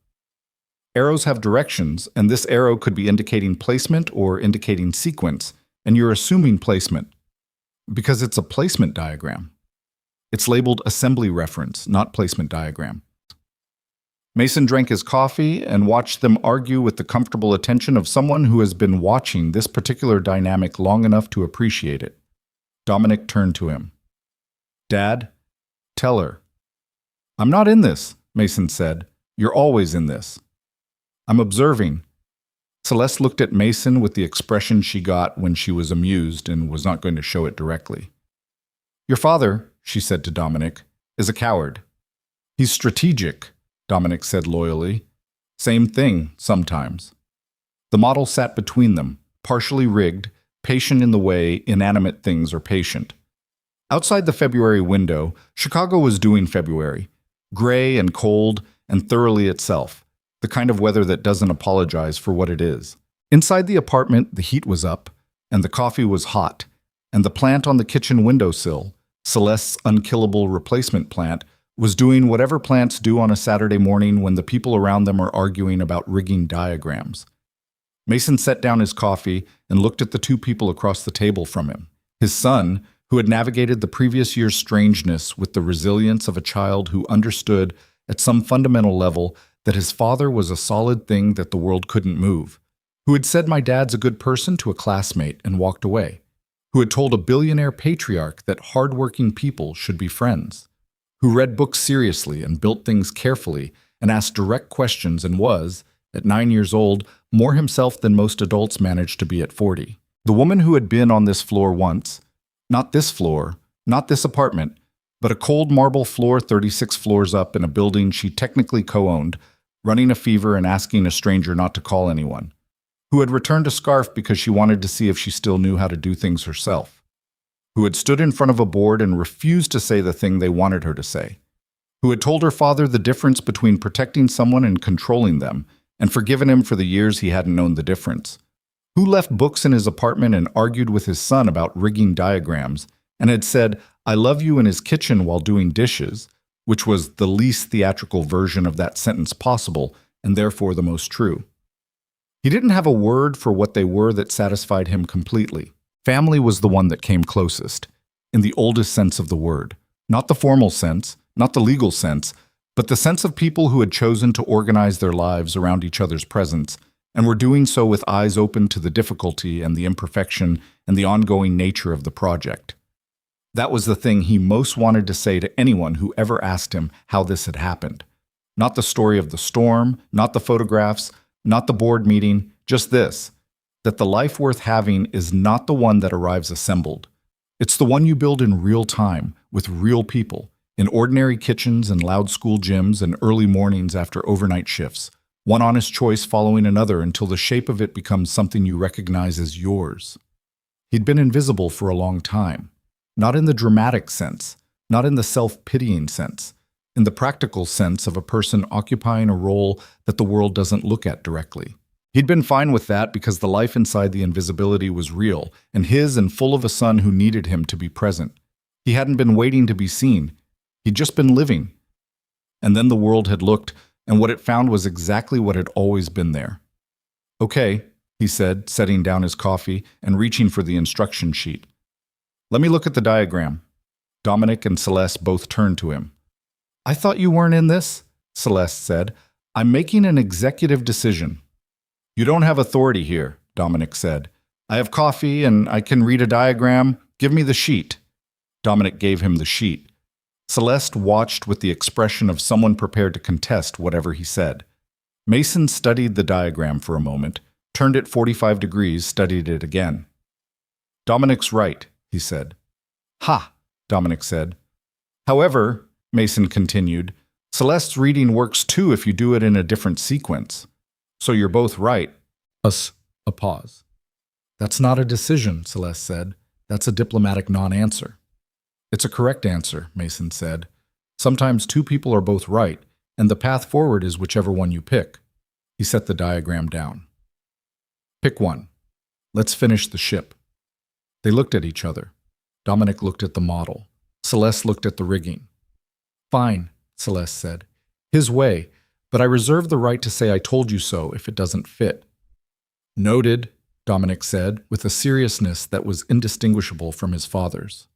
Arrows have directions, and this arrow could be indicating placement or indicating sequence, and you're assuming placement. Because it's a placement diagram. It's labeled assembly reference, not placement diagram. Mason drank his coffee and watched them argue with the comfortable attention of someone who has been watching this particular dynamic long enough to appreciate it. Dominic turned to him. Dad, tell her. I'm not in this, Mason said. You're always in this. I'm observing. Celeste looked at Mason with the expression she got when she was amused and was not going to show it directly. Your father, she said to Dominic, is a coward. He's strategic, Dominic said loyally. Same thing, sometimes. The model sat between them, partially rigged, patient in the way inanimate things are patient. Outside the February window, Chicago was doing February, gray and cold and thoroughly itself, the kind of weather that doesn't apologize for what it is. Inside the apartment, the heat was up, and the coffee was hot, and the plant on the kitchen windowsill, Celeste's unkillable replacement plant, was doing whatever plants do on a Saturday morning when the people around them are arguing about rigging diagrams. Mason set down his coffee and looked at the two people across the table from him. His son, who had navigated the previous year's strangeness with the resilience of a child who understood, at some fundamental level, that his father was a solid thing that the world couldn't move, who had said my dad's a good person to a classmate and walked away, who had told a billionaire patriarch that hardworking people should be friends, who read books seriously and built things carefully and asked direct questions and was, at 9 years old, more himself than most adults managed to be at 40. The woman who had been on this floor once, not this floor, not this apartment, but a cold marble floor 36 floors up in a building she technically co-owned, running a fever and asking a stranger not to call anyone, who had returned a scarf because she wanted to see if she still knew how to do things herself, who had stood in front of a board and refused to say the thing they wanted her to say, who had told her father the difference between protecting someone and controlling them, and forgiven him for the years he hadn't known the difference, who left books in his apartment and argued with his son about rigging diagrams, and had said, I love you in his kitchen while doing dishes, which was the least theatrical version of that sentence possible, and therefore the most true. He didn't have a word for what they were that satisfied him completely. Family was the one that came closest, in the oldest sense of the word. Not the formal sense, not the legal sense, but the sense of people who had chosen to organize their lives around each other's presence, and were doing so with eyes open to the difficulty and the imperfection and the ongoing nature of the project. That was the thing he most wanted to say to anyone who ever asked him how this had happened. Not the story of the storm, not the photographs, not the board meeting, just this, that the life worth having is not the one that arrives assembled. It's the one you build in real time, with real people, in ordinary kitchens and loud school gyms and early mornings after overnight shifts, one honest choice following another until the shape of it becomes something you recognize as yours. He'd been invisible for a long time, not in the dramatic sense, not in the self-pitying sense, in the practical sense of a person occupying a role that the world doesn't look at directly. He'd been fine with that because the life inside the invisibility was real, and his and full of a son who needed him to be present. He hadn't been waiting to be seen. He'd just been living. And then the world had looked, and what it found was exactly what had always been there. Okay, he said, setting down his coffee and reaching for the instruction sheet. Let me look at the diagram. Dominic and Celeste both turned to him. I thought you weren't in this, Celeste said. I'm making an executive decision. You don't have authority here, Dominic said. I have coffee and I can read a diagram. Give me the sheet. Dominic gave him the sheet. Celeste watched with the expression of someone prepared to contest whatever he said. Mason studied the diagram for a moment, turned it 45 degrees, studied it again. Dominic's right, he said. Ha, Dominic said. However, Mason continued, Celeste's reading works too if you do it in a different sequence. So you're both right. A pause. That's not a decision, Celeste said. That's a diplomatic non-answer. It's a correct answer, Mason said. Sometimes two people are both right, and the path forward is whichever one you pick. He set the diagram down. Pick one. Let's finish the ship. They looked at each other. Dominic looked at the model. Celeste looked at the rigging. Fine, Celeste said. His way, but I reserve the right to say I told you so if it doesn't fit. Noted, Dominic said, with a seriousness that was indistinguishable from his father's.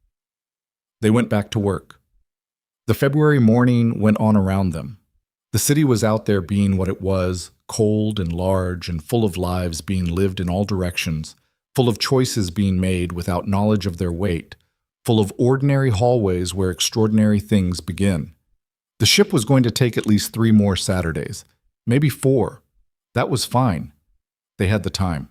They went back to work. The February morning went on around them. The city was out there being what it was, cold and large and full of lives being lived in all directions, full of choices being made without knowledge of their weight, full of ordinary hallways where extraordinary things begin. The ship was going to take at least 3 more Saturdays, maybe 4. That was fine. They had the time.